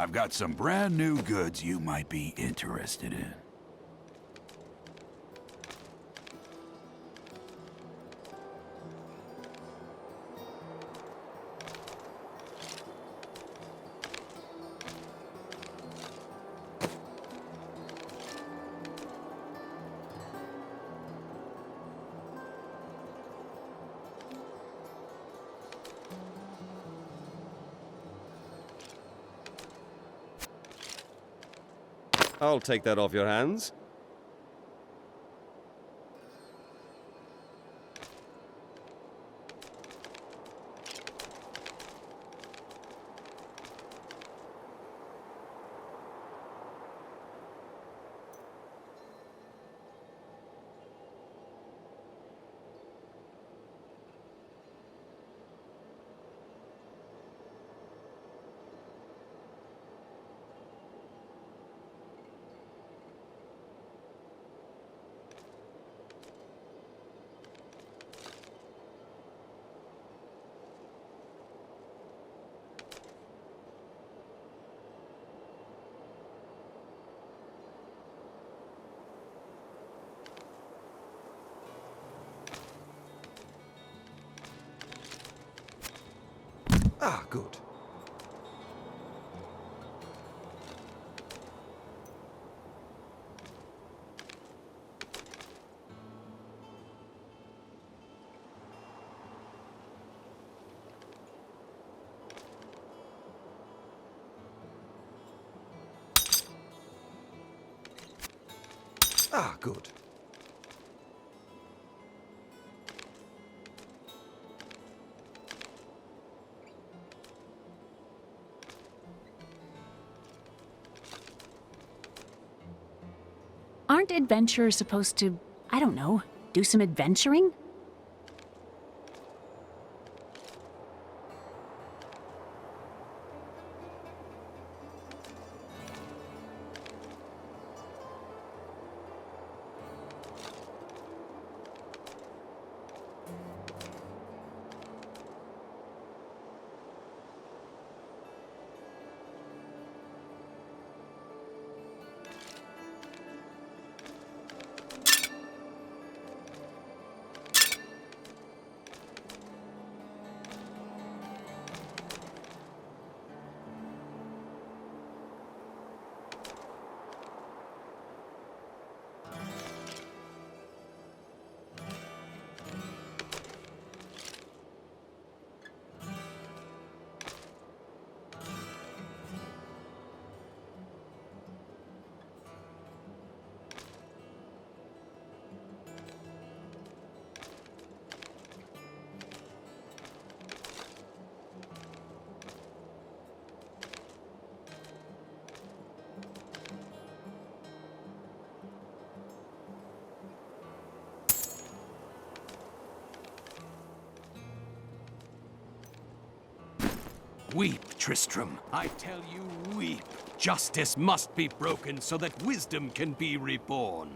I've got some brand new goods you might be interested in. I'll take that off your hands. Ah, good. Ah, good. Aren't adventurers supposed to, I don't know, do some adventuring? Weep, Tristram. I tell you, weep. Justice must be broken so that wisdom can be reborn.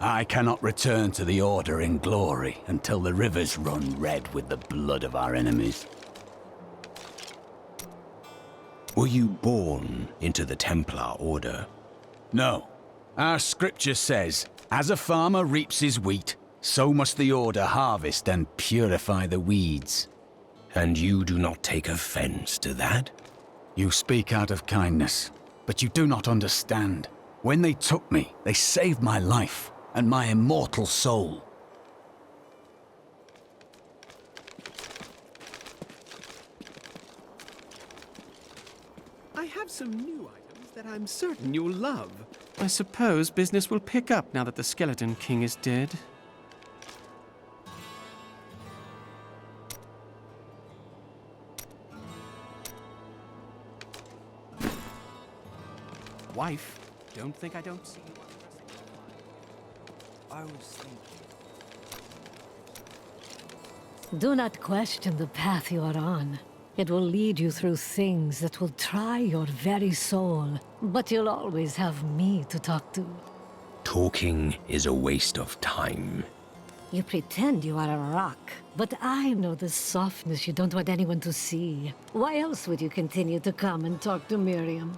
I cannot return to the Order in glory until the rivers run red with the blood of our enemies. Were you born into the Templar Order? No. Our scripture says, as a farmer reaps his wheat, so must the Order harvest and purify the weeds. And you do not take offense to that? You speak out of kindness, but you do not understand. When they took me, they saved my life and my immortal soul. I have some new items that I'm certain you'll love. I suppose business will pick up now that the Skeleton King is dead. Wife, don't think I don't see you. I was thinking. Do not question the path you are on. It will lead you through things that will try your very soul. But you'll always have me to talk to. Talking is a waste of time. You pretend you are a rock, but I know the softness you don't want anyone to see. Why else would you continue to come and talk to Miriam?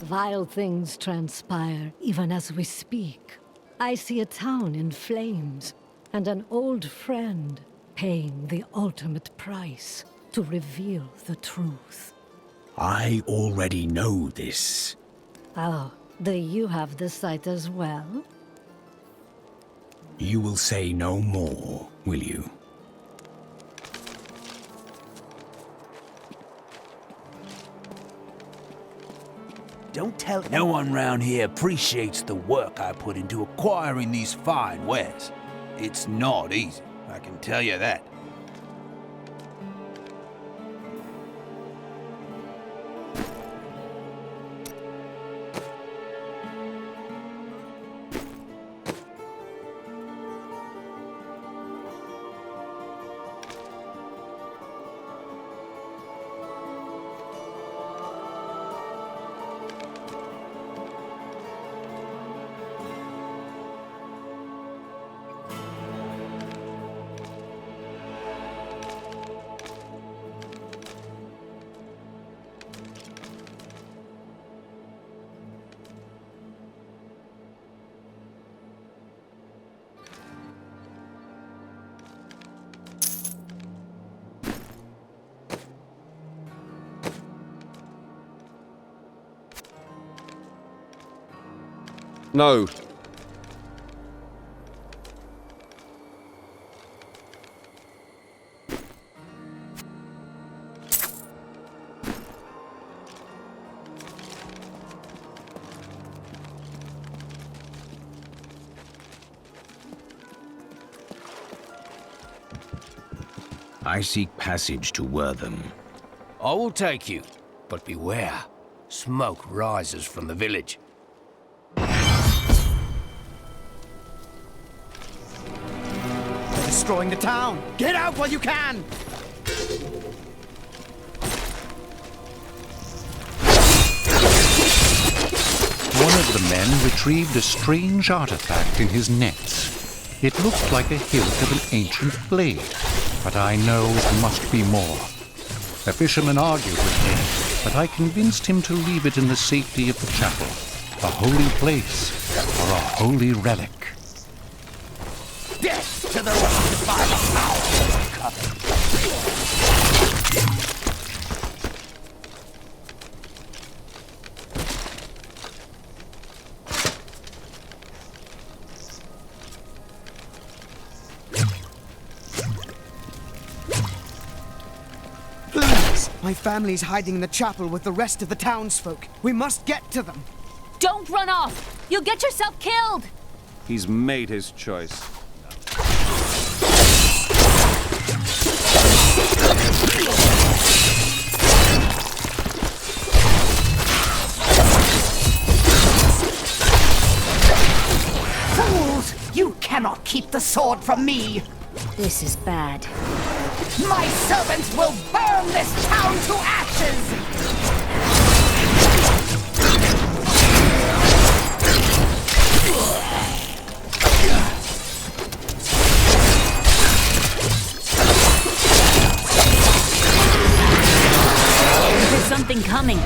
Vile things transpire, even as we speak. I see a town in flames, and an old friend paying the ultimate price to reveal the truth. I already know this. Oh, do you have the sight as well? You will say no more, will you? Don't tell no one round here appreciates the work I put into acquiring these fine wares. It's not easy, I can tell you that. No. I seek passage to Wortham. I will take you, but beware. Smoke rises from the village. They're destroying the town! Get out while you can! One of the men retrieved a strange artifact in his nets. It looked like a hilt of an ancient blade, but I know it must be more. The fisherman argued with me, but I convinced him to leave it in the safety of the chapel, a holy place for a holy relic. Death to those who defy the power of the coven! My family's hiding in the chapel with the rest of the townsfolk. We must get to them. Don't run off! You'll get yourself killed! He's made his choice. Fools! You cannot keep the sword from me! This is bad. My servants will burn this town to ashes! There's something coming.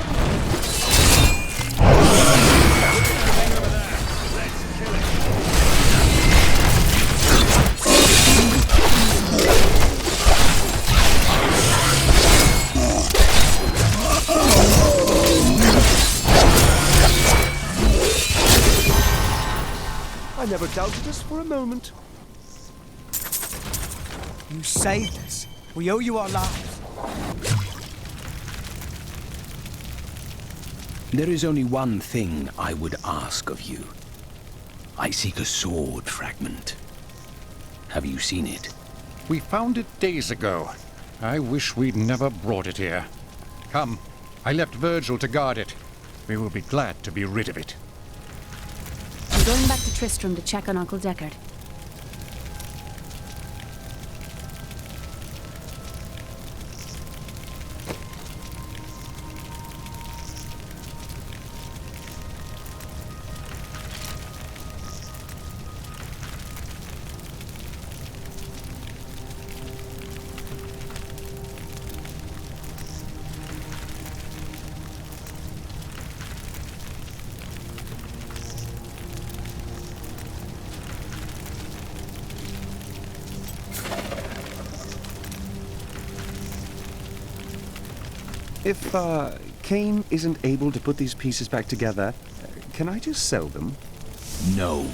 I never doubted us for a moment. You saved us. We owe you our lives. There is only one thing I would ask of you. I seek a sword fragment. Have you seen it? We found it days ago. I wish we'd never brought it here. Come, I left Virgil to guard it. We will be glad to be rid of it. I'm going back to Tristram to check on Uncle Deckard. If, Cain isn't able to put these pieces back together, can I just sell them? No.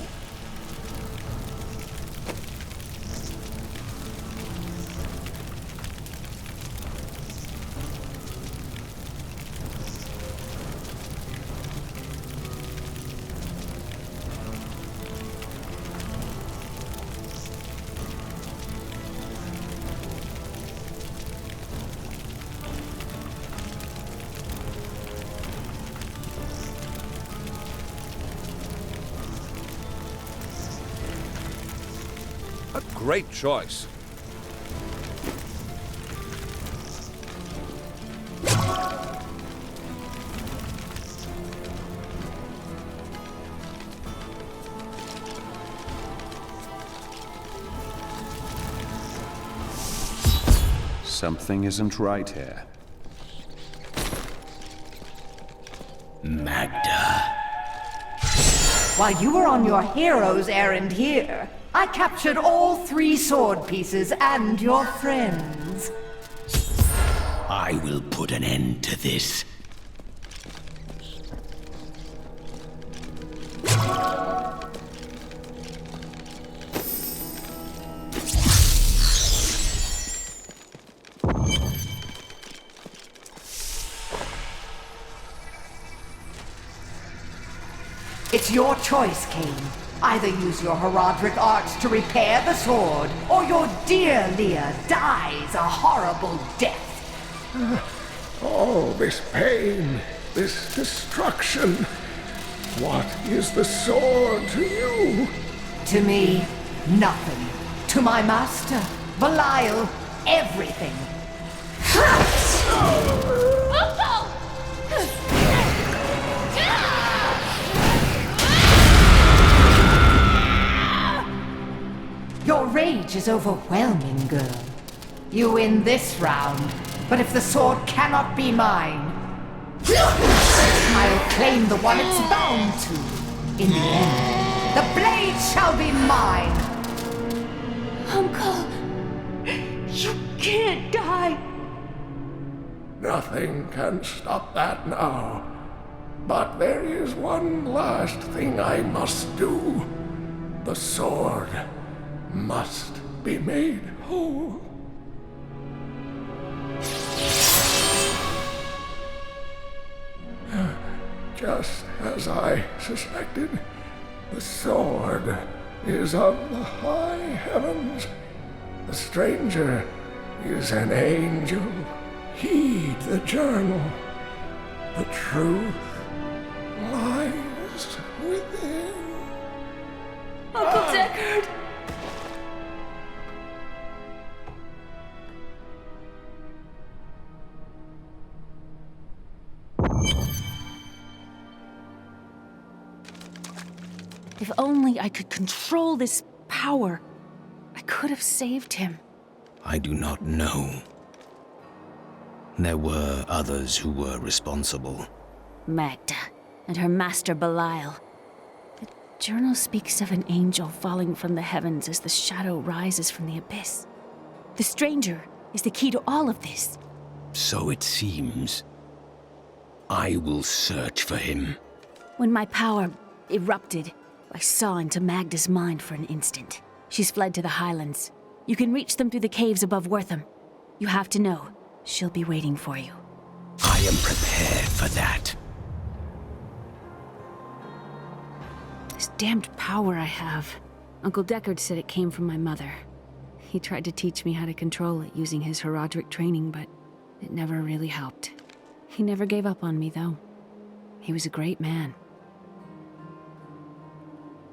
A great choice. Something isn't right here. Magda. While you were on your hero's errand here, I captured all 3 sword pieces and your friends. I will put an end to this. It's your choice, Cain. Either use your Herodric arts to repair the sword, or your dear Leah dies a horrible death. All this pain, this destruction. What is the sword to you? To me, nothing. To my master, Belial, everything. Your rage is overwhelming, girl. You win this round, but if the sword cannot be mine, I'll claim the one it's bound to. In the end, the blade shall be mine. Uncle, you can't die. Nothing can stop that now. But there is one last thing I must do. The sword must be made whole. Just as I suspected, the sword is of the high heavens. The stranger is an angel. Heed the journal. The truth lies within. Uncle Deckard! If only I could control this power, I could have saved him. I do not know. There were others who were responsible. Magda and her master Belial. The journal speaks of an angel falling from the heavens as the shadow rises from the abyss. The stranger is the key to all of this. So it seems. I will search for him. When my power erupted, I saw into Magda's mind for an instant. She's fled to the highlands. You can reach them through the caves above Wortham. You have to know, she'll be waiting for you. I am prepared for that. This damned power I have. Uncle Deckard said it came from my mother. He tried to teach me how to control it using his Herodric training, but it never really helped. He never gave up on me, though. He was a great man.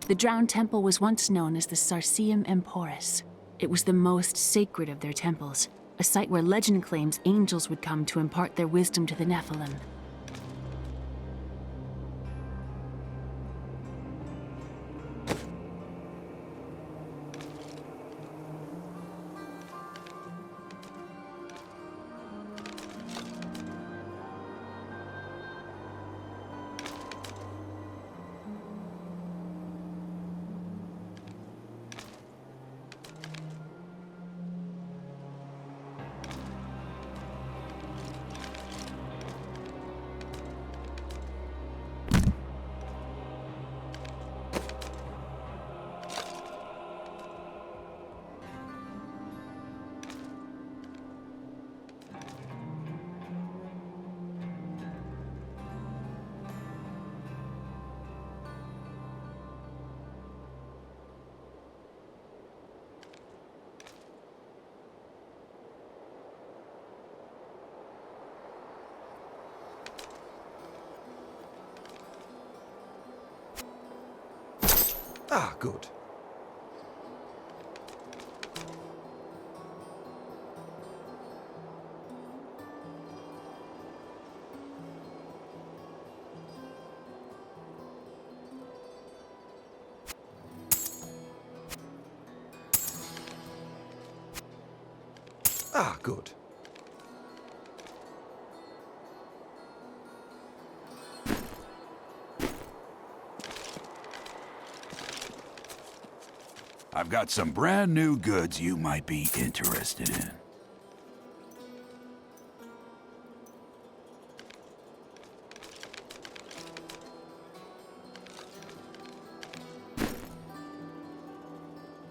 The Drowned Temple was once known as the Sarsium Emporis. It was the most sacred of their temples, a site where legend claims angels would come to impart their wisdom to the Nephilim. Ah, good. Ah, good. I've got some brand new goods you might be interested in.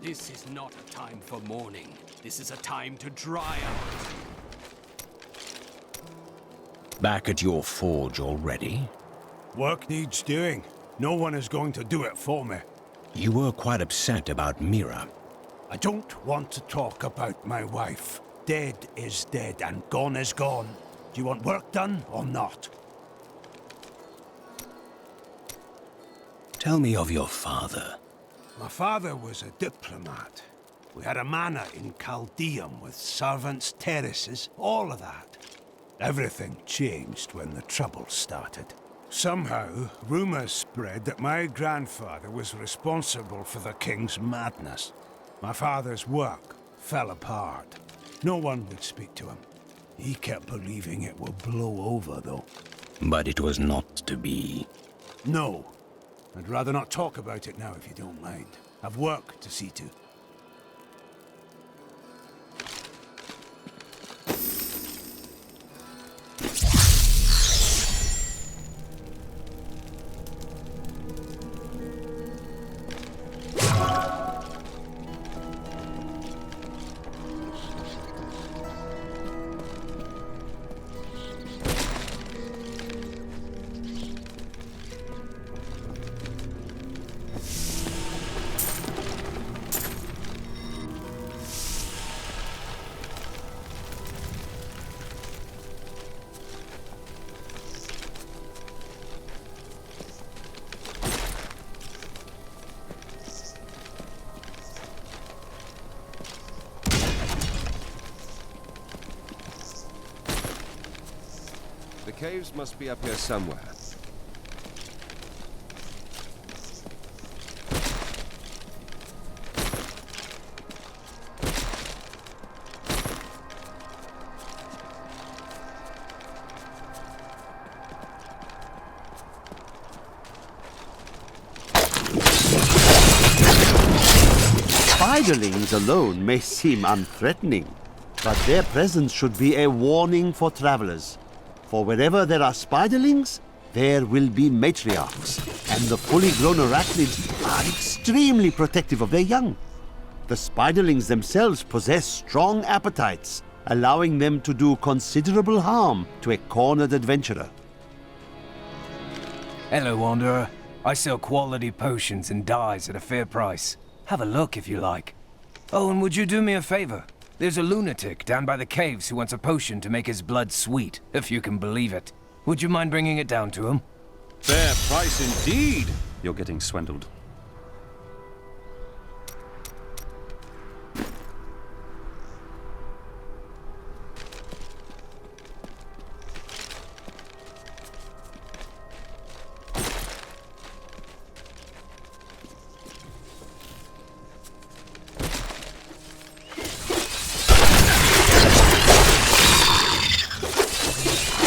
This is not a time for mourning. This is a time to dry out. Back at your forge already? Work needs doing. No one is going to do it for me. You were quite upset about Mira. I don't want to talk about my wife. Dead is dead and gone is gone. Do you want work done or not? Tell me of your father. My father was a diplomat. We had a manor in Chaldeum with servants, terraces, all of that. Everything changed when the trouble started. Somehow, rumors spread that my grandfather was responsible for the king's madness. My father's work fell apart. No one would speak to him. He kept believing it would blow over, though. But it was not to be. No. I'd rather not talk about it now, if you don't mind. I've work to see to. The caves must be up here somewhere. Spiderlings alone may seem unthreatening, but their presence should be a warning for travelers. For wherever there are spiderlings, there will be matriarchs, and the fully grown arachnids are extremely protective of their young. The spiderlings themselves possess strong appetites, allowing them to do considerable harm to a cornered adventurer. Hello, Wanderer. I sell quality potions and dyes at a fair price. Have a look if you like. Oh, and would you do me a favor? There's a lunatic down by the caves who wants a potion to make his blood sweet, if you can believe it. Would you mind bringing it down to him? Fair price indeed! You're getting swindled.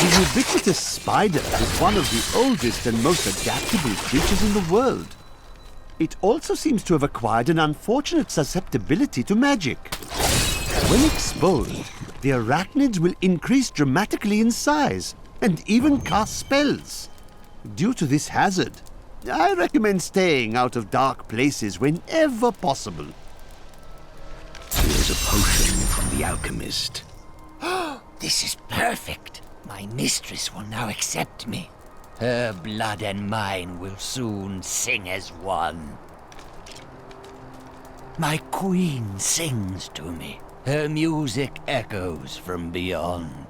The ubiquitous spider is one of the oldest and most adaptable creatures in the world. It also seems to have acquired an unfortunate susceptibility to magic. When exposed, the arachnids will increase dramatically in size and even cast spells. Due to this hazard, I recommend staying out of dark places whenever possible. Here's a potion from the alchemist. This is perfect. My mistress will now accept me. Her blood and mine will soon sing as one. My queen sings to me. Her music echoes from beyond.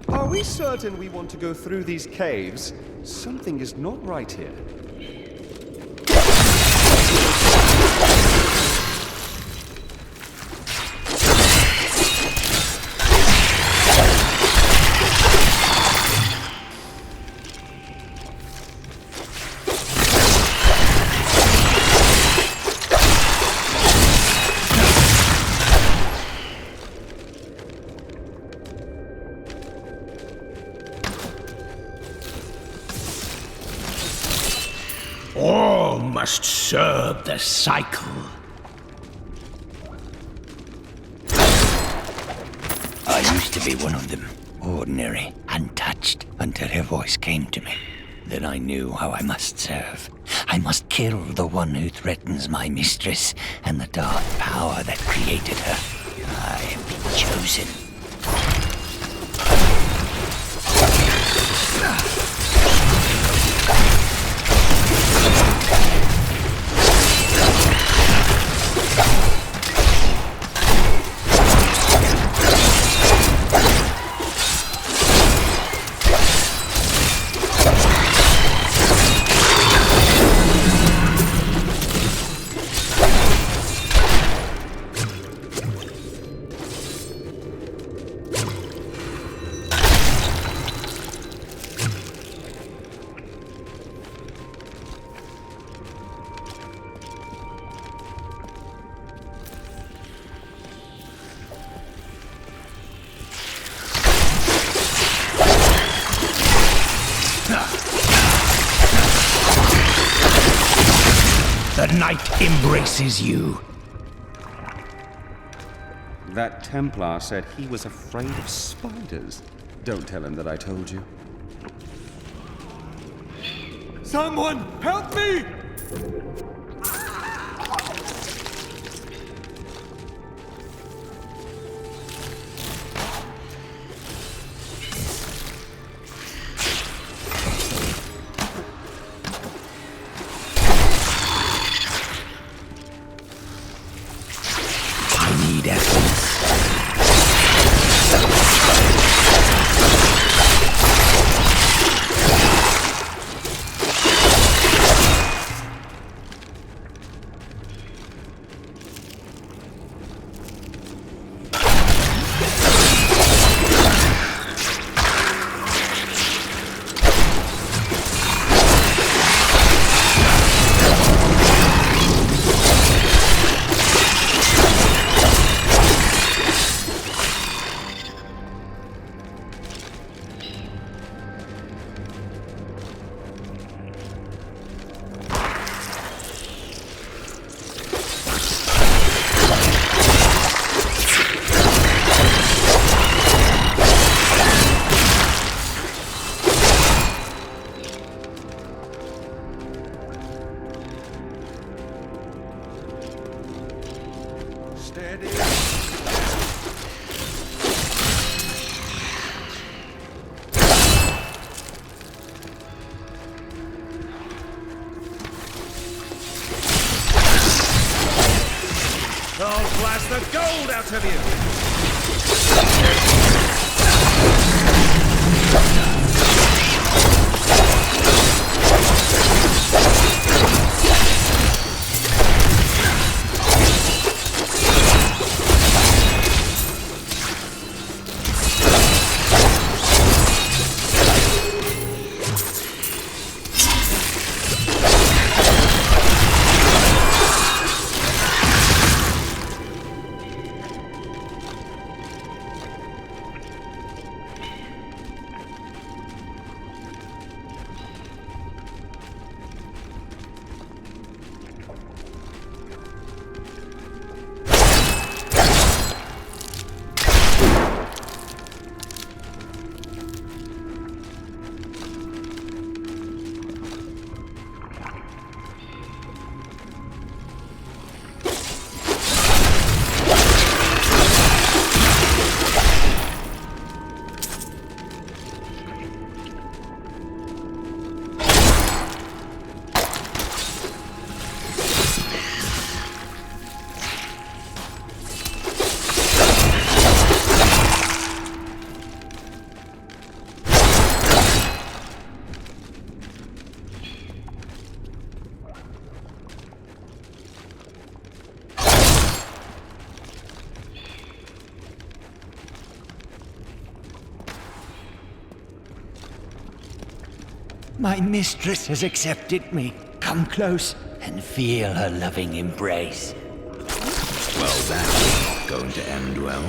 Are we certain we want to go through these caves? Something is not right here. All must serve the cycle. I used to be one of them. Ordinary, untouched, until her voice came to me. Then I knew how I must serve. I must kill the one who threatens my mistress and the dark power that created her. I have been chosen. The night embraces you. That Templar said he was afraid of spiders. Don't tell him that I told you. Someone help me! I need essence. I'll blast the gold out of you! My mistress has accepted me. Come close and feel her loving embrace. Well, that's not going to end well.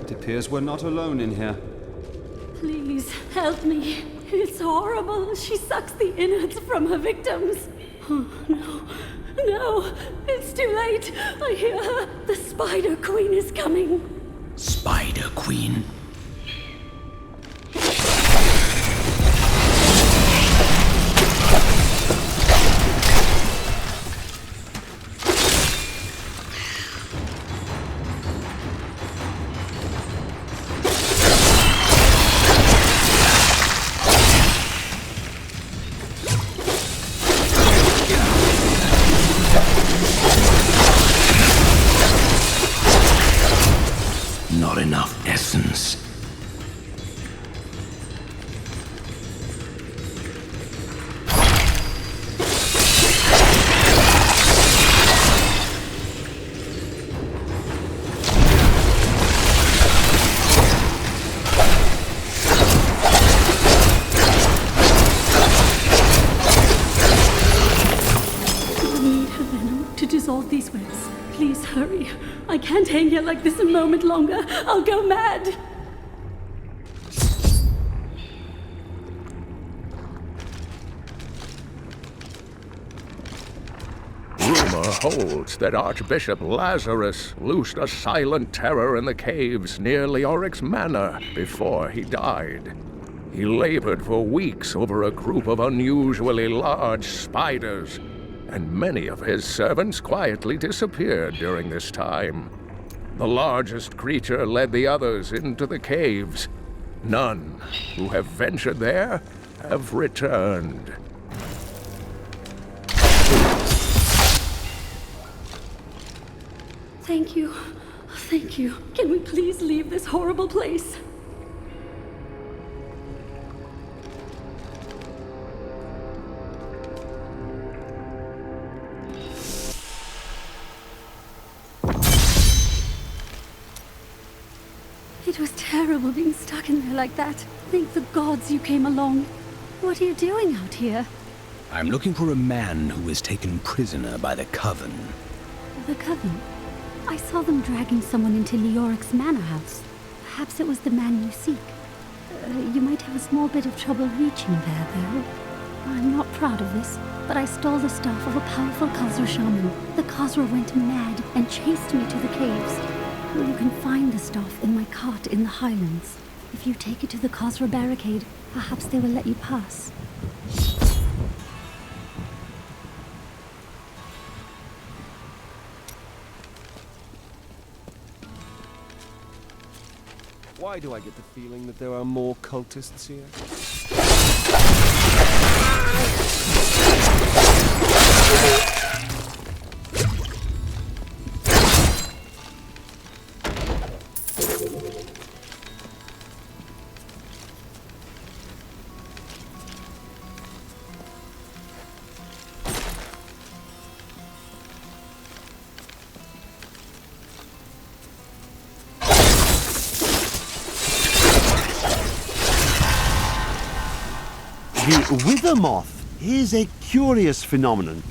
It appears we're not alone in here. Please, help me. It's horrible. She sucks the innards from her victims. Oh, no. No. It's too late. I hear her. The Spider Queen is coming. Spider Queen? Not enough essence. dissolve these webs. Please hurry. I can't hang here like this a moment longer. I'll go mad. Rumor holds that Archbishop Lazarus loosed a silent terror in the caves near Leoric's manor before he died. He labored for weeks over a group of unusually large spiders, and many of his servants quietly disappeared during this time. The largest creature led the others into the caves. None who have ventured there have returned. Thank you. Thank you. Can we please leave this horrible place? It was terrible being stuck in there like that. Thank the gods you came along. What are you doing out here? I'm looking for a man who was taken prisoner by the Coven. The Coven? I saw them dragging someone into Leoric's manor house. Perhaps it was the man you seek. You might have a small bit of trouble reaching there, though. I'm not proud of this, but I stole the staff of a powerful Khazra shaman. The Khazra went mad and chased me to the caves. You can find the staff in my cart in the highlands. If you take it to the Khazra barricade, perhaps they will let you pass. Why do I get the feeling that there are more cultists here? The wither moth is a curious phenomenon.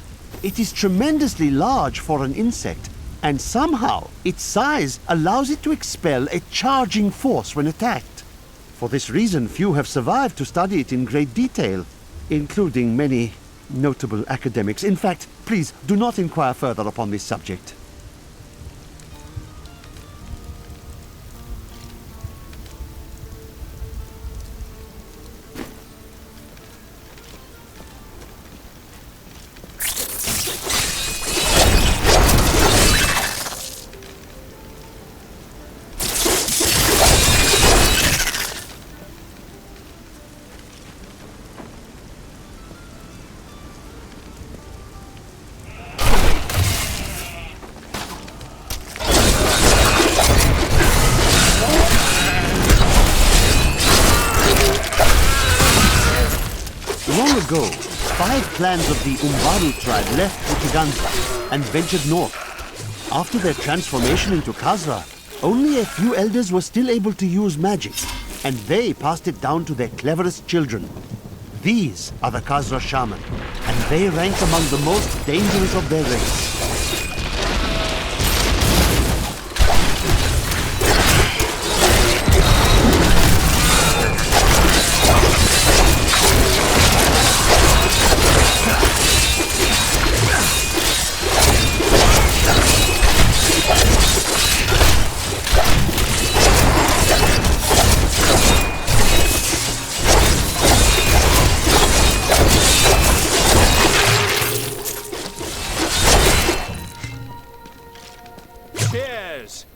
It is tremendously large for an insect, and somehow its size allows it to expel a charging force when attacked. For this reason, few have survived to study it in great detail, including many notable academics. In fact, please do not inquire further upon this subject. Long ago, 5 clans of the Umbaru tribe left Uchiganza and ventured north. After their transformation into Khazra, only a few elders were still able to use magic, and they passed it down to their cleverest children. These are the Khazra shaman, and they rank among the most dangerous of their race. Cheers!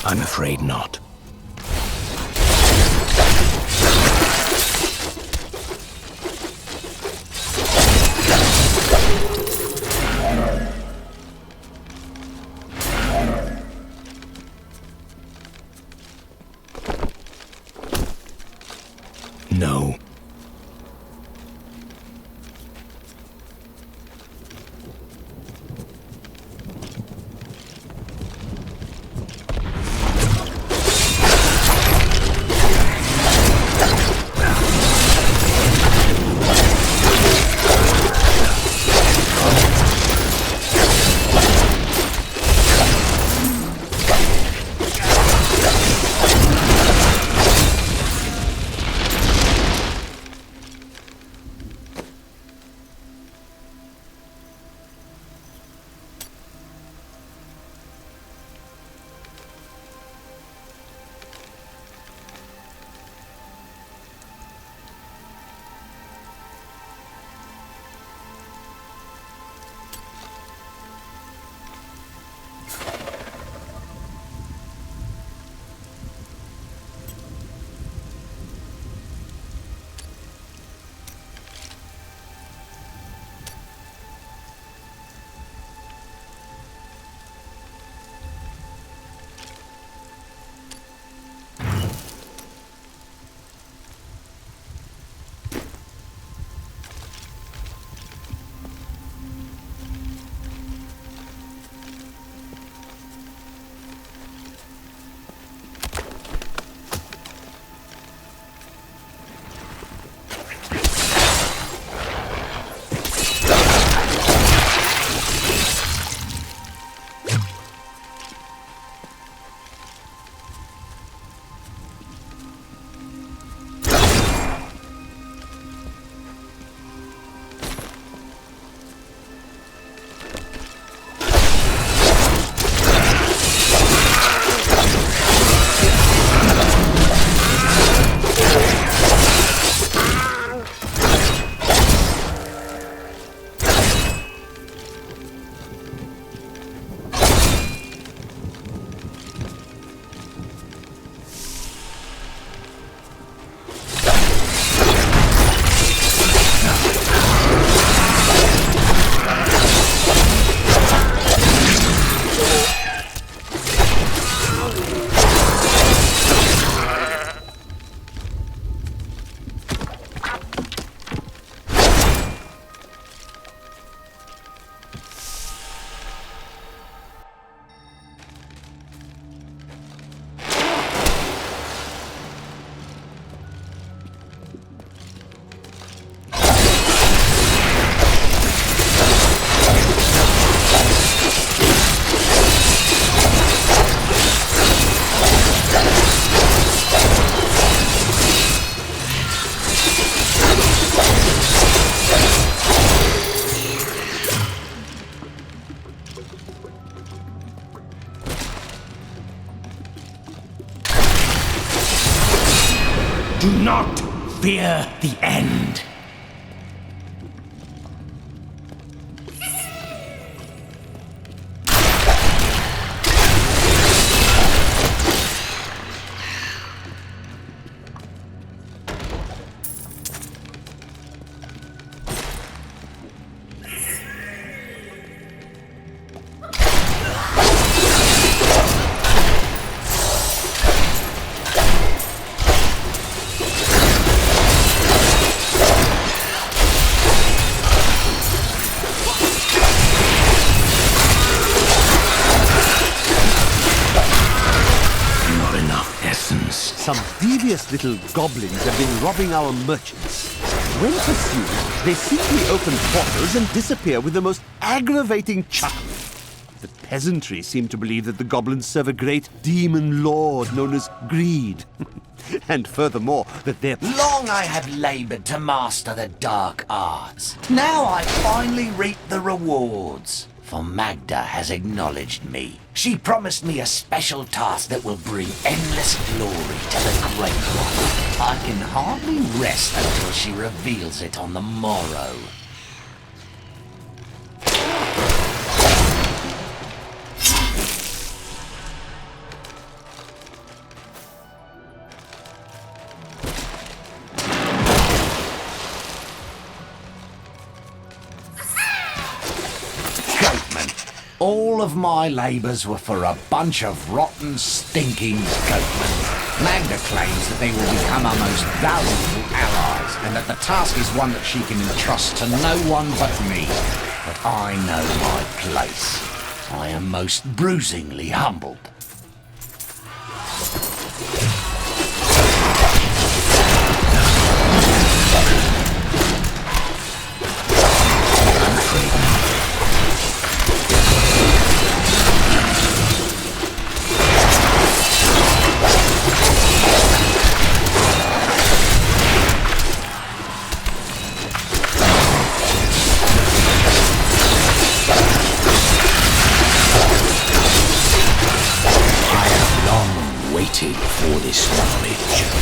I'm afraid not. No. Do not fear the end. Some devious little goblins have been robbing our merchants. When pursued, they simply open portals and disappear with the most aggravating chuckle. The peasantry seem to believe that the goblins serve a great demon lord known as Greed. And furthermore, that they're... Long I have labored to master the dark arts. Now I finally reap the rewards. For Magda has acknowledged me. She promised me a special task that will bring endless glory to the Great One. I can hardly rest until she reveals it on the morrow. all of my labours were for a bunch of rotten, stinking goatmen. Magda claims that they will become our most valuable allies, and that the task is one that she can entrust to no one but me. But I know my place. I am most bruisingly humbled. For this knowledge.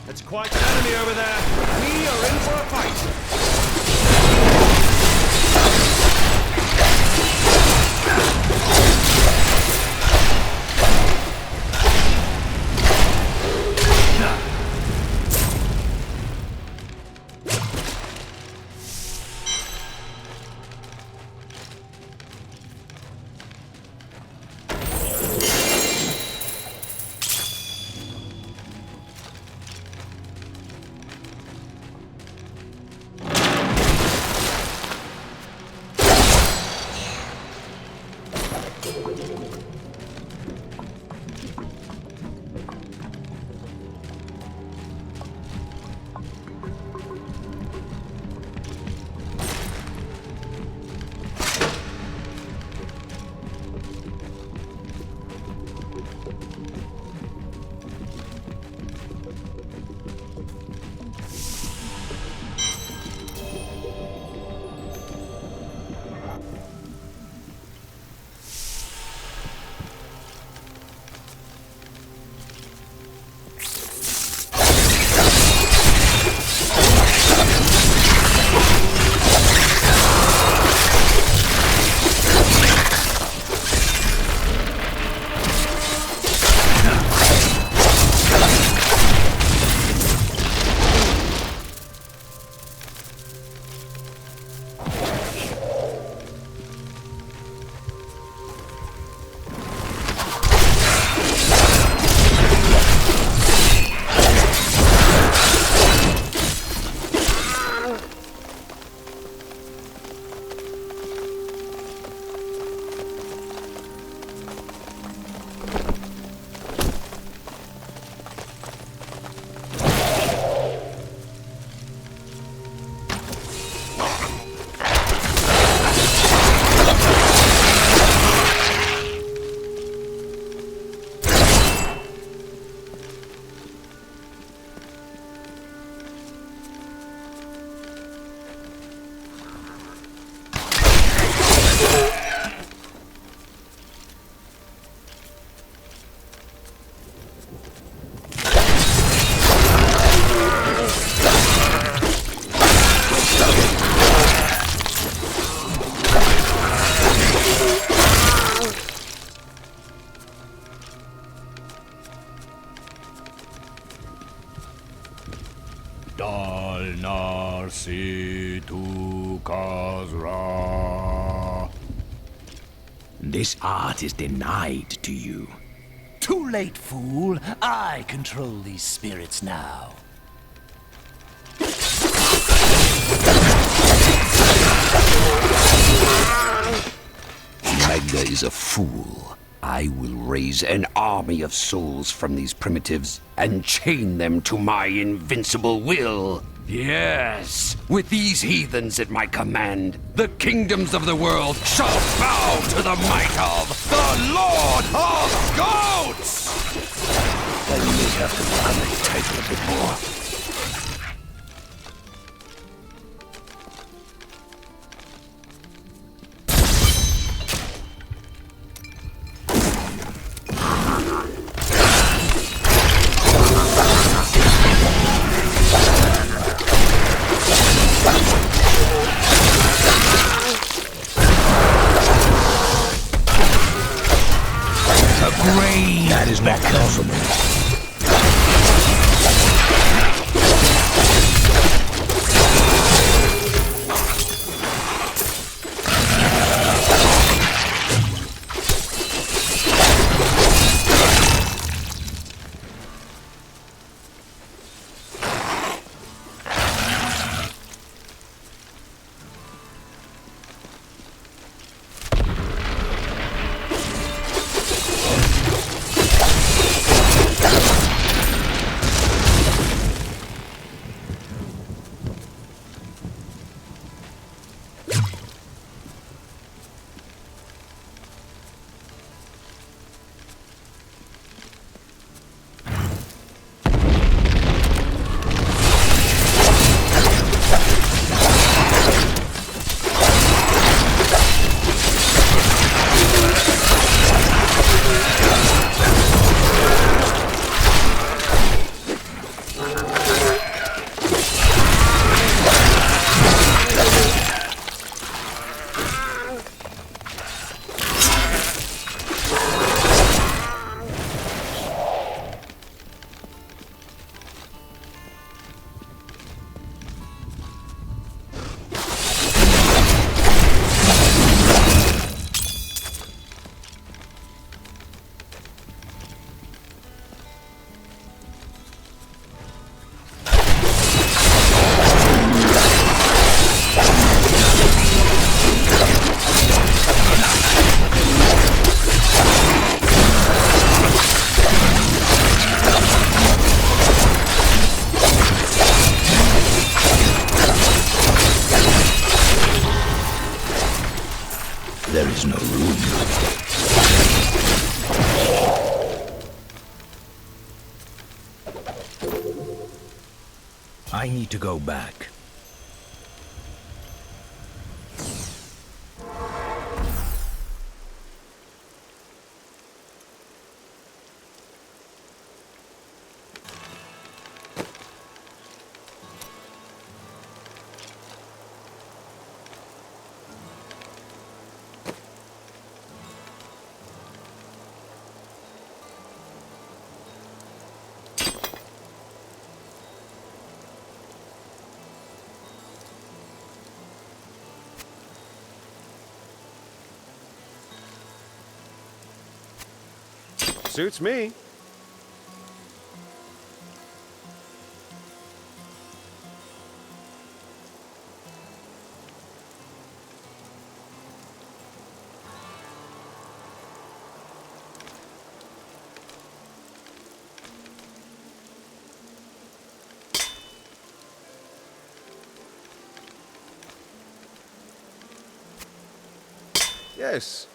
It's quite an enemy over there. We are in for a fight. Dal Narsi tu Kazra. This art is denied to you. Too late, fool. I control these spirits now. Magda is a fool. I will raise an army of souls from these primitives and chain them to my invincible will. Yes, with these heathens at my command, the kingdoms of the world shall bow to the might of the Lord of Goats! I may have to plan the title a bit more. That is not possible. There is no room. I need to go back. Suits me. Yes.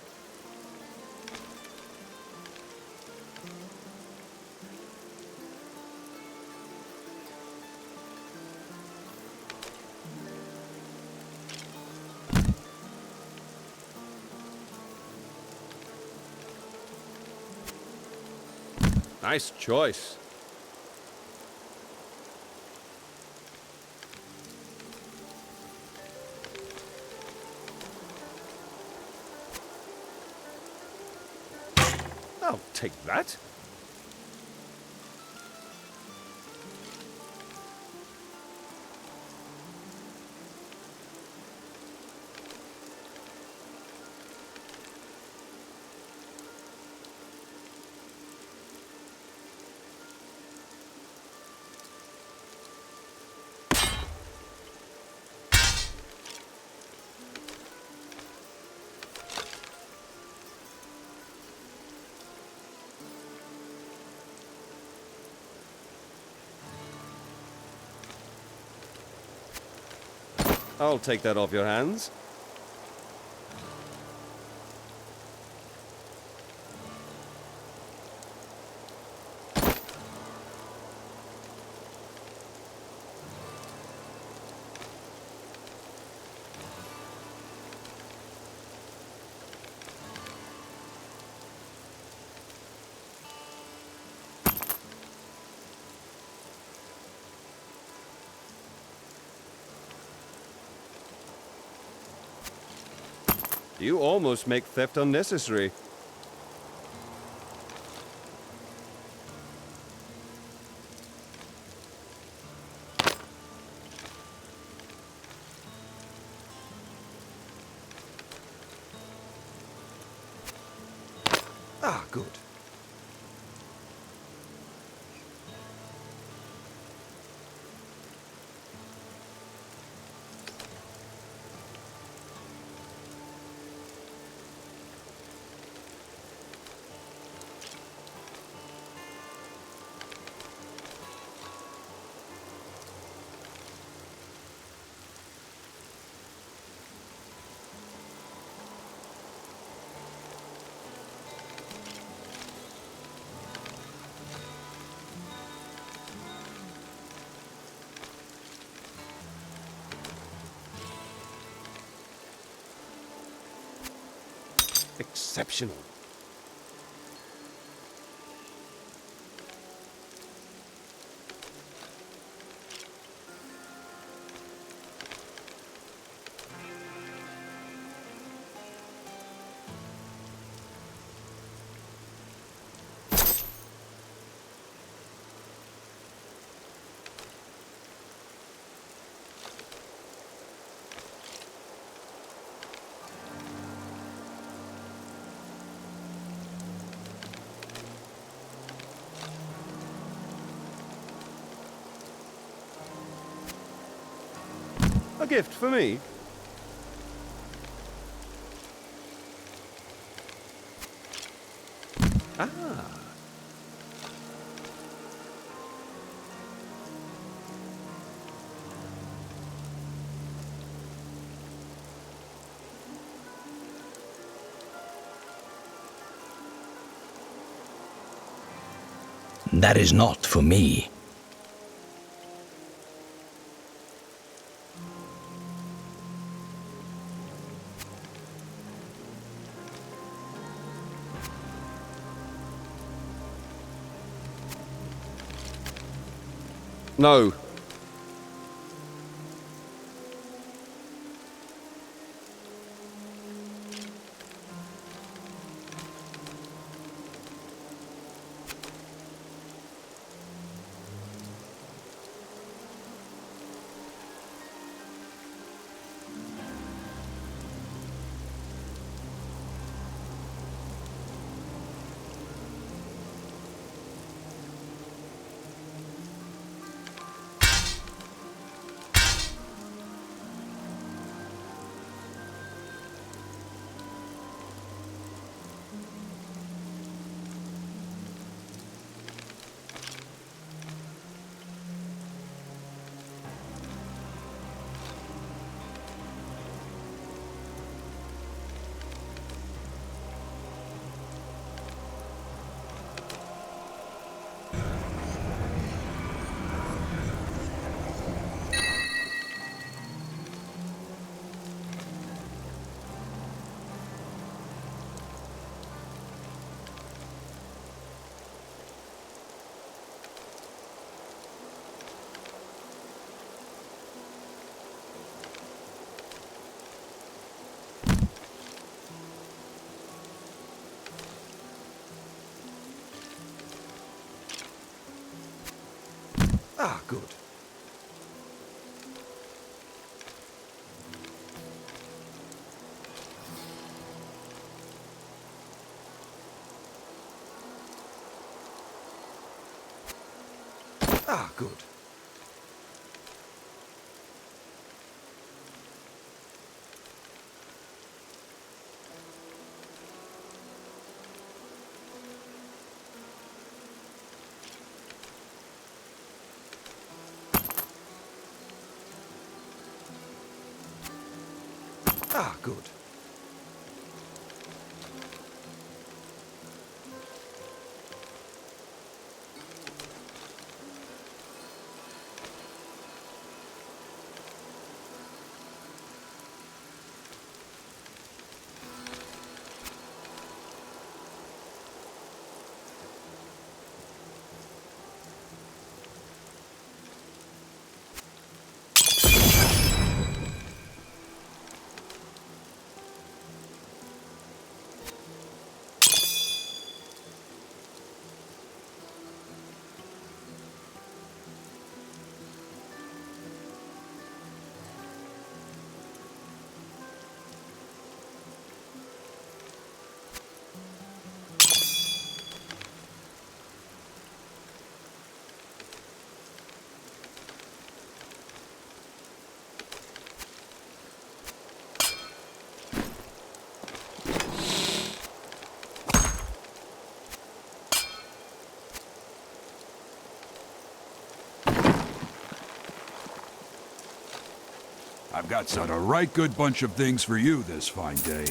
Nice choice. I'll take that. I'll take that off your hands. You almost make theft unnecessary. Ah, good. Exceptional. A gift for me? Ah. That is not for me. No. Ah, good. Ah, good. Ah, good. I've got such a right good bunch of things for you this fine day.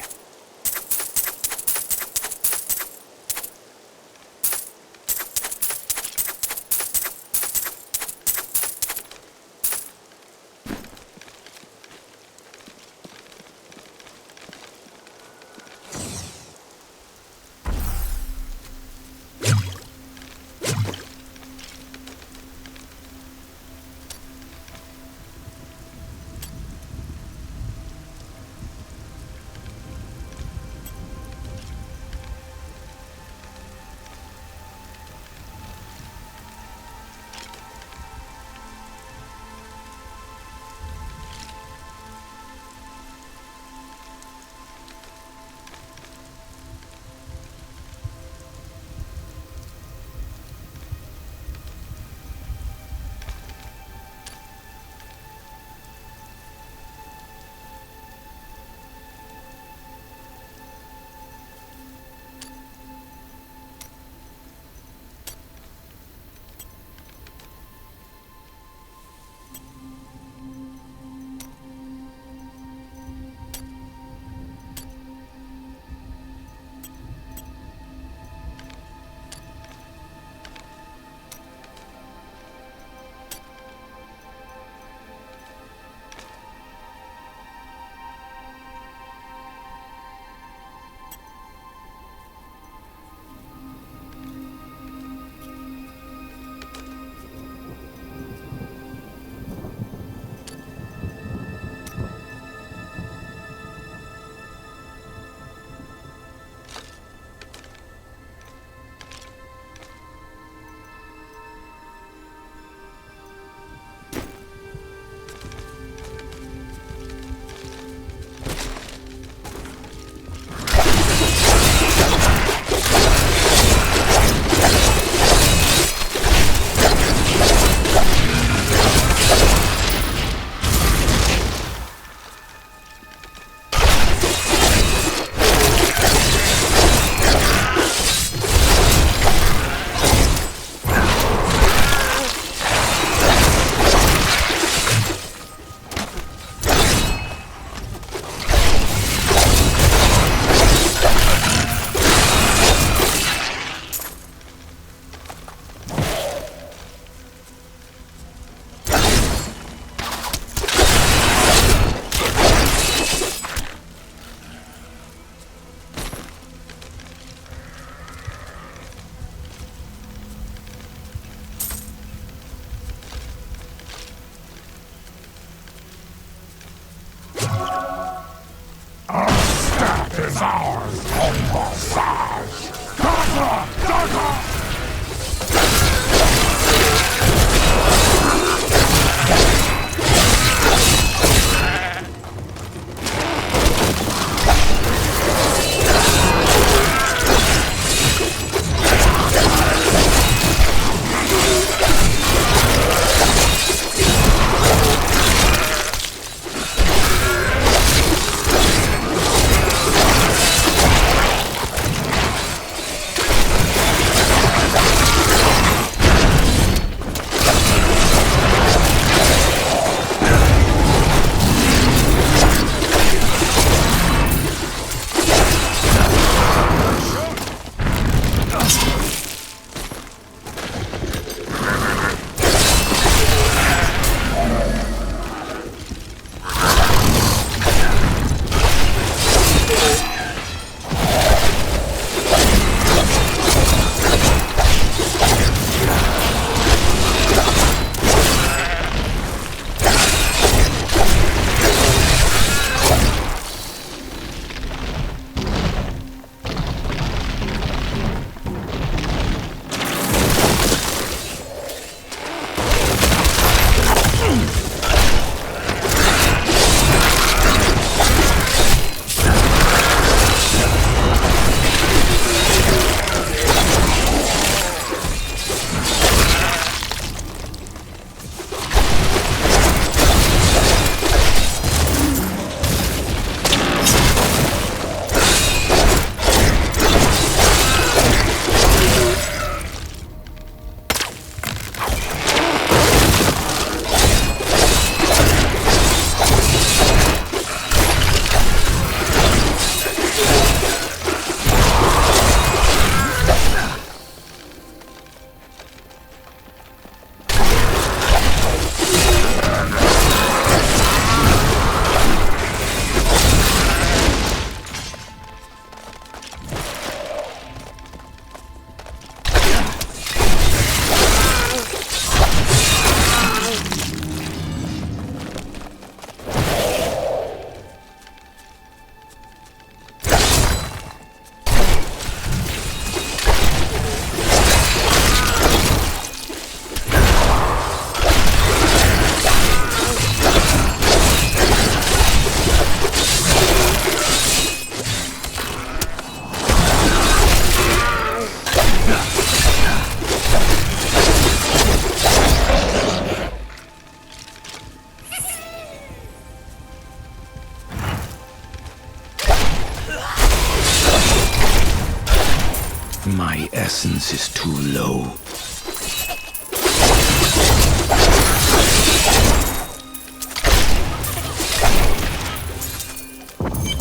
essence is too low.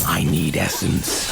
I need essence.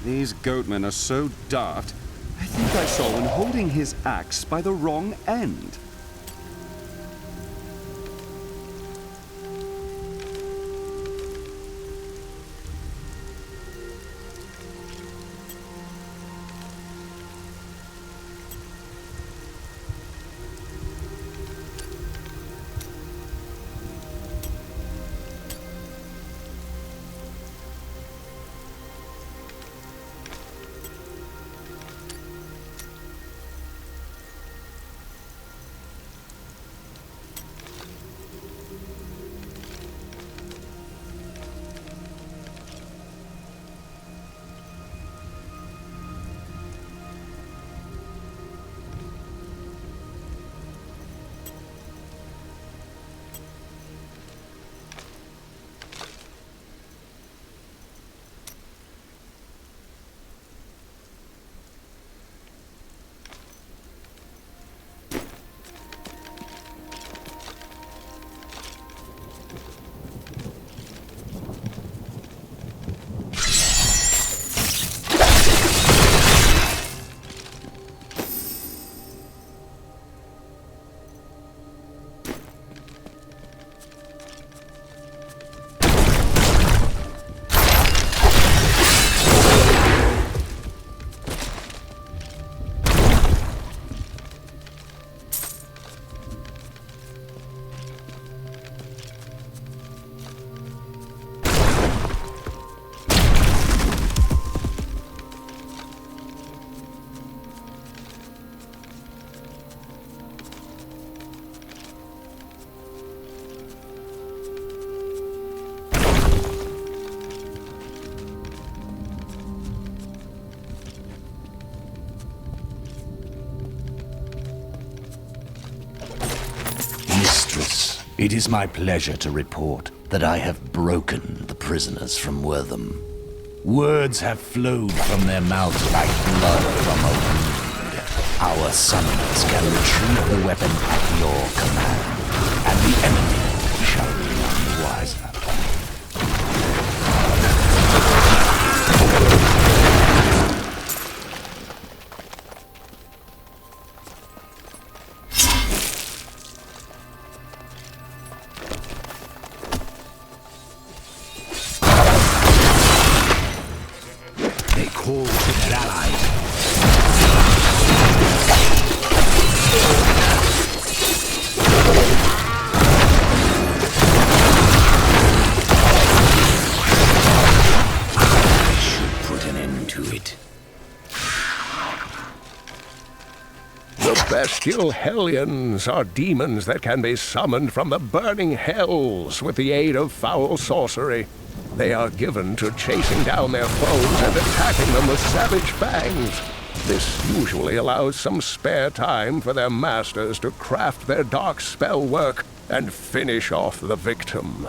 These goatmen are so daft. I think I saw one holding his axe by the wrong end. It is my pleasure to report that I have broken the prisoners from Wortham. Words have flowed from their mouths like blood from a wound. Our summoners can retrieve the weapon at your command, and the enemy shall be none wiser. celestial hellions are demons that can be summoned from the burning hells with the aid of foul sorcery. They are given to chasing down their foes and attacking them with savage fangs. This usually allows some spare time for their masters to craft their dark spell work and finish off the victim.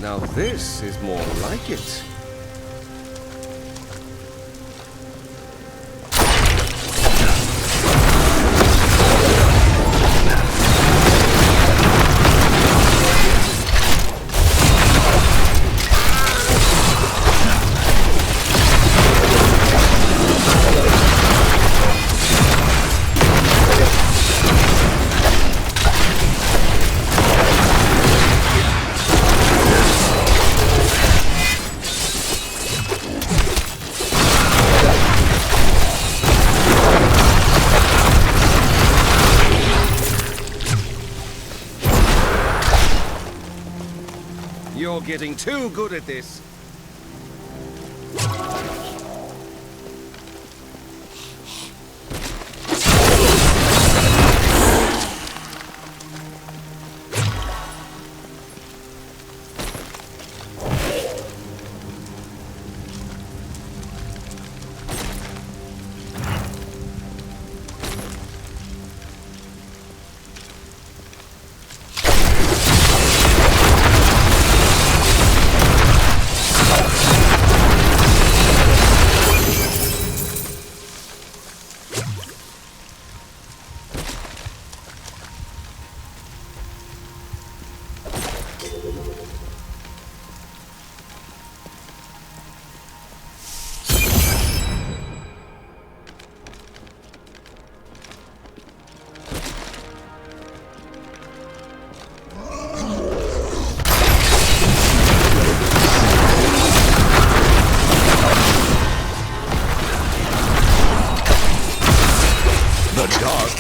Now this is more like it. You're getting too good at this.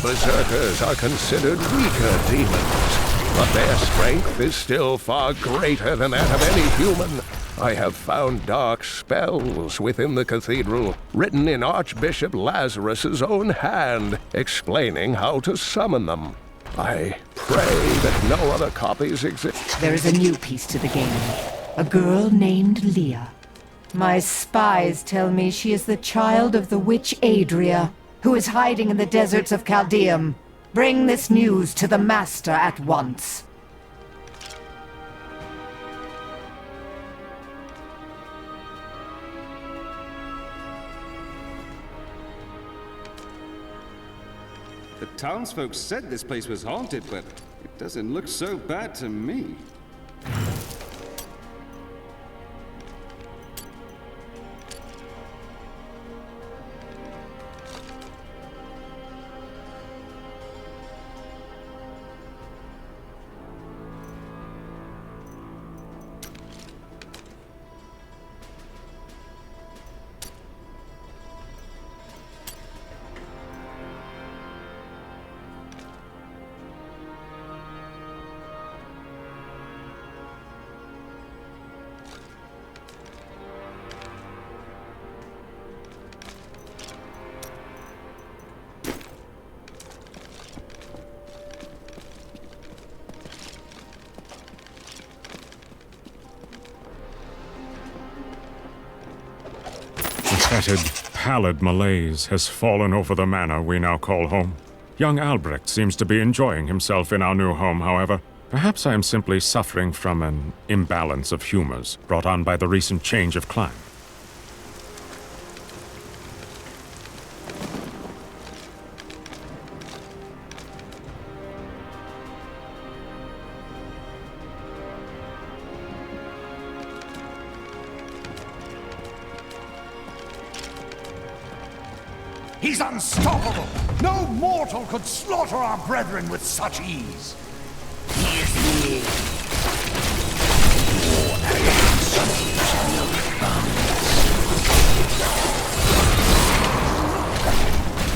berserkers are considered weaker demons, but their strength is still far greater than that of any human. I have found dark spells within the cathedral, written in Archbishop Lazarus's own hand, explaining how to summon them. I pray that no other copies exist. There is a new piece to the game. A girl named Leah. My spies tell me she is the child of the witch Adria, who is hiding in the deserts of Chaldeum. Bring this news to the Master at once. The townsfolk said this place was haunted, but it doesn't look so bad to me. Fetid, pallid malaise has fallen over the manor we now call home. Young Albrecht seems to be enjoying himself in our new home, however. Perhaps I am simply suffering from an imbalance of humors brought on by the recent change of climate. He's unstoppable! No mortal could slaughter our brethren with such ease! He is the...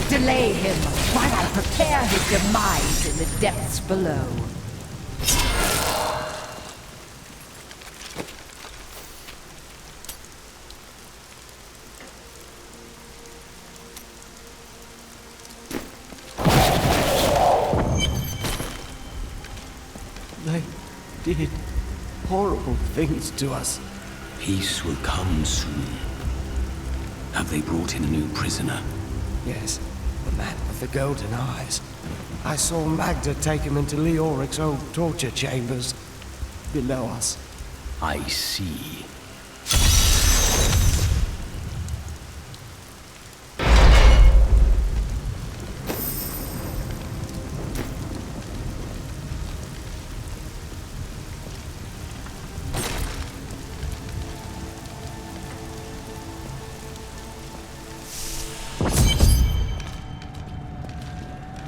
Delay him while I prepare his demise in the depths below. They did horrible things to us. Peace will come soon. Have they brought in a new prisoner? Yes, the man with the golden eyes. I saw Magda take him into Leoric's old torture chambers below us. I see.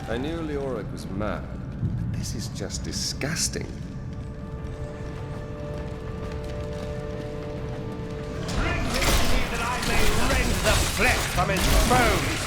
I knew Leoric was mad, but this is just disgusting. Bring him to me that I may rend the flesh from his bones!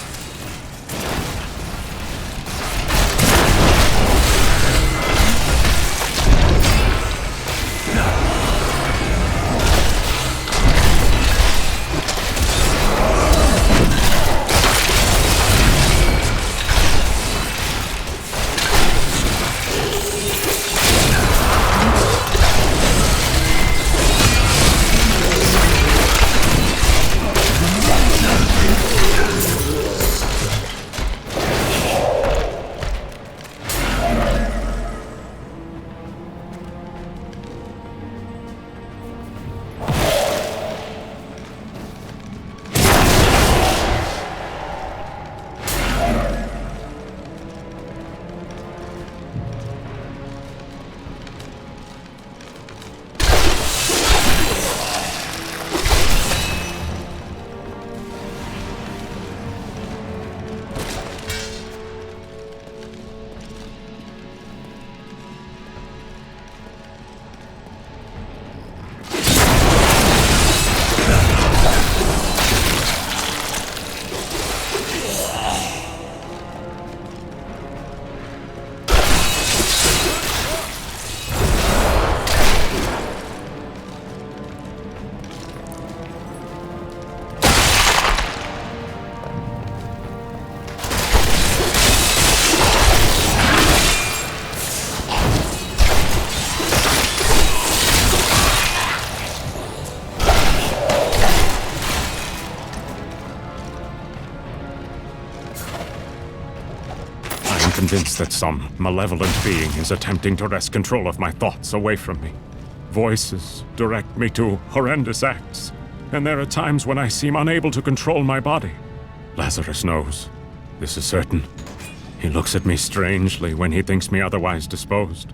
convinced that some malevolent being is attempting to wrest control of my thoughts away from me. Voices direct me to horrendous acts, and there are times when I seem unable to control my body. Lazarus knows. This is certain. He looks at me strangely when he thinks me otherwise disposed.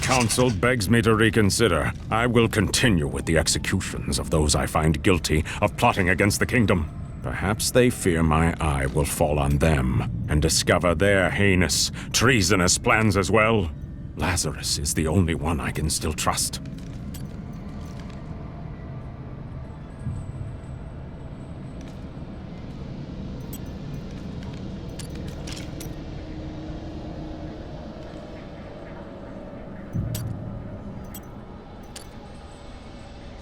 Council begs me to reconsider. I will continue with the executions of those I find guilty of plotting against the kingdom. Perhaps they fear my eye will fall on them and discover their heinous, treasonous plans as well. Lazarus is the only one I can still trust.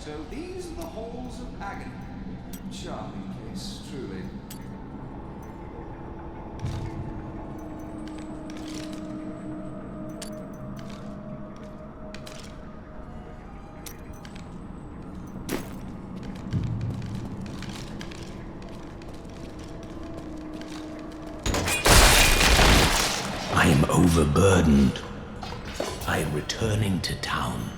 So these are the halls of agony. Charming place, truly. I am overburdened. I am returning to town.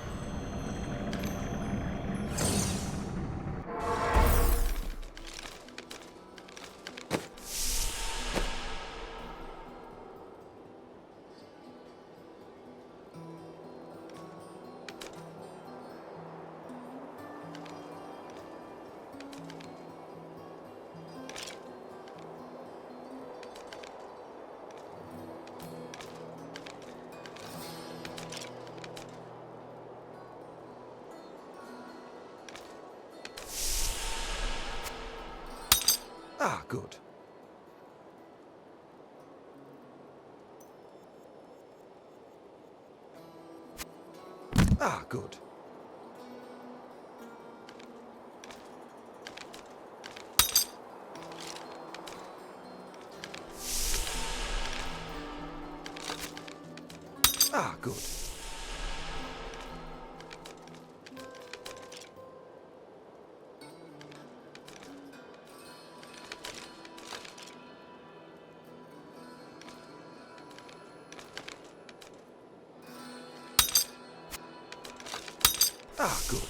Ah, good. Ah, good. Ah, good. Ah, good.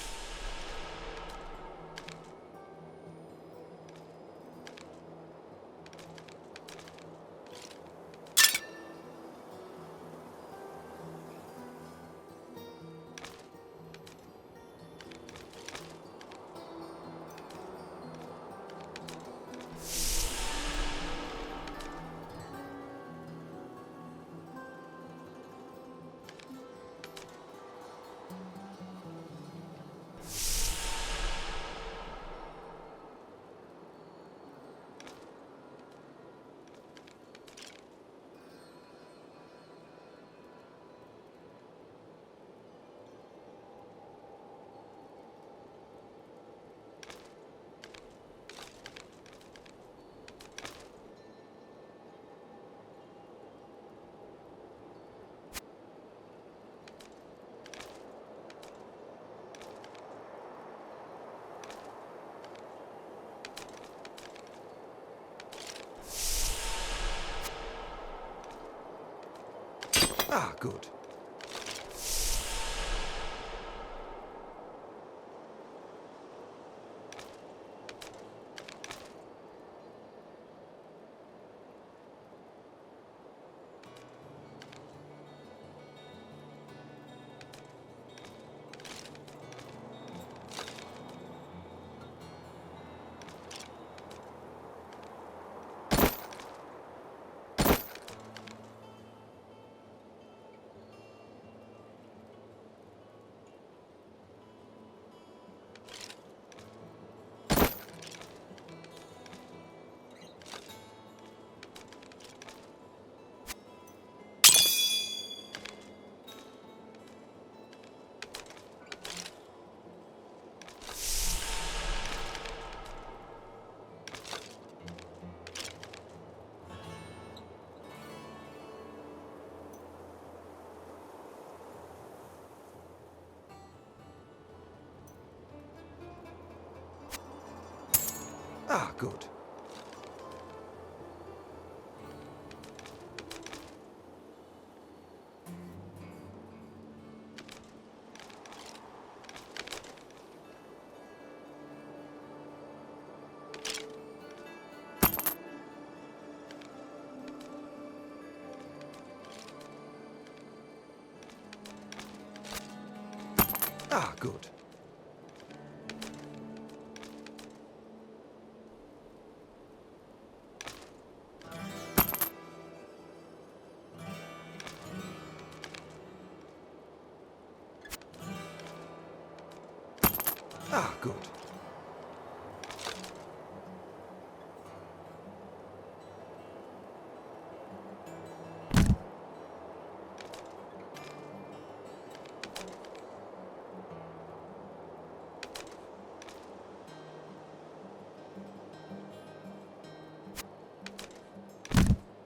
Ah, good. Ah, good. Ah, good. Ah, good.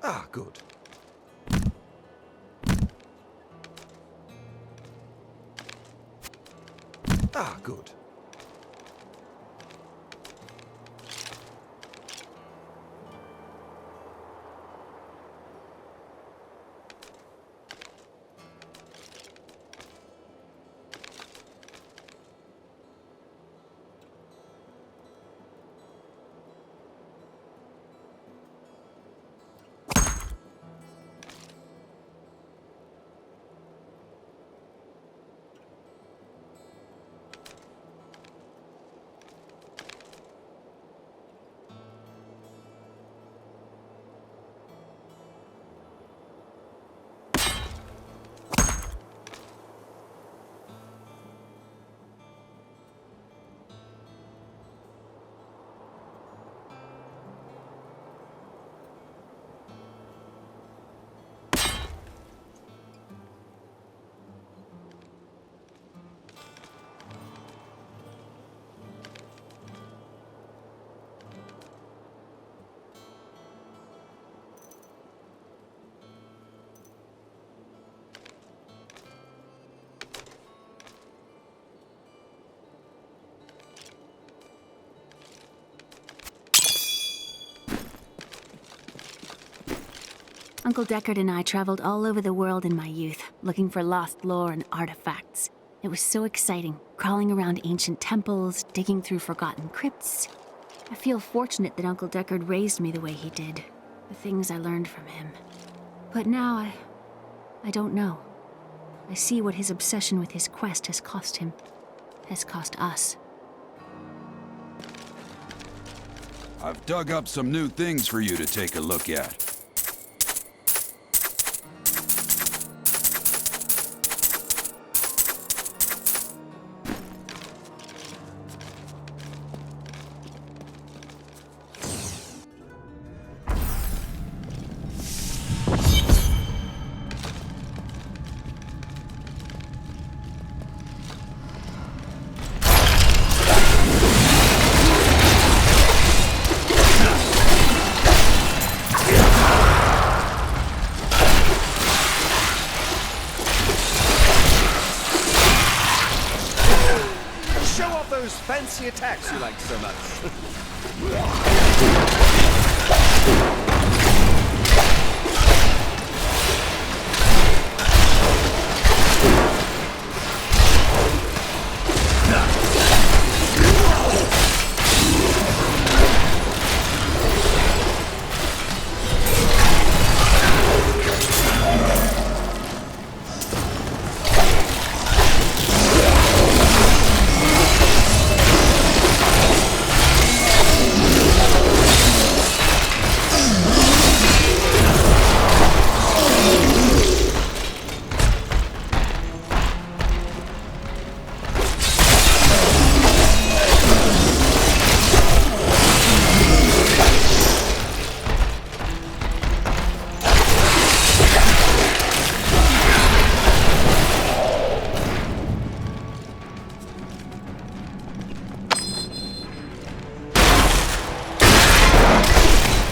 Ah, good. Ah, good. Uncle Deckard and I traveled all over the world in my youth, looking for lost lore and artifacts. It was so exciting, crawling around ancient temples, digging through forgotten crypts. I feel fortunate that Uncle Deckard raised me the way he did, the things I learned from him. But now I don't know. I see what his obsession with his quest has cost him, has cost us. I've dug up some new things for you to take a look at. Fancy attacks you like so much.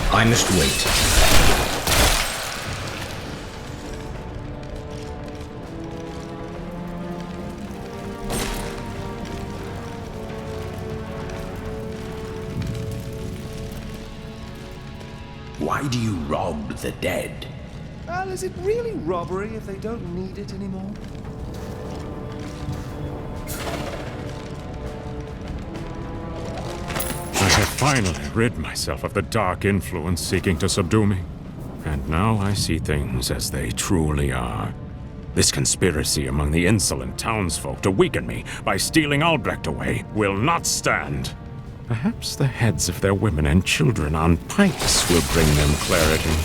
I must wait. Why do you rob the dead? Well, is it really robbery if they don't need it anymore? I have finally rid myself of the dark influence seeking to subdue me. And now I see things as they truly are. This conspiracy among the insolent townsfolk to weaken me by stealing Albrecht away will not stand. Perhaps the heads of their women and children on pikes will bring them clarity.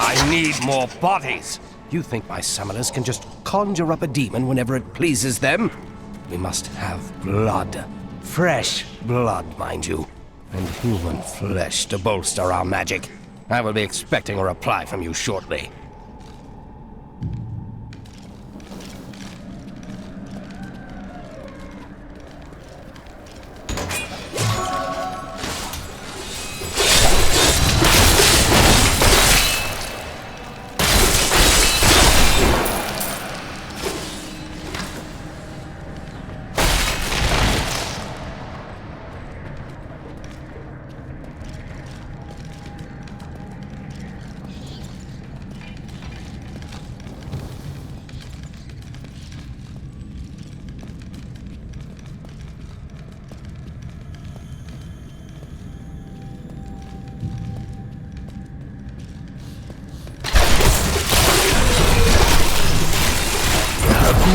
I need more bodies! You think my summoners can just conjure up a demon whenever it pleases them? We must have blood. Fresh blood, mind you. And human flesh to bolster our magic. I will be expecting a reply from you shortly.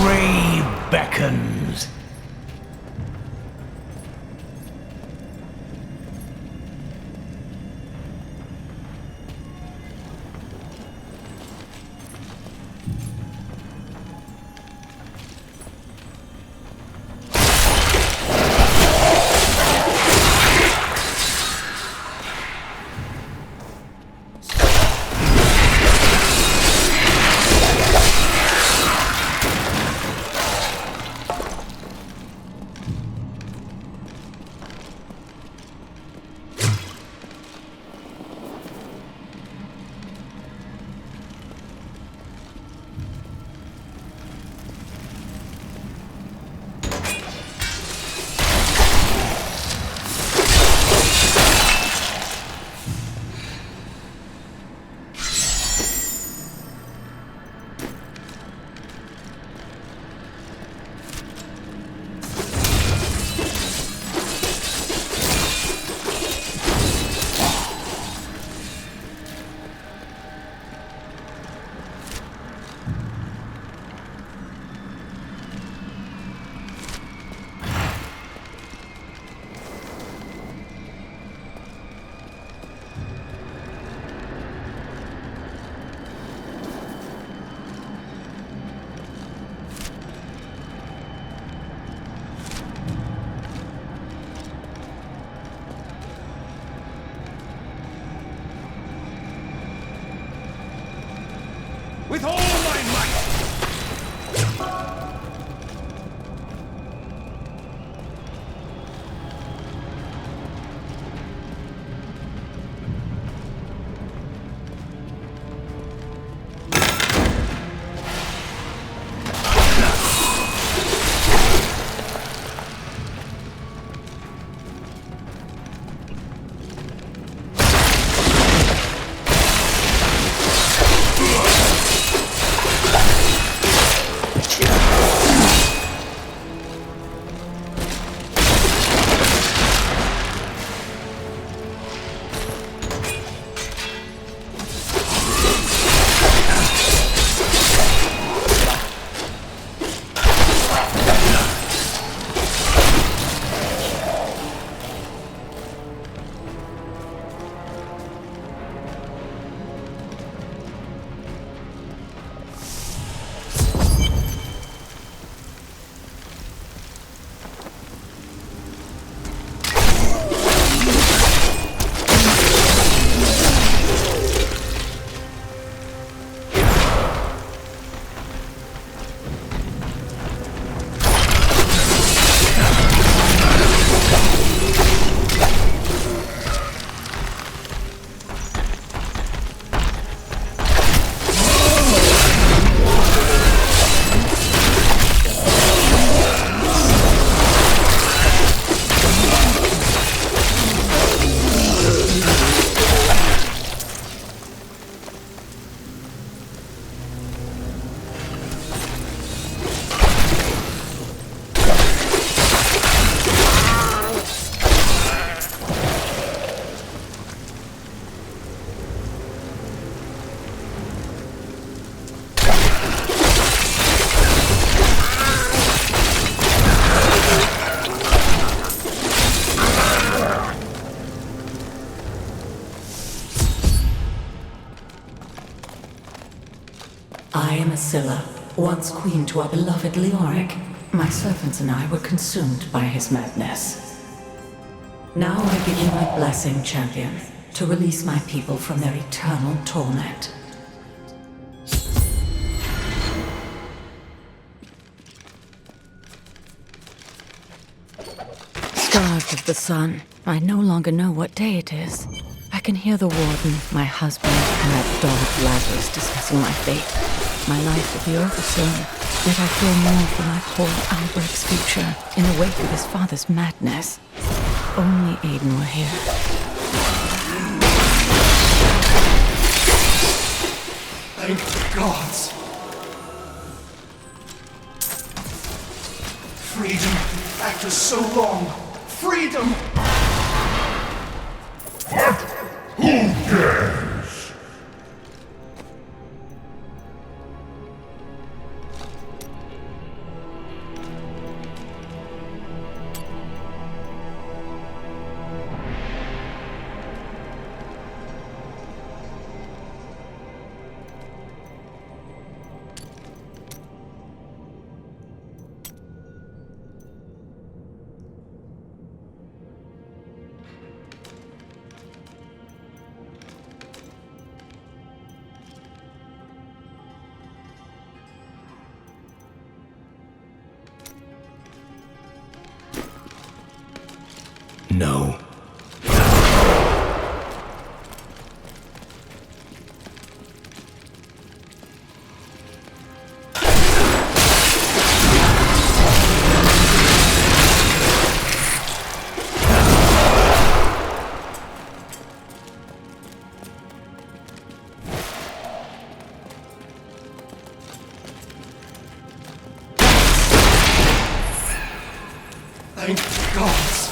Grave beckons. with all my might! I am Asilla, once queen to our beloved Leoric. My servants and I were consumed by his madness. Now I give you my blessing, champion, to release my people from their eternal torment. Starved of the sun, I no longer know what day it is. I can hear the warden, my husband, and that dog Lazarus discussing my fate. My life will be over soon, yet I fear more for my poor Albrecht's future in the wake of his father's madness. If only Aiden were here. Thank the gods! Freedom, after so long! Freedom! But who dares? No. Thank the gods!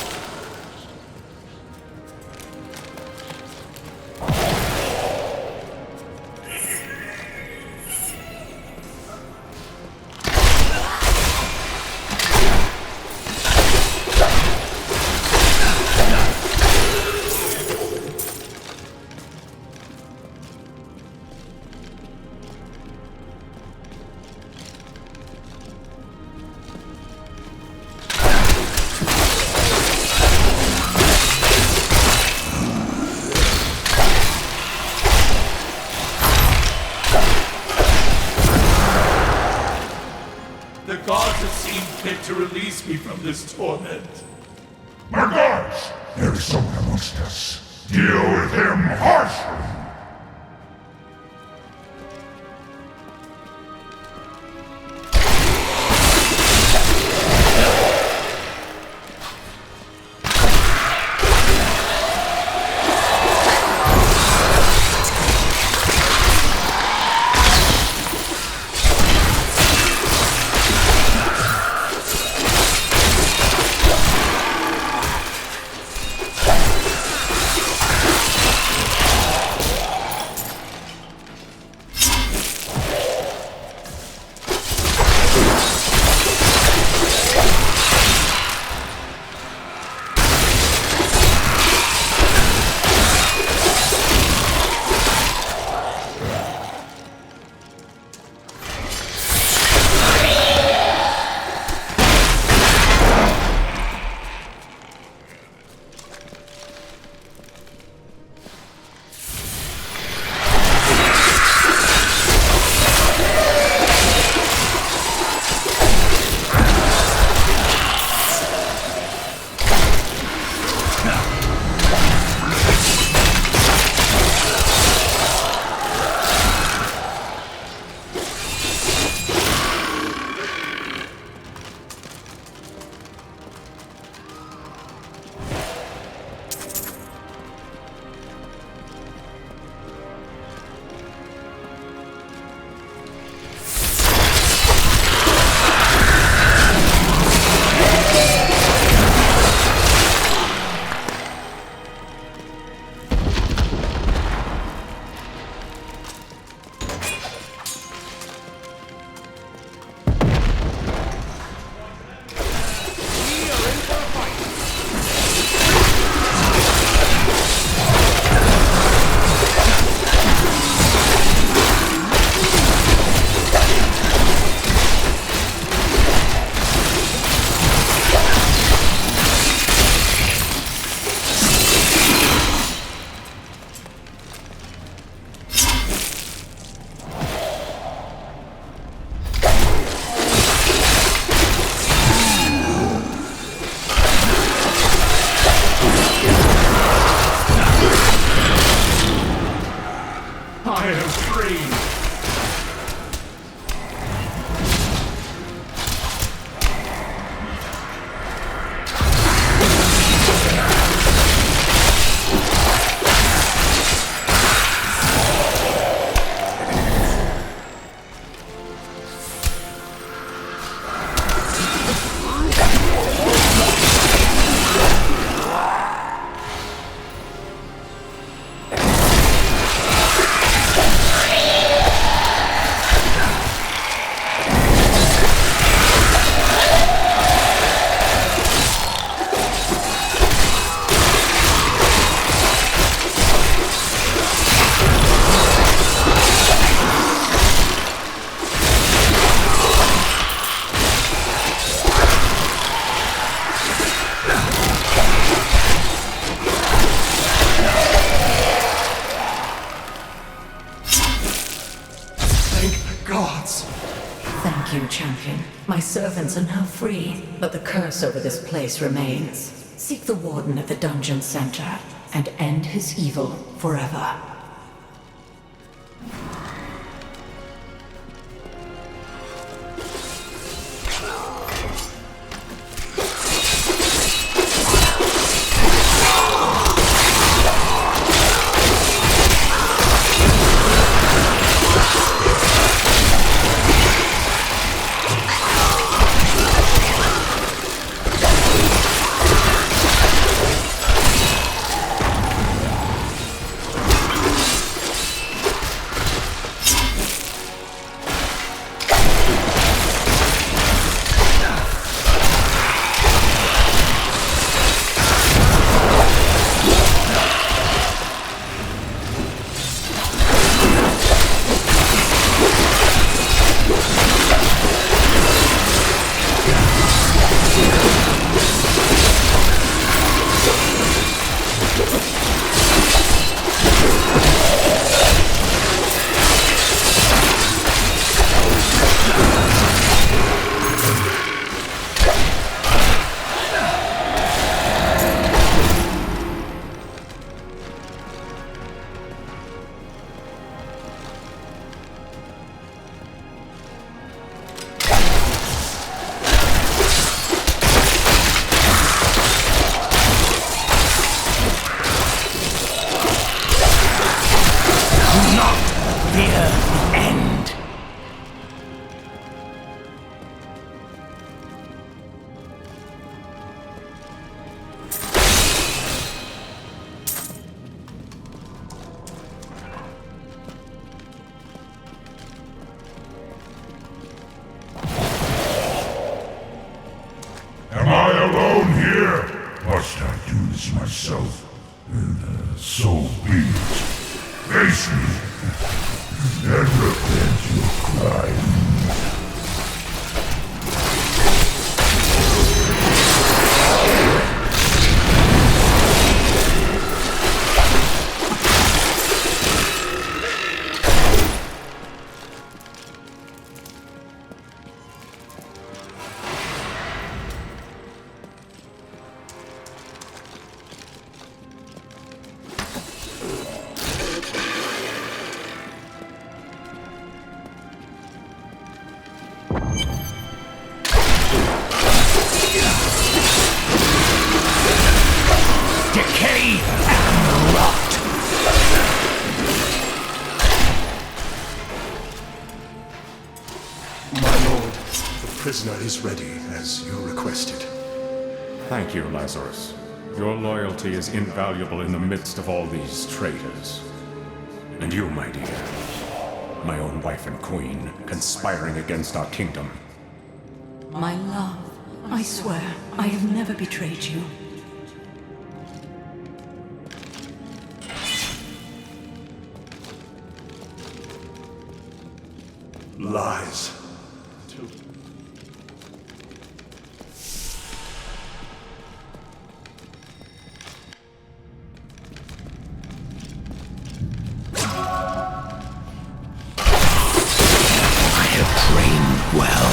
release me from this torment. My guards! There is someone amongst us. Deal with him harshly! you, champion. My servants are now free, but the curse over this place remains. Seek the warden at the dungeon center and end his evil forever. fear the end. Am I alone here? Must I do this myself? So be it. Face me, and repent your crime. Decay and rot. My lord, the prisoner is ready, as you requested. Thank you, Lazarus. Your loyalty is invaluable in the midst of all these traitors. And you, my dear, my own wife and queen, conspiring against our kingdom. My love, I swear, I have never betrayed you. Lies. I have trained well.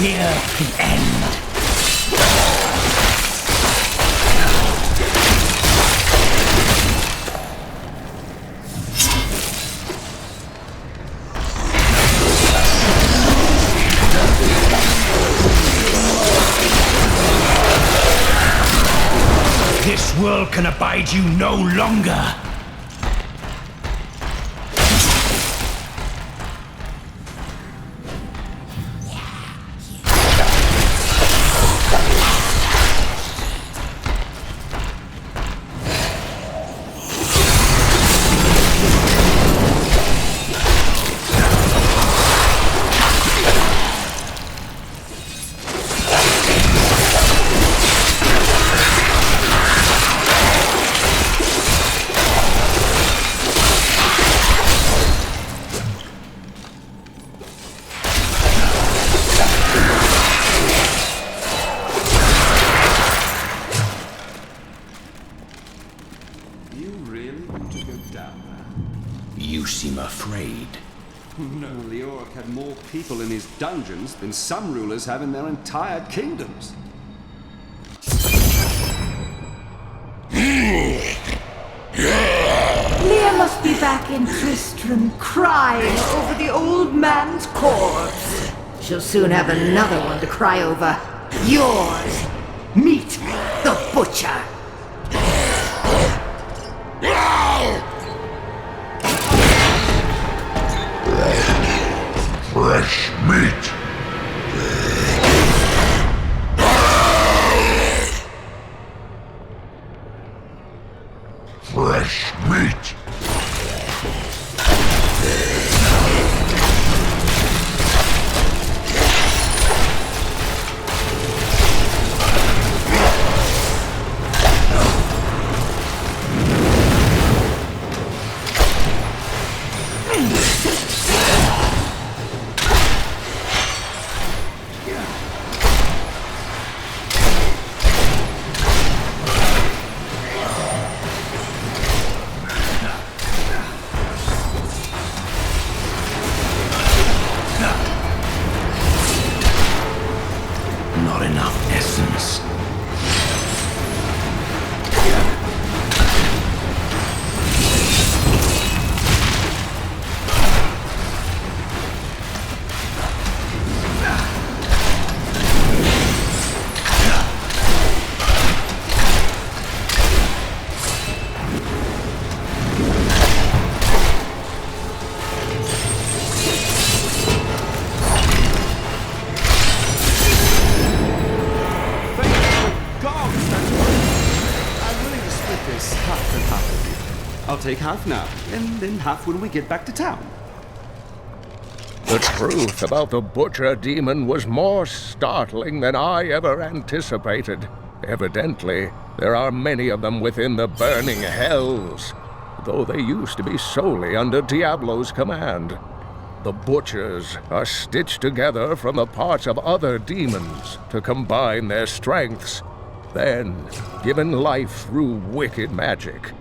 fear the end. This world can abide you no longer! You seem afraid. No, the orc had more people in his dungeons than some rulers have in their entire kingdoms. Leah must be back in Tristram crying over the old man's corpse. She'll soon have another one to cry over. Yours. Meet the butcher. Fresh meat! Fresh meat! Not enough essence. I'll take half now, and then half when we get back to town. The truth about the butcher demon was more startling than I ever anticipated. Evidently, there are many of them within the burning hells, though they used to be solely under Diablo's command. The butchers are stitched together from the parts of other demons to combine their strengths, then given life through wicked magic.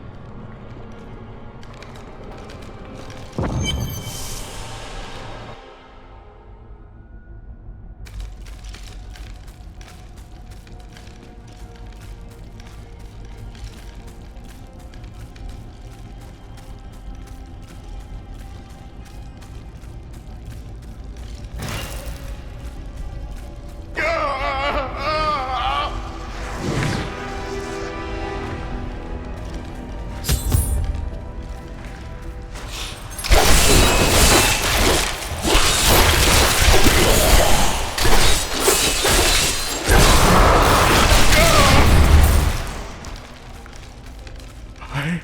I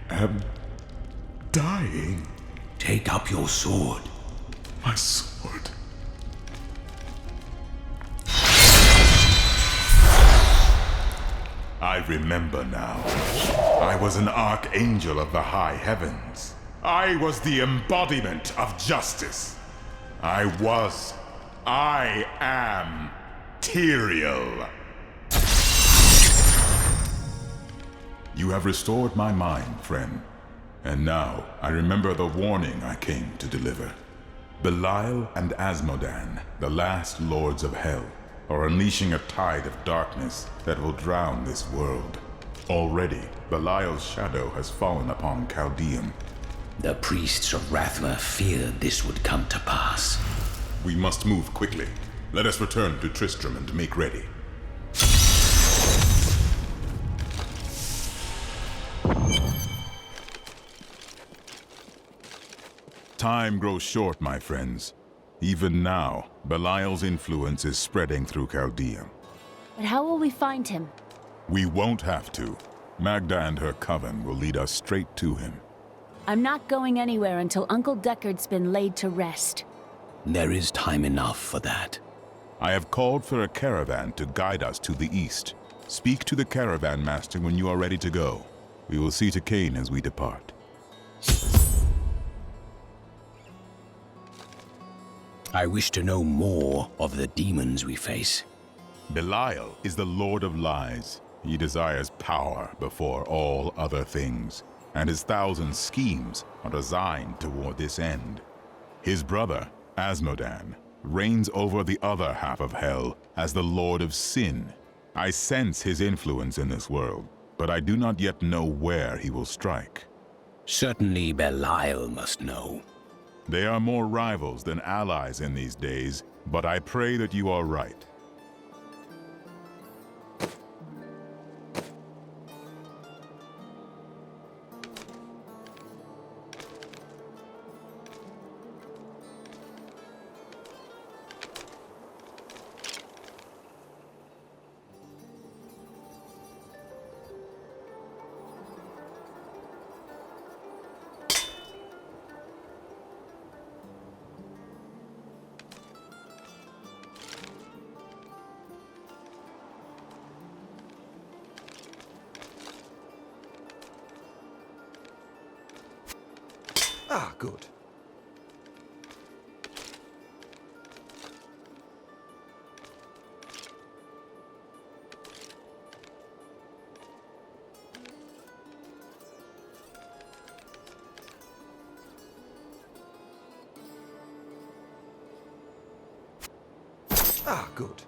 am dying. Take up your sword. My sword. I remember now. I was an archangel of the high heavens. I was the embodiment of justice. I am Tyrael. You have restored my mind, friend. And now I remember the warning I came to deliver. Belial and Asmodan, the last lords of hell, are unleashing a tide of darkness that will drown this world. Already, Belial's shadow has fallen upon Chaldeum. The priests of Rathma feared this would come to pass. We must move quickly. Let us return to Tristram and make ready. Time grows short, my friends. Even now, Belial's influence is spreading through Chaldeum. But how will we find him? We won't have to. Magda and her coven will lead us straight to him. I'm not going anywhere until Uncle Deckard's been laid to rest. There is time enough for that. I have called for a caravan to guide us to the east. Speak to the caravan master when you are ready to go. We will see to Cain as we depart. I wish to know more of the demons we face. Belial is the Lord of Lies. He desires power before all other things, and his 1,000 schemes are designed toward this end. His brother, Asmodan, reigns over the other half of hell as the Lord of Sin. I sense his influence in this world, but I do not yet know where he will strike. Certainly Belial must know. They are more rivals than allies in these days, but I pray that you are right. Ah, good. Ah, good.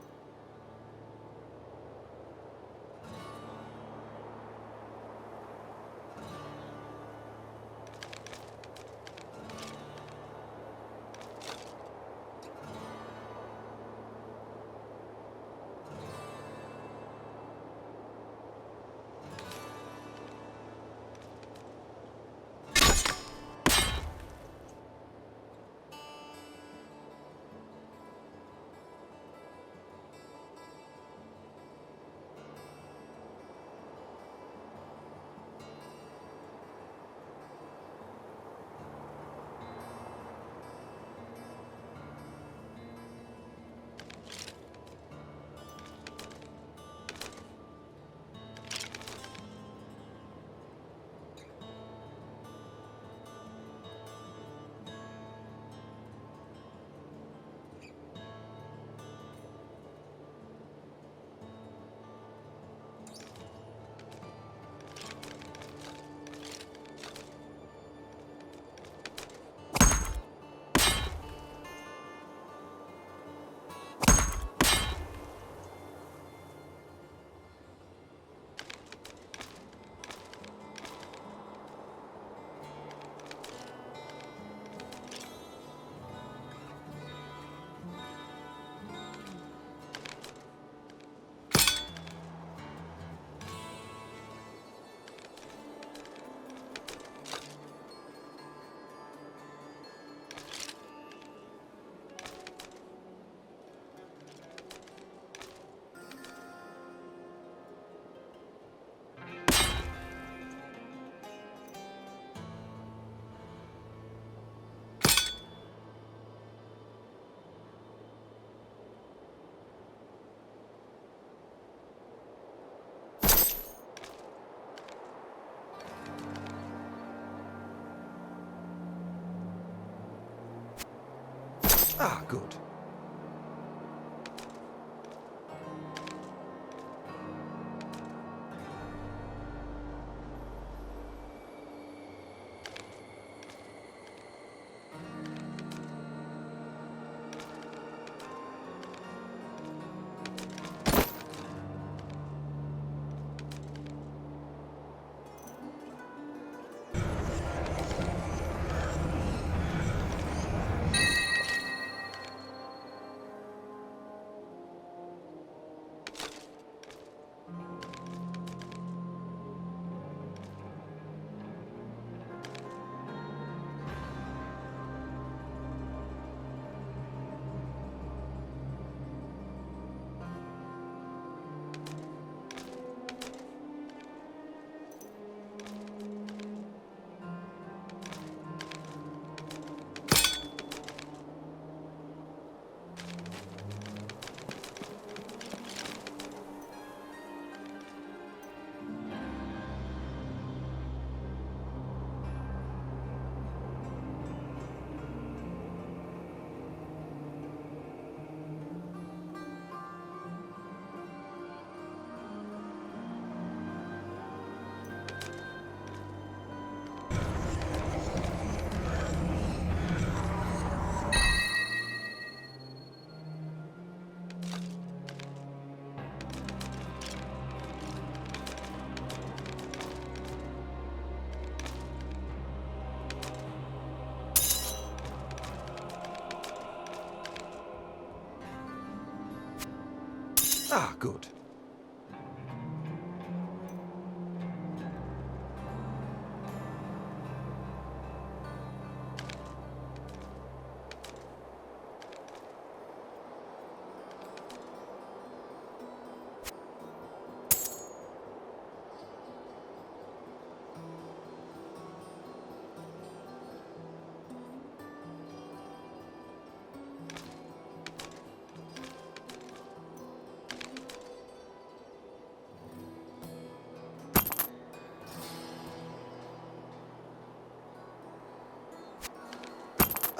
Ah, good. Ah, good.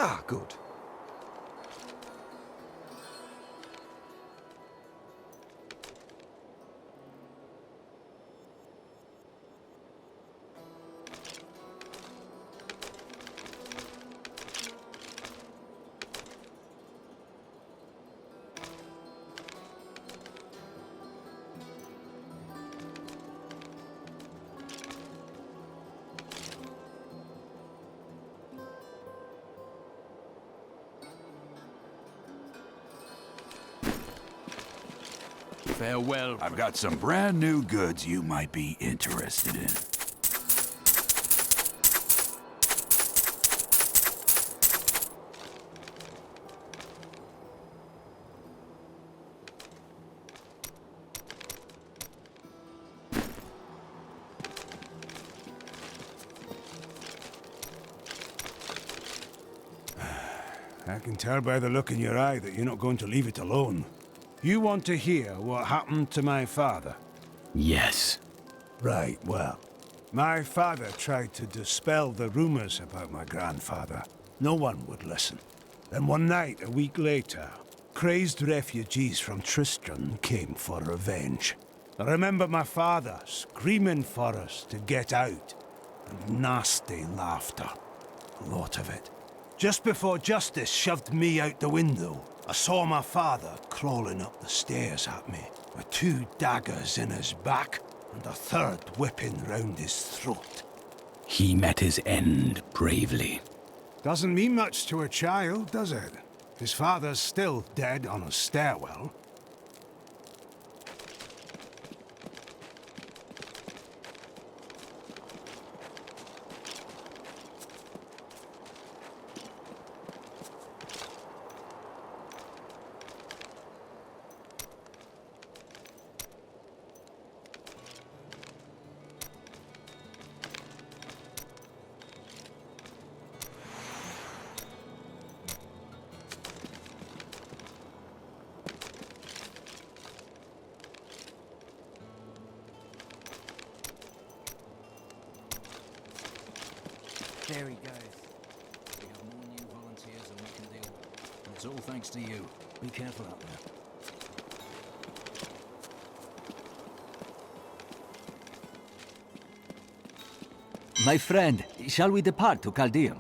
Ah, good. Farewell. I've got some brand new goods you might be interested in. I can tell by the look in your eye that you're not going to leave it alone. You want to hear what happened to my father? Yes. Right, well. My father tried to dispel the rumors about my grandfather. No one would listen. Then one night, a week later, crazed refugees from Tristram came for revenge. I remember my father screaming for us to get out, and nasty laughter. A lot of it. Just before justice shoved me out the window, I saw my father crawling up the stairs at me, with 2 daggers in his back and a third whipping round his throat. He met his end bravely. Doesn't mean much to a child, does it? His father's still dead on a stairwell. There he goes. We have more new volunteers than we can deal with. And it's all thanks to you. Be careful out there. My friend, shall we depart to Caldeum?